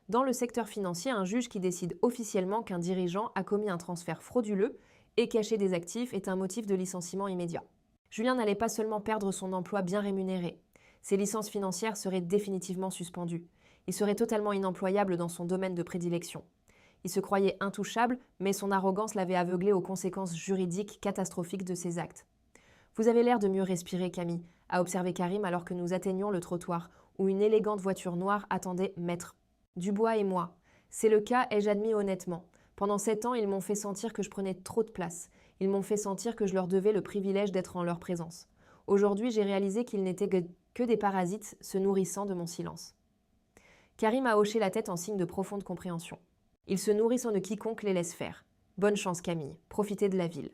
Dans le secteur financier, un juge qui décide officiellement qu'un dirigeant a commis un transfert frauduleux et caché des actifs est un motif de licenciement immédiat. Julien n'allait pas seulement perdre son emploi bien rémunéré. Ses licences financières seraient définitivement suspendues. Il serait totalement inemployable dans son domaine de prédilection. Il se croyait intouchable, mais son arrogance l'avait aveuglé aux conséquences juridiques catastrophiques de ses actes. Vous avez l'air de mieux respirer, Camille, a observé Karim alors que nous atteignions le trottoir, où une élégante voiture noire attendait Maître Dubois et moi. C'est le cas, ai-je admis honnêtement. Pendant 7 ans, ils m'ont fait sentir que je prenais trop de place. Ils m'ont fait sentir que je leur devais le privilège d'être en leur présence. Aujourd'hui, j'ai réalisé qu'ils n'étaient que des parasites se nourrissant de mon silence. Karim a hoché la tête en signe de profonde compréhension. Ils se nourrissent de quiconque les laisse faire. Bonne chance, Camille. Profitez de la ville.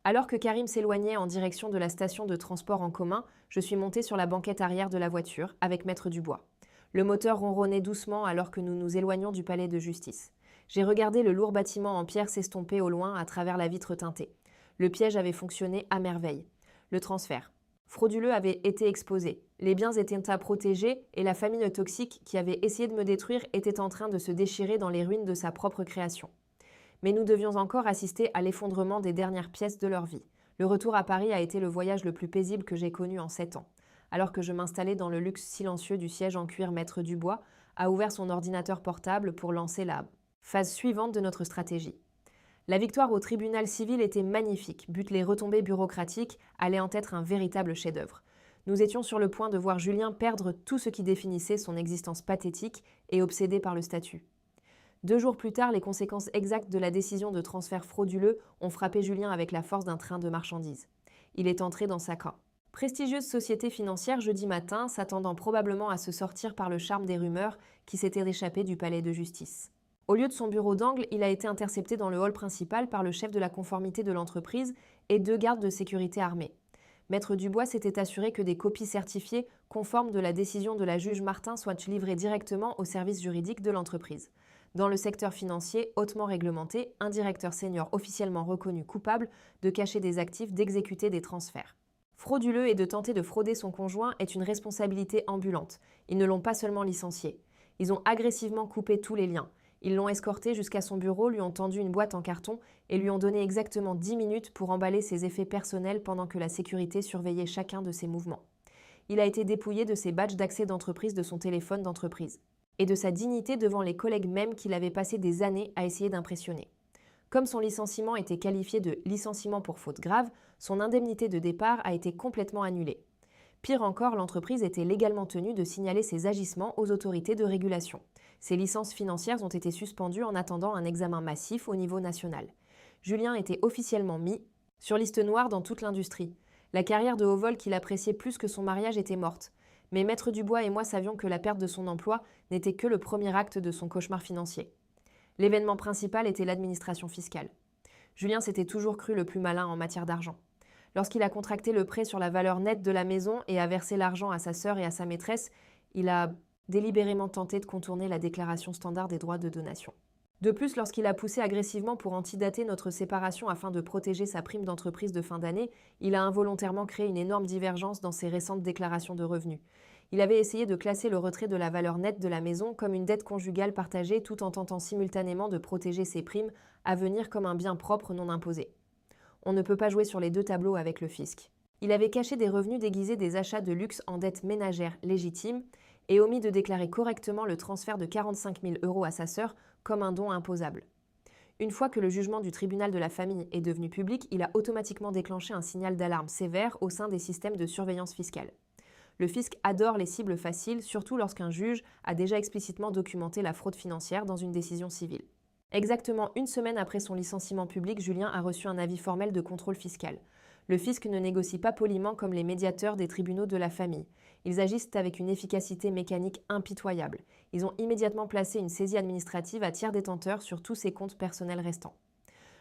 Alors que Karim s'éloignait en direction de la station de transport en commun, je suis montée sur la banquette arrière de la voiture avec Maître Dubois. Le moteur ronronnait doucement alors que nous nous éloignions du palais de justice. J'ai regardé le lourd bâtiment en pierre s'estomper au loin à travers la vitre teintée. Le piège avait fonctionné à merveille. Le transfert frauduleux avait été exposé. Les biens étaient à protéger et la famille toxique qui avait essayé de me détruire était en train de se déchirer dans les ruines de sa propre création. Mais nous devions encore assister à l'effondrement des dernières pièces de leur vie. Le retour à Paris a été le voyage le plus paisible que j'ai connu en 7 ans. Alors que je m'installais dans le luxe silencieux du siège en cuir Maître Dubois, a ouvert son ordinateur portable pour lancer la phase suivante de notre stratégie. La victoire au tribunal civil était magnifique, but les retombées bureaucratiques allaient en être un véritable chef-d'œuvre. Nous étions sur le point de voir Julien perdre tout ce qui définissait son existence pathétique et obsédé par le statut. 2 jours plus tard, les conséquences exactes de la décision de transfert frauduleux ont frappé Julien avec la force d'un train de marchandises. Il est entré dans sa prestigieuse société financière jeudi matin, s'attendant probablement à se sortir par le charme des rumeurs qui s'étaient échappées du palais de justice. Au lieu de son bureau d'angle, il a été intercepté dans le hall principal par le chef de la conformité de l'entreprise et 2 gardes de sécurité armés. Maître Dubois s'était assuré que des copies certifiées conformes de la décision de la juge Martin soient livrées directement au service juridique de l'entreprise. Dans le secteur financier hautement réglementé, un directeur senior officiellement reconnu coupable de cacher des actifs, d'exécuter des transferts frauduleux et de tenter de frauder son conjoint est une responsabilité ambulante. Ils ne l'ont pas seulement licencié. Ils ont agressivement coupé tous les liens. Ils l'ont escorté jusqu'à son bureau, lui ont tendu une boîte en carton et lui ont donné exactement 10 minutes pour emballer ses effets personnels pendant que la sécurité surveillait chacun de ses mouvements. Il a été dépouillé de ses badges d'accès d'entreprise, de son téléphone d'entreprise et de sa dignité devant les collègues mêmes qu'il avait passé des années à essayer d'impressionner. Comme son licenciement était qualifié de licenciement pour faute grave, son indemnité de départ a été complètement annulée. Pire encore, l'entreprise était légalement tenue de signaler ses agissements aux autorités de régulation. Ses licences financières ont été suspendues en attendant un examen massif au niveau national. Julien était officiellement mis sur liste noire dans toute l'industrie. La carrière de haut vol qu'il appréciait plus que son mariage était morte. Mais Maître Dubois et moi savions que la perte de son emploi n'était que le premier acte de son cauchemar financier. L'événement principal était l'administration fiscale. Julien s'était toujours cru le plus malin en matière d'argent. Lorsqu'il a contracté le prêt sur la valeur nette de la maison et a versé l'argent à sa sœur et à sa maîtresse, il a délibérément tenté de contourner la déclaration standard des droits de donation. De plus, lorsqu'il a poussé agressivement pour antidater notre séparation afin de protéger sa prime d'entreprise de fin d'année, il a involontairement créé une énorme divergence dans ses récentes déclarations de revenus. Il avait essayé de classer le retrait de la valeur nette de la maison comme une dette conjugale partagée tout en tentant simultanément de protéger ses primes à venir comme un bien propre non imposé. On ne peut pas jouer sur les 2 tableaux avec le fisc. Il avait caché des revenus déguisés des achats de luxe en dette ménagère légitime et omis de déclarer correctement le transfert de 45 000 € à sa sœur comme un don imposable. Une fois que le jugement du tribunal de la famille est devenu public, il a automatiquement déclenché un signal d'alarme sévère au sein des systèmes de surveillance fiscale. Le fisc adore les cibles faciles, surtout lorsqu'un juge a déjà explicitement documenté la fraude financière dans une décision civile. Exactement 1 semaine après son licenciement public, Julien a reçu un avis formel de contrôle fiscal. Le fisc ne négocie pas poliment comme les médiateurs des tribunaux de la famille. Ils agissent avec une efficacité mécanique impitoyable. Ils ont immédiatement placé une saisie administrative à tiers détenteur sur tous ses comptes personnels restants.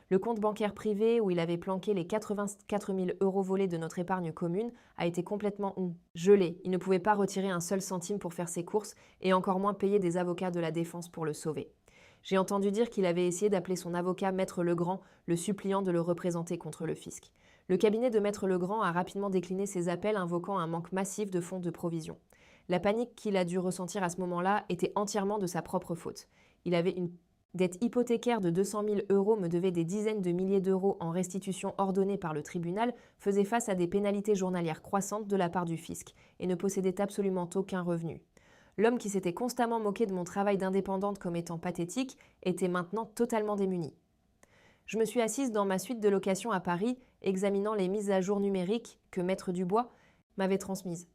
Le compte bancaire privé où il avait planqué les 84 000 € volés de notre épargne commune a été complètement gelé. Il ne pouvait pas retirer un seul centime pour faire ses courses et encore moins payer des avocats de la défense pour le sauver. J'ai entendu dire qu'il avait essayé d'appeler son avocat Maître Legrand, le suppliant de le représenter contre le fisc. Le cabinet de Maître Legrand a rapidement décliné ses appels invoquant un manque massif de fonds de provision. La panique qu'il a dû ressentir à ce moment-là était entièrement de sa propre faute. Il avait une dette hypothécaire de 200 000 euros, me devait des dizaines de milliers d'euros en restitution ordonnée par le tribunal, faisait face à des pénalités journalières croissantes de la part du fisc et ne possédait absolument aucun revenu. L'homme qui s'était constamment moqué de mon travail d'indépendante comme étant pathétique était maintenant totalement démuni. Je me suis assise dans ma suite de location à Paris, examinant les mises à jour numériques que Maître Dubois m'avait transmises.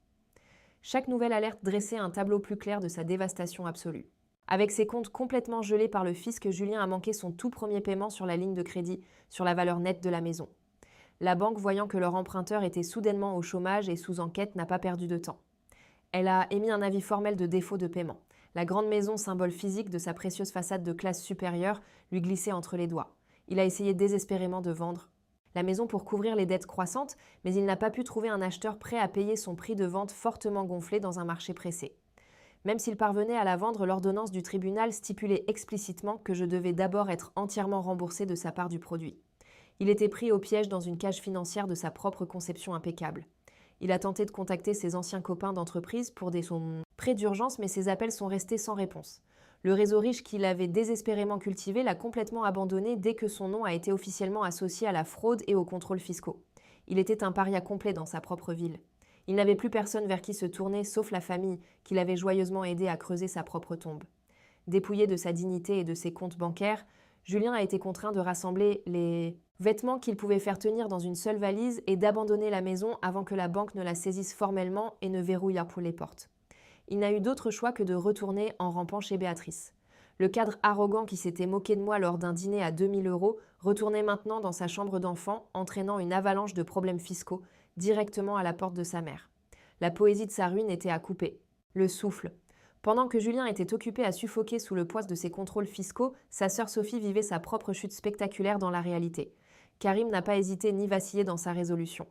Chaque nouvelle alerte dressait un tableau plus clair de sa dévastation absolue. Avec ses comptes complètement gelés par le fisc, Julien a manqué son tout premier paiement sur la ligne de crédit, sur la valeur nette de la maison. La banque, voyant que leur emprunteur était soudainement au chômage et sous enquête, n'a pas perdu de temps. Elle a émis un avis formel de défaut de paiement. La grande maison, symbole physique de sa précieuse façade de classe supérieure, lui glissait entre les doigts. Il a essayé désespérément de vendre la maison pour couvrir les dettes croissantes, mais il n'a pas pu trouver un acheteur prêt à payer son prix de vente fortement gonflé dans un marché pressé. Même s'il parvenait à la vendre, l'ordonnance du tribunal stipulait explicitement que je devais d'abord être entièrement remboursé de sa part du produit. Il était pris au piège dans une cage financière de sa propre conception impeccable. Il a tenté de contacter ses anciens copains d'entreprise pour son prêt d'urgence, mais ses appels sont restés sans réponse. Le réseau riche qu'il avait désespérément cultivé l'a complètement abandonné dès que son nom a été officiellement associé à la fraude et aux contrôles fiscaux. Il était un paria complet dans sa propre ville. Il n'avait plus personne vers qui se tourner, sauf la famille, qu'il avait joyeusement aidé à creuser sa propre tombe. Dépouillé de sa dignité et de ses comptes bancaires, Julien a été contraint de rassembler les vêtements qu'il pouvait faire tenir dans une seule valise et d'abandonner la maison avant que la banque ne la saisisse formellement et ne verrouille pour les portes. Il n'a eu d'autre choix que de retourner en rampant chez Béatrice. Le cadre arrogant qui s'était moqué de moi lors d'un dîner à 2000 euros retournait maintenant dans sa chambre d'enfant, entraînant une avalanche de problèmes fiscaux directement à la porte de sa mère. La poésie de sa ruine était à couper. Le souffle. Pendant que Julien était occupé à suffoquer sous le poids de ses contrôles fiscaux, sa sœur Sophie vivait sa propre chute spectaculaire dans la réalité. Karim n'a pas hésité ni vacillé dans sa résolution.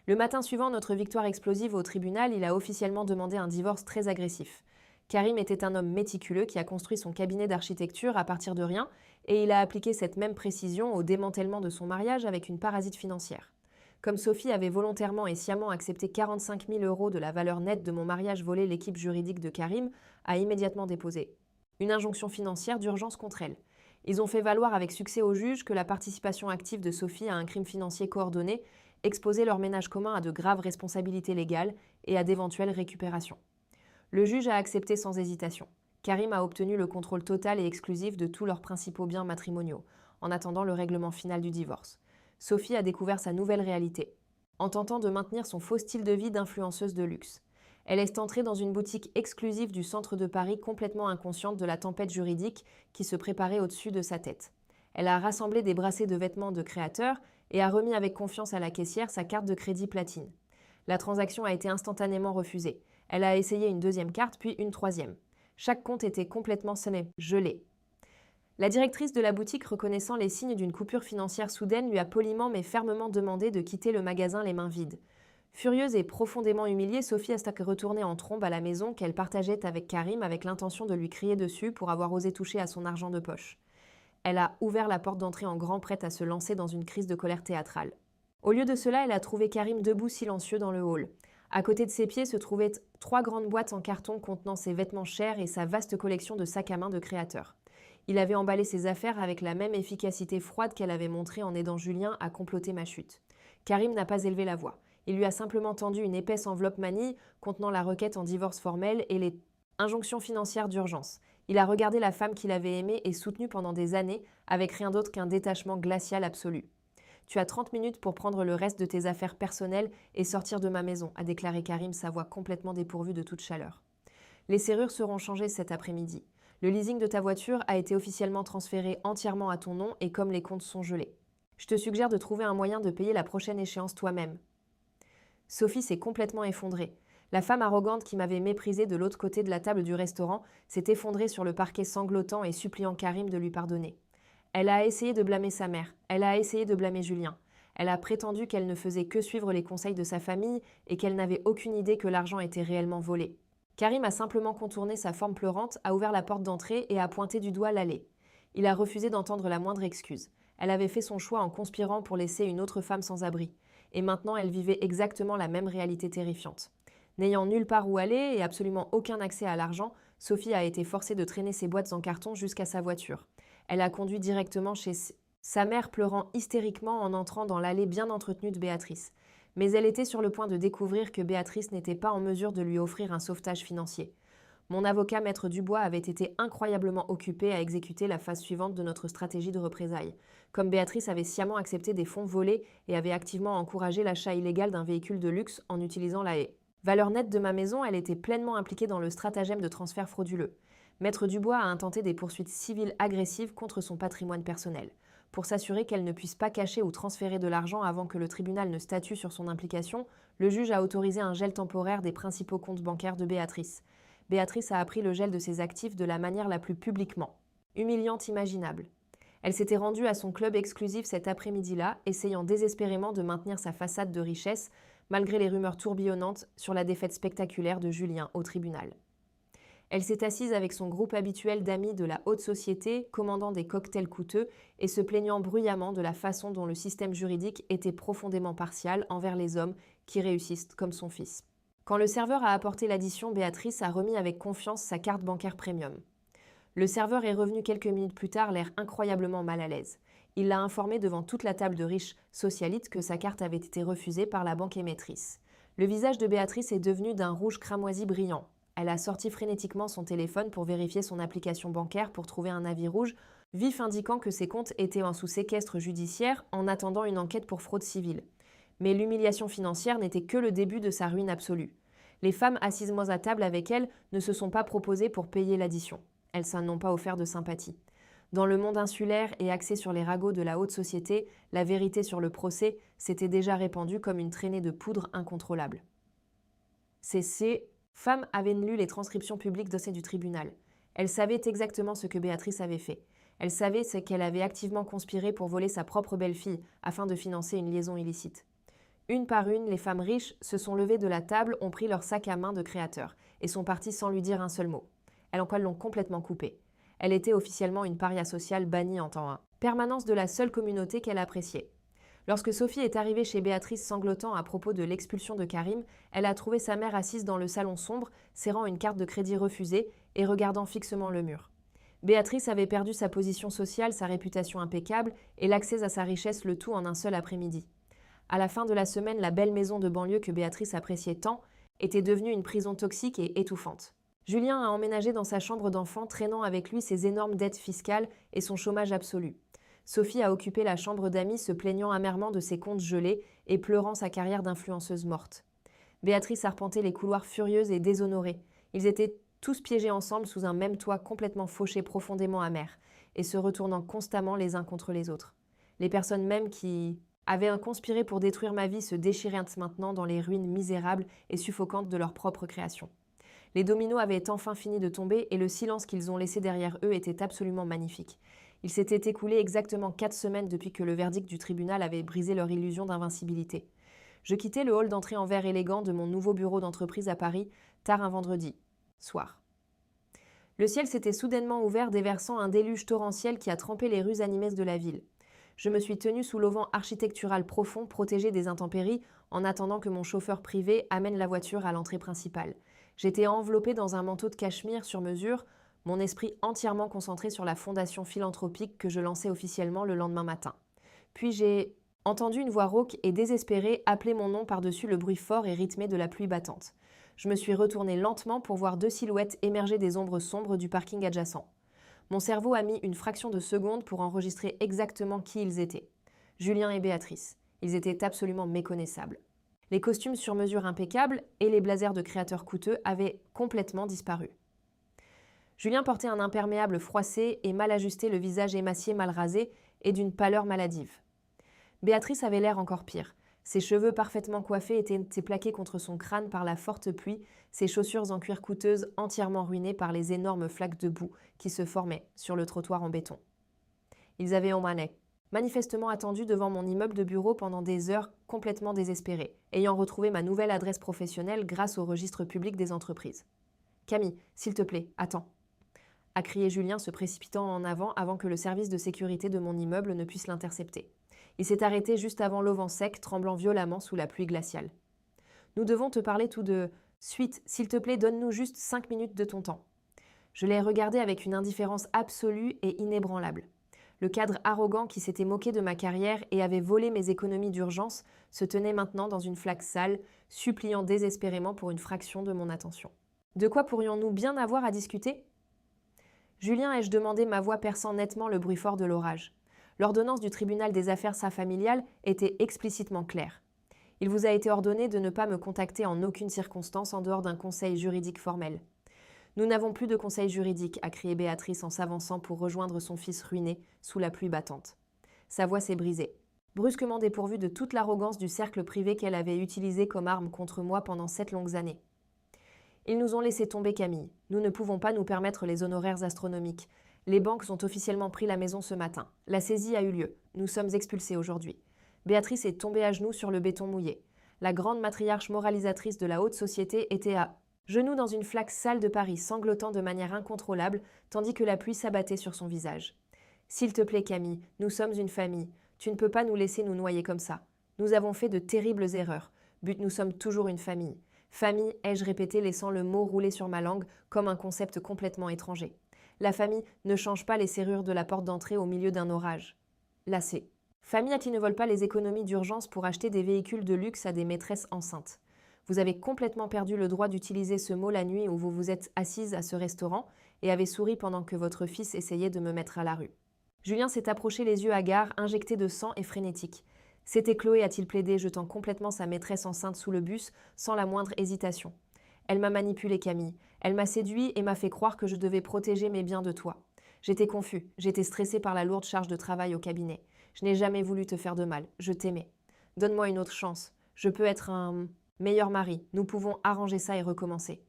Le matin suivant notre victoire explosive au tribunal, il a officiellement demandé un divorce très agressif. Karim était un homme méticuleux qui a construit son cabinet d'architecture à partir de rien et il a appliqué cette même précision au démantèlement de son mariage avec une parasite financière. Comme Sophie avait volontairement et sciemment accepté 45 000 euros de la valeur nette de mon mariage volé, l'équipe juridique de Karim a immédiatement déposé une injonction financière d'urgence contre elle. Ils ont fait valoir avec succès au juge que la participation active de Sophie à un crime financier coordonné exposait leur ménage commun à de graves responsabilités légales et à d'éventuelles récupérations. Le juge a accepté sans hésitation. Karim a obtenu le contrôle total et exclusif de tous leurs principaux biens matrimoniaux, en attendant le règlement final du divorce. Sophie a découvert sa nouvelle réalité, en tentant de maintenir son faux style de vie d'influenceuse de luxe. Elle est entrée dans une boutique exclusive du centre de Paris complètement inconsciente de la tempête juridique qui se préparait au-dessus de sa tête. Elle a rassemblé des brassées de vêtements de créateurs et a remis avec confiance à la caissière sa carte de crédit platine. La transaction a été instantanément refusée. Elle a essayé une deuxième carte, puis une troisième. Chaque compte était complètement gelé. La directrice de la boutique, reconnaissant les signes d'une coupure financière soudaine, lui a poliment mais fermement demandé de quitter le magasin les mains vides. Furieuse et profondément humiliée, Sophie est retournée en trombe à la maison qu'elle partageait avec Karim avec l'intention de lui crier dessus pour avoir osé toucher à son argent de poche. Elle a ouvert la porte d'entrée en grand prête à se lancer dans une crise de colère théâtrale. Au lieu de cela, elle a trouvé Karim debout silencieux dans le hall. À côté de ses pieds se trouvaient 3 grandes boîtes en carton contenant ses vêtements chers et sa vaste collection de sacs à main de créateurs. Il avait emballé ses affaires avec la même efficacité froide qu'elle avait montrée en aidant Julien à comploter ma chute. Karim n'a pas élevé la voix. Il lui a simplement tendu une épaisse enveloppe manille contenant la requête en divorce formel et les injonctions financières d'urgence. Il a regardé la femme qu'il avait aimée et soutenue pendant des années avec rien d'autre qu'un détachement glacial absolu. « Tu as 30 minutes pour prendre le reste de tes affaires personnelles et sortir de ma maison », a déclaré Karim, sa voix complètement dépourvue de toute chaleur. « Les serrures seront changées cet après-midi. Le leasing de ta voiture a été officiellement transféré entièrement à ton nom et comme les comptes sont gelés. Je te suggère de trouver un moyen de payer la prochaine échéance toi-même. » Sophie s'est complètement effondrée. La femme arrogante qui m'avait méprisée de l'autre côté de la table du restaurant s'est effondrée sur le parquet sanglotant et suppliant Karim de lui pardonner. Elle a essayé de blâmer sa mère, elle a essayé de blâmer Julien. Elle a prétendu qu'elle ne faisait que suivre les conseils de sa famille et qu'elle n'avait aucune idée que l'argent était réellement volé. Karim a simplement contourné sa forme pleurante, a ouvert la porte d'entrée et a pointé du doigt l'allée. Il a refusé d'entendre la moindre excuse. Elle avait fait son choix en conspirant pour laisser une autre femme sans abri. Et maintenant, elle vivait exactement la même réalité terrifiante. N'ayant nulle part où aller et absolument aucun accès à l'argent, Sophie a été forcée de traîner ses boîtes en carton jusqu'à sa voiture. Elle a conduit directement chez sa mère, pleurant hystériquement en entrant dans l'allée bien entretenue de Béatrice. Mais elle était sur le point de découvrir que Béatrice n'était pas en mesure de lui offrir un sauvetage financier. Mon avocat, Maître Dubois, avait été incroyablement occupé à exécuter la phase suivante de notre stratégie de représailles. Comme Béatrice avait sciemment accepté des fonds volés et avait activement encouragé l'achat illégal d'un véhicule de luxe en utilisant la haie. Valeur nette de ma maison, elle était pleinement impliquée dans le stratagème de transfert frauduleux. Maître Dubois a intenté des poursuites civiles agressives contre son patrimoine personnel. Pour s'assurer qu'elle ne puisse pas cacher ou transférer de l'argent avant que le tribunal ne statue sur son implication, le juge a autorisé un gel temporaire des principaux comptes bancaires de Béatrice. Béatrice a appris le gel de ses actifs de la manière la plus publiquement, humiliante imaginable. Elle s'était rendue à son club exclusif cet après-midi-là, essayant désespérément de maintenir sa façade de richesse, malgré les rumeurs tourbillonnantes sur la défaite spectaculaire de Julien au tribunal. Elle s'est assise avec son groupe habituel d'amis de la haute société, commandant des cocktails coûteux et se plaignant bruyamment de la façon dont le système juridique était profondément partial envers les hommes qui réussissent comme son fils. Quand le serveur a apporté l'addition, Béatrice a remis avec confiance sa carte bancaire premium. Le serveur est revenu quelques minutes plus tard, l'air incroyablement mal à l'aise. Il l'a informé devant toute la table de riches socialites que sa carte avait été refusée par la banque émettrice. Le visage de Béatrice est devenu d'un rouge cramoisi brillant. Elle a sorti frénétiquement son téléphone pour vérifier son application bancaire pour trouver un avis rouge vif indiquant que ses comptes étaient sous séquestre judiciaire en attendant une enquête pour fraude civile. Mais l'humiliation financière n'était que le début de sa ruine absolue. Les femmes assises moins à table avec elle ne se sont pas proposées pour payer l'addition. Elles s'en n'ont pas offert de sympathie. Dans le monde insulaire et axé sur les ragots de la haute société, la vérité sur le procès s'était déjà répandue comme une traînée de poudre incontrôlable. Ces femmes avaient lu les transcriptions publiques dossiers du tribunal. Elles savaient exactement ce que Béatrice avait fait. Elles savaient qu'elle avait activement conspiré pour voler sa propre belle-fille afin de financer une liaison illicite. Une par une, les femmes riches se sont levées de la table, ont pris leur sac à main de créateur et sont parties sans lui dire un seul mot. Elles l'ont complètement coupée. Elle était officiellement une paria sociale bannie en temps 1. Permanence de la seule communauté qu'elle appréciait. Lorsque Sophie est arrivée chez Béatrice sanglotant à propos de l'expulsion de Karim, elle a trouvé sa mère assise dans le salon sombre, serrant une carte de crédit refusée et regardant fixement le mur. Béatrice avait perdu sa position sociale, sa réputation impeccable et l'accès à sa richesse, le tout en un seul après-midi. À la fin de la semaine, la belle maison de banlieue que Béatrice appréciait tant était devenue une prison toxique et étouffante. Julien a emménagé dans sa chambre d'enfant, traînant avec lui ses énormes dettes fiscales et son chômage absolu. Sophie a occupé la chambre d'amis, se plaignant amèrement de ses comptes gelés et pleurant sa carrière d'influenceuse morte. Béatrice arpentait les couloirs furieuse et déshonorée. Ils étaient tous piégés ensemble sous un même toit complètement fauché, profondément amer, et se retournant constamment les uns contre les autres. Les personnes même qui avaient conspiré pour détruire ma vie se déchiraient maintenant dans les ruines misérables et suffocantes de leur propre création. Les dominos avaient enfin fini de tomber et le silence qu'ils ont laissé derrière eux était absolument magnifique. Il s'était écoulé exactement 4 semaines depuis que le verdict du tribunal avait brisé leur illusion d'invincibilité. Je quittais le hall d'entrée en verre élégant de mon nouveau bureau d'entreprise à Paris, tard un vendredi soir. Le ciel s'était soudainement ouvert, déversant un déluge torrentiel qui a trempé les rues animées de la ville. Je me suis tenue sous l'auvent architectural profond, protégé des intempéries, en attendant que mon chauffeur privé amène la voiture à l'entrée principale. J'étais enveloppée dans un manteau de cachemire sur mesure, mon esprit entièrement concentré sur la fondation philanthropique que je lançais officiellement le lendemain matin. Puis j'ai entendu une voix rauque et désespérée appeler mon nom par-dessus le bruit fort et rythmé de la pluie battante. Je me suis retournée lentement pour voir 2 silhouettes émerger des ombres sombres du parking adjacent. Mon cerveau a mis une fraction de seconde pour enregistrer exactement qui ils étaient. Julien et Béatrice. Ils étaient absolument méconnaissables. Les costumes sur mesure impeccables et les blazers de créateurs coûteux avaient complètement disparu. Julien portait un imperméable froissé et mal ajusté, le visage émacié, mal rasé et d'une pâleur maladive. Béatrice avait l'air encore pire. Ses cheveux parfaitement coiffés étaient plaqués contre son crâne par la forte pluie, ses chaussures en cuir coûteuses entièrement ruinées par les énormes flaques de boue qui se formaient sur le trottoir en béton. Ils avaient manifestement attendu devant mon immeuble de bureau pendant des heures, complètement désespérés, ayant retrouvé ma nouvelle adresse professionnelle grâce au registre public des entreprises. « Camille, s'il te plaît, attends !» a crié Julien, se précipitant en avant que le service de sécurité de mon immeuble ne puisse l'intercepter. Il s'est arrêté juste avant l'auvent sec, tremblant violemment sous la pluie glaciale. « Nous devons te parler tous deux. » Suite, s'il te plaît, donne-nous juste 5 minutes de ton temps. Je l'ai regardé avec une indifférence absolue et inébranlable. Le cadre arrogant qui s'était moqué de ma carrière et avait volé mes économies d'urgence se tenait maintenant dans une flaque sale, suppliant désespérément pour une fraction de mon attention. De quoi pourrions-nous bien avoir à discuter ? Julien, ai-je demandé, ma voix perçant nettement le bruit fort de l'orage. L'ordonnance du tribunal des affaires familiales était explicitement claire. Il vous a été ordonné de ne pas me contacter en aucune circonstance en dehors d'un conseil juridique formel. Nous n'avons plus de conseil juridique, a crié Béatrice en s'avançant pour rejoindre son fils ruiné sous la pluie battante. Sa voix s'est brisée, brusquement dépourvue de toute l'arrogance du cercle privé qu'elle avait utilisé comme arme contre moi pendant 7 longues années. Ils nous ont laissé tomber, Camille. Nous ne pouvons pas nous permettre les honoraires astronomiques. Les banques ont officiellement pris la maison ce matin. La saisie a eu lieu. Nous sommes expulsés aujourd'hui. Béatrice est tombée à genoux sur le béton mouillé. La grande matriarche moralisatrice de la haute société était à genoux dans une flaque sale de Paris, sanglotant de manière incontrôlable, tandis que la pluie s'abattait sur son visage. « S'il te plaît, Camille, nous sommes une famille. Tu ne peux pas nous laisser nous noyer comme ça. Nous avons fait de terribles erreurs. But, nous sommes toujours une famille. Famille, ai-je répété, laissant le mot rouler sur ma langue comme un concept complètement étranger. La famille ne change pas les serrures de la porte d'entrée au milieu d'un orage. Lassé. Famille à qui ne volent pas les économies d'urgence pour acheter des véhicules de luxe à des maîtresses enceintes. Vous avez complètement perdu le droit d'utiliser ce mot la nuit où vous vous êtes assise à ce restaurant et avez souri pendant que votre fils essayait de me mettre à la rue. Julien s'est approché les yeux hagards, injectés de sang et frénétique. C'était Chloé, a-t-il plaidé, jetant complètement sa maîtresse enceinte sous le bus, sans la moindre hésitation. Elle m'a manipulé, Camille. Elle m'a séduit et m'a fait croire que je devais protéger mes biens de toi. J'étais confus, j'étais stressé par la lourde charge de travail au cabinet. Je n'ai jamais voulu te faire de mal, je t'aimais. Donne-moi une autre chance. Je peux être un meilleur mari. Nous pouvons arranger ça et recommencer.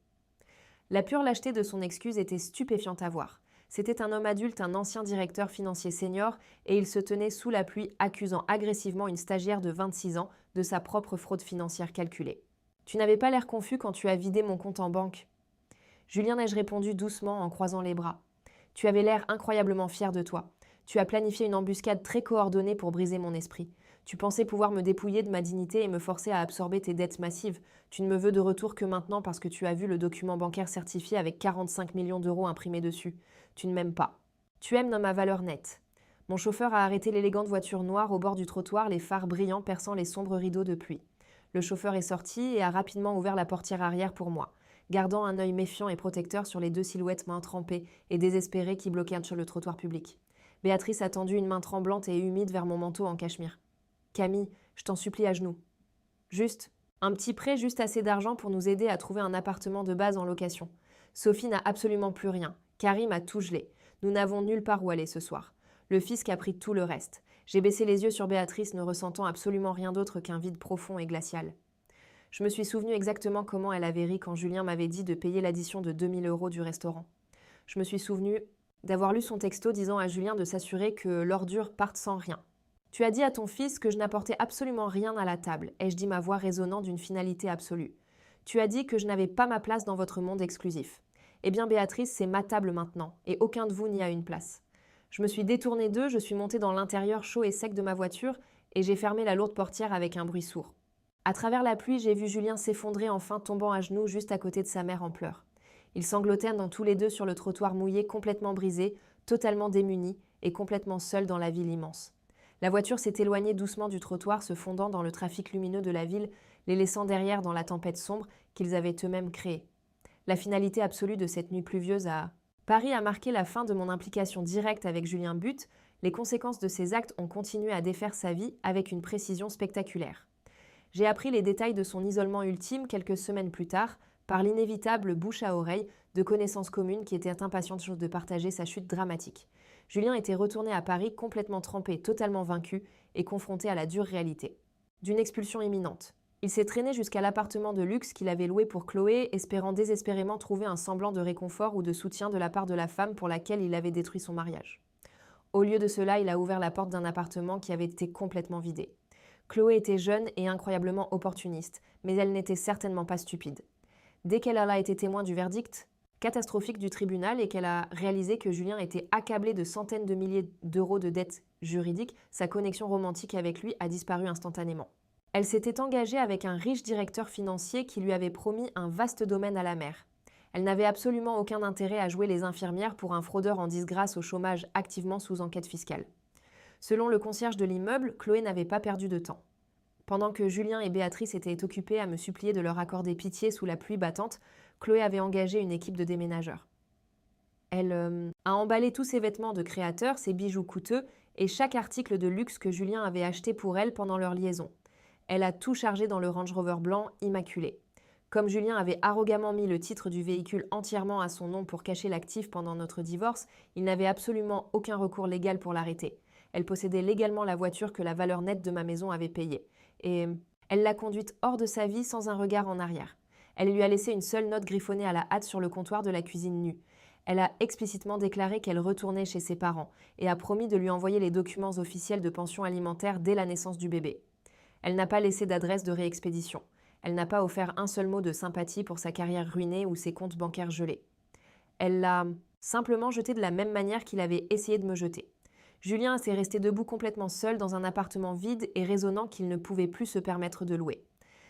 La pure lâcheté de son excuse était stupéfiante à voir. C'était un homme adulte, un ancien directeur financier senior, et il se tenait sous la pluie, accusant agressivement une stagiaire de 26 ans de sa propre fraude financière calculée. « Tu n'avais pas l'air confus quand tu as vidé mon compte en banque. » Julien, ai-je répondu doucement en croisant les bras. « Tu avais l'air incroyablement fier de toi. Tu as planifié une embuscade très coordonnée pour briser mon esprit. Tu pensais pouvoir me dépouiller de ma dignité et me forcer à absorber tes dettes massives. Tu ne me veux de retour que maintenant parce que tu as vu le document bancaire certifié avec 45 millions d'euros imprimés dessus. Tu ne m'aimes pas. Tu aimes dans ma valeur nette. » Mon chauffeur a arrêté l'élégante voiture noire au bord du trottoir, les phares brillants perçant les sombres rideaux de pluie. Le chauffeur est sorti et a rapidement ouvert la portière arrière pour moi, gardant un œil méfiant et protecteur sur les 2 silhouettes mains trempées et désespérées qui bloquaient sur le trottoir public. Béatrice a tendu une main tremblante et humide vers mon manteau en cachemire. « Camille, je t'en supplie à genoux. Juste, un petit prêt, juste assez d'argent pour nous aider à trouver un appartement de base en location. Sophie n'a absolument plus rien. Karim a tout gelé. Nous n'avons nulle part où aller ce soir. Le fisc a pris tout le reste. » J'ai baissé les yeux sur Béatrice, ne ressentant absolument rien d'autre qu'un vide profond et glacial. Je me suis souvenu exactement comment elle avait ri quand Julien m'avait dit de payer l'addition de 2000 € du restaurant. Je me suis souvenu d'avoir lu son texto disant à Julien de s'assurer que l'ordure parte sans rien. « Tu as dit à ton fils que je n'apportais absolument rien à la table, ai-je dit, ma voix résonnant d'une finalité absolue. Tu as dit que je n'avais pas ma place dans votre monde exclusif. Eh bien Béatrice, c'est ma table maintenant, et aucun de vous n'y a une place. » Je me suis détournée d'eux, je suis montée dans l'intérieur chaud et sec de ma voiture et j'ai fermé la lourde portière avec un bruit sourd. À travers la pluie, j'ai vu Julien s'effondrer enfin, tombant à genoux juste à côté de sa mère en pleurs. Ils sanglotaient dans tous les deux sur le trottoir mouillé, complètement brisé, totalement démunis et complètement seuls dans la ville immense. La voiture s'est éloignée doucement du trottoir, se fondant dans le trafic lumineux de la ville, les laissant derrière dans la tempête sombre qu'ils avaient eux-mêmes créée. La finalité absolue de cette nuit pluvieuse a... Paris a marqué la fin de mon implication directe avec Julien But. Les conséquences de ses actes ont continué à défaire sa vie avec une précision spectaculaire. J'ai appris les détails de son isolement ultime quelques semaines plus tard, par l'inévitable bouche à oreille de connaissances communes qui étaient impatientes de partager sa chute dramatique. Julien était retourné à Paris complètement trempé, totalement vaincu et confronté à la dure réalité d'une expulsion imminente. Il s'est traîné jusqu'à l'appartement de luxe qu'il avait loué pour Chloé, espérant désespérément trouver un semblant de réconfort ou de soutien de la part de la femme pour laquelle il avait détruit son mariage. Au lieu de cela, il a ouvert la porte d'un appartement qui avait été complètement vidé. Chloé était jeune et incroyablement opportuniste, mais elle n'était certainement pas stupide. Dès qu'elle a été témoin du verdict catastrophique du tribunal et qu'elle a réalisé que Julien était accablé de centaines de milliers d'euros de dettes juridiques, sa connexion romantique avec lui a disparu instantanément. Elle s'était engagée avec un riche directeur financier qui lui avait promis un vaste domaine à la mer. Elle n'avait absolument aucun intérêt à jouer les infirmières pour un fraudeur en disgrâce au chômage activement sous enquête fiscale. Selon le concierge de l'immeuble, Chloé n'avait pas perdu de temps. Pendant que Julien et Béatrice étaient occupés à me supplier de leur accorder pitié sous la pluie battante, Chloé avait engagé une équipe de déménageurs. Elle a emballé tous ses vêtements de créateur, ses bijoux coûteux et chaque article de luxe que Julien avait acheté pour elle pendant leur liaison. Elle a tout chargé dans le Range Rover blanc immaculé. Comme Julien avait arrogamment mis le titre du véhicule entièrement à son nom pour cacher l'actif pendant notre divorce, il n'avait absolument aucun recours légal pour l'arrêter. Elle possédait légalement la voiture que la valeur nette de ma maison avait payée. Et elle l'a conduite hors de sa vie sans un regard en arrière. Elle lui a laissé une seule note griffonnée à la hâte sur le comptoir de la cuisine nue. Elle a explicitement déclaré qu'elle retournait chez ses parents et a promis de lui envoyer les documents officiels de pension alimentaire dès la naissance du bébé. Elle n'a pas laissé d'adresse de réexpédition. Elle n'a pas offert un seul mot de sympathie pour sa carrière ruinée ou ses comptes bancaires gelés. Elle l'a simplement jeté de la même manière qu'il avait essayé de me jeter. Julien s'est resté debout complètement seul dans un appartement vide et résonnant qu'il ne pouvait plus se permettre de louer.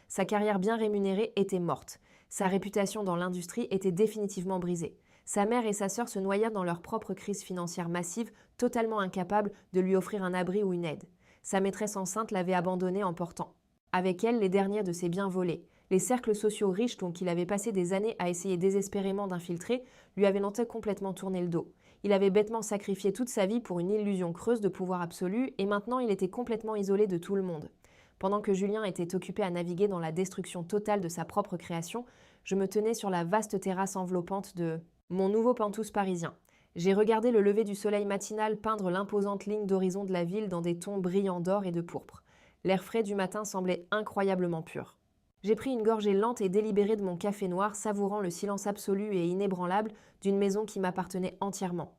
Sa carrière bien rémunérée était morte. Sa réputation dans l'industrie était définitivement brisée. Sa mère et sa sœur se noyèrent dans leur propre crise financière massive, totalement incapables de lui offrir un abri ou une aide. Sa maîtresse enceinte l'avait abandonné en portant avec elle les derniers de ses biens volés. Les cercles sociaux riches dont il avait passé des années à essayer désespérément d'infiltrer lui avaient longtemps complètement tourné le dos. Il avait bêtement sacrifié toute sa vie pour une illusion creuse de pouvoir absolu et maintenant il était complètement isolé de tout le monde. Pendant que Julien était occupé à naviguer dans la destruction totale de sa propre création, je me tenais sur la vaste terrasse enveloppante de mon nouveau penthouse parisien. J'ai regardé le lever du soleil matinal peindre l'imposante ligne d'horizon de la ville dans des tons brillants d'or et de pourpre. L'air frais du matin semblait incroyablement pur. J'ai pris une gorgée lente et délibérée de mon café noir, savourant le silence absolu et inébranlable d'une maison qui m'appartenait entièrement.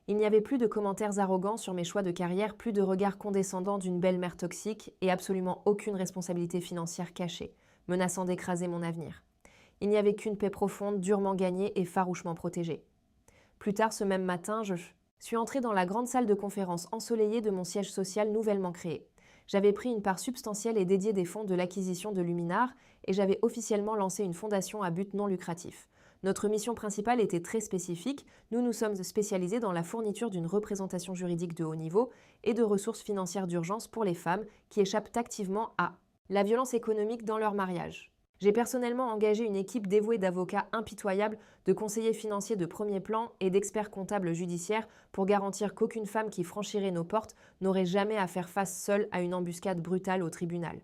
Il n'y avait plus de commentaires arrogants sur mes choix de carrière, plus de regards condescendants d'une belle-mère toxique et absolument aucune responsabilité financière cachée, menaçant d'écraser mon avenir. Il n'y avait qu'une paix profonde, durement gagnée et farouchement protégée. Plus tard ce même matin, je suis entrée dans la grande salle de conférence ensoleillée de mon siège social nouvellement créé. J'avais pris une part substantielle et dédiée des fonds de l'acquisition de Luminar et j'avais officiellement lancé une fondation à but non lucratif. Notre mission principale était très spécifique. Nous nous sommes spécialisés dans la fourniture d'une représentation juridique de haut niveau et de ressources financières d'urgence pour les femmes qui échappent activement à la violence économique dans leur mariage. J'ai personnellement engagé une équipe dévouée d'avocats impitoyables, de conseillers financiers de premier plan et d'experts comptables judiciaires pour garantir qu'aucune femme qui franchirait nos portes n'aurait jamais à faire face seule à une embuscade brutale au tribunal.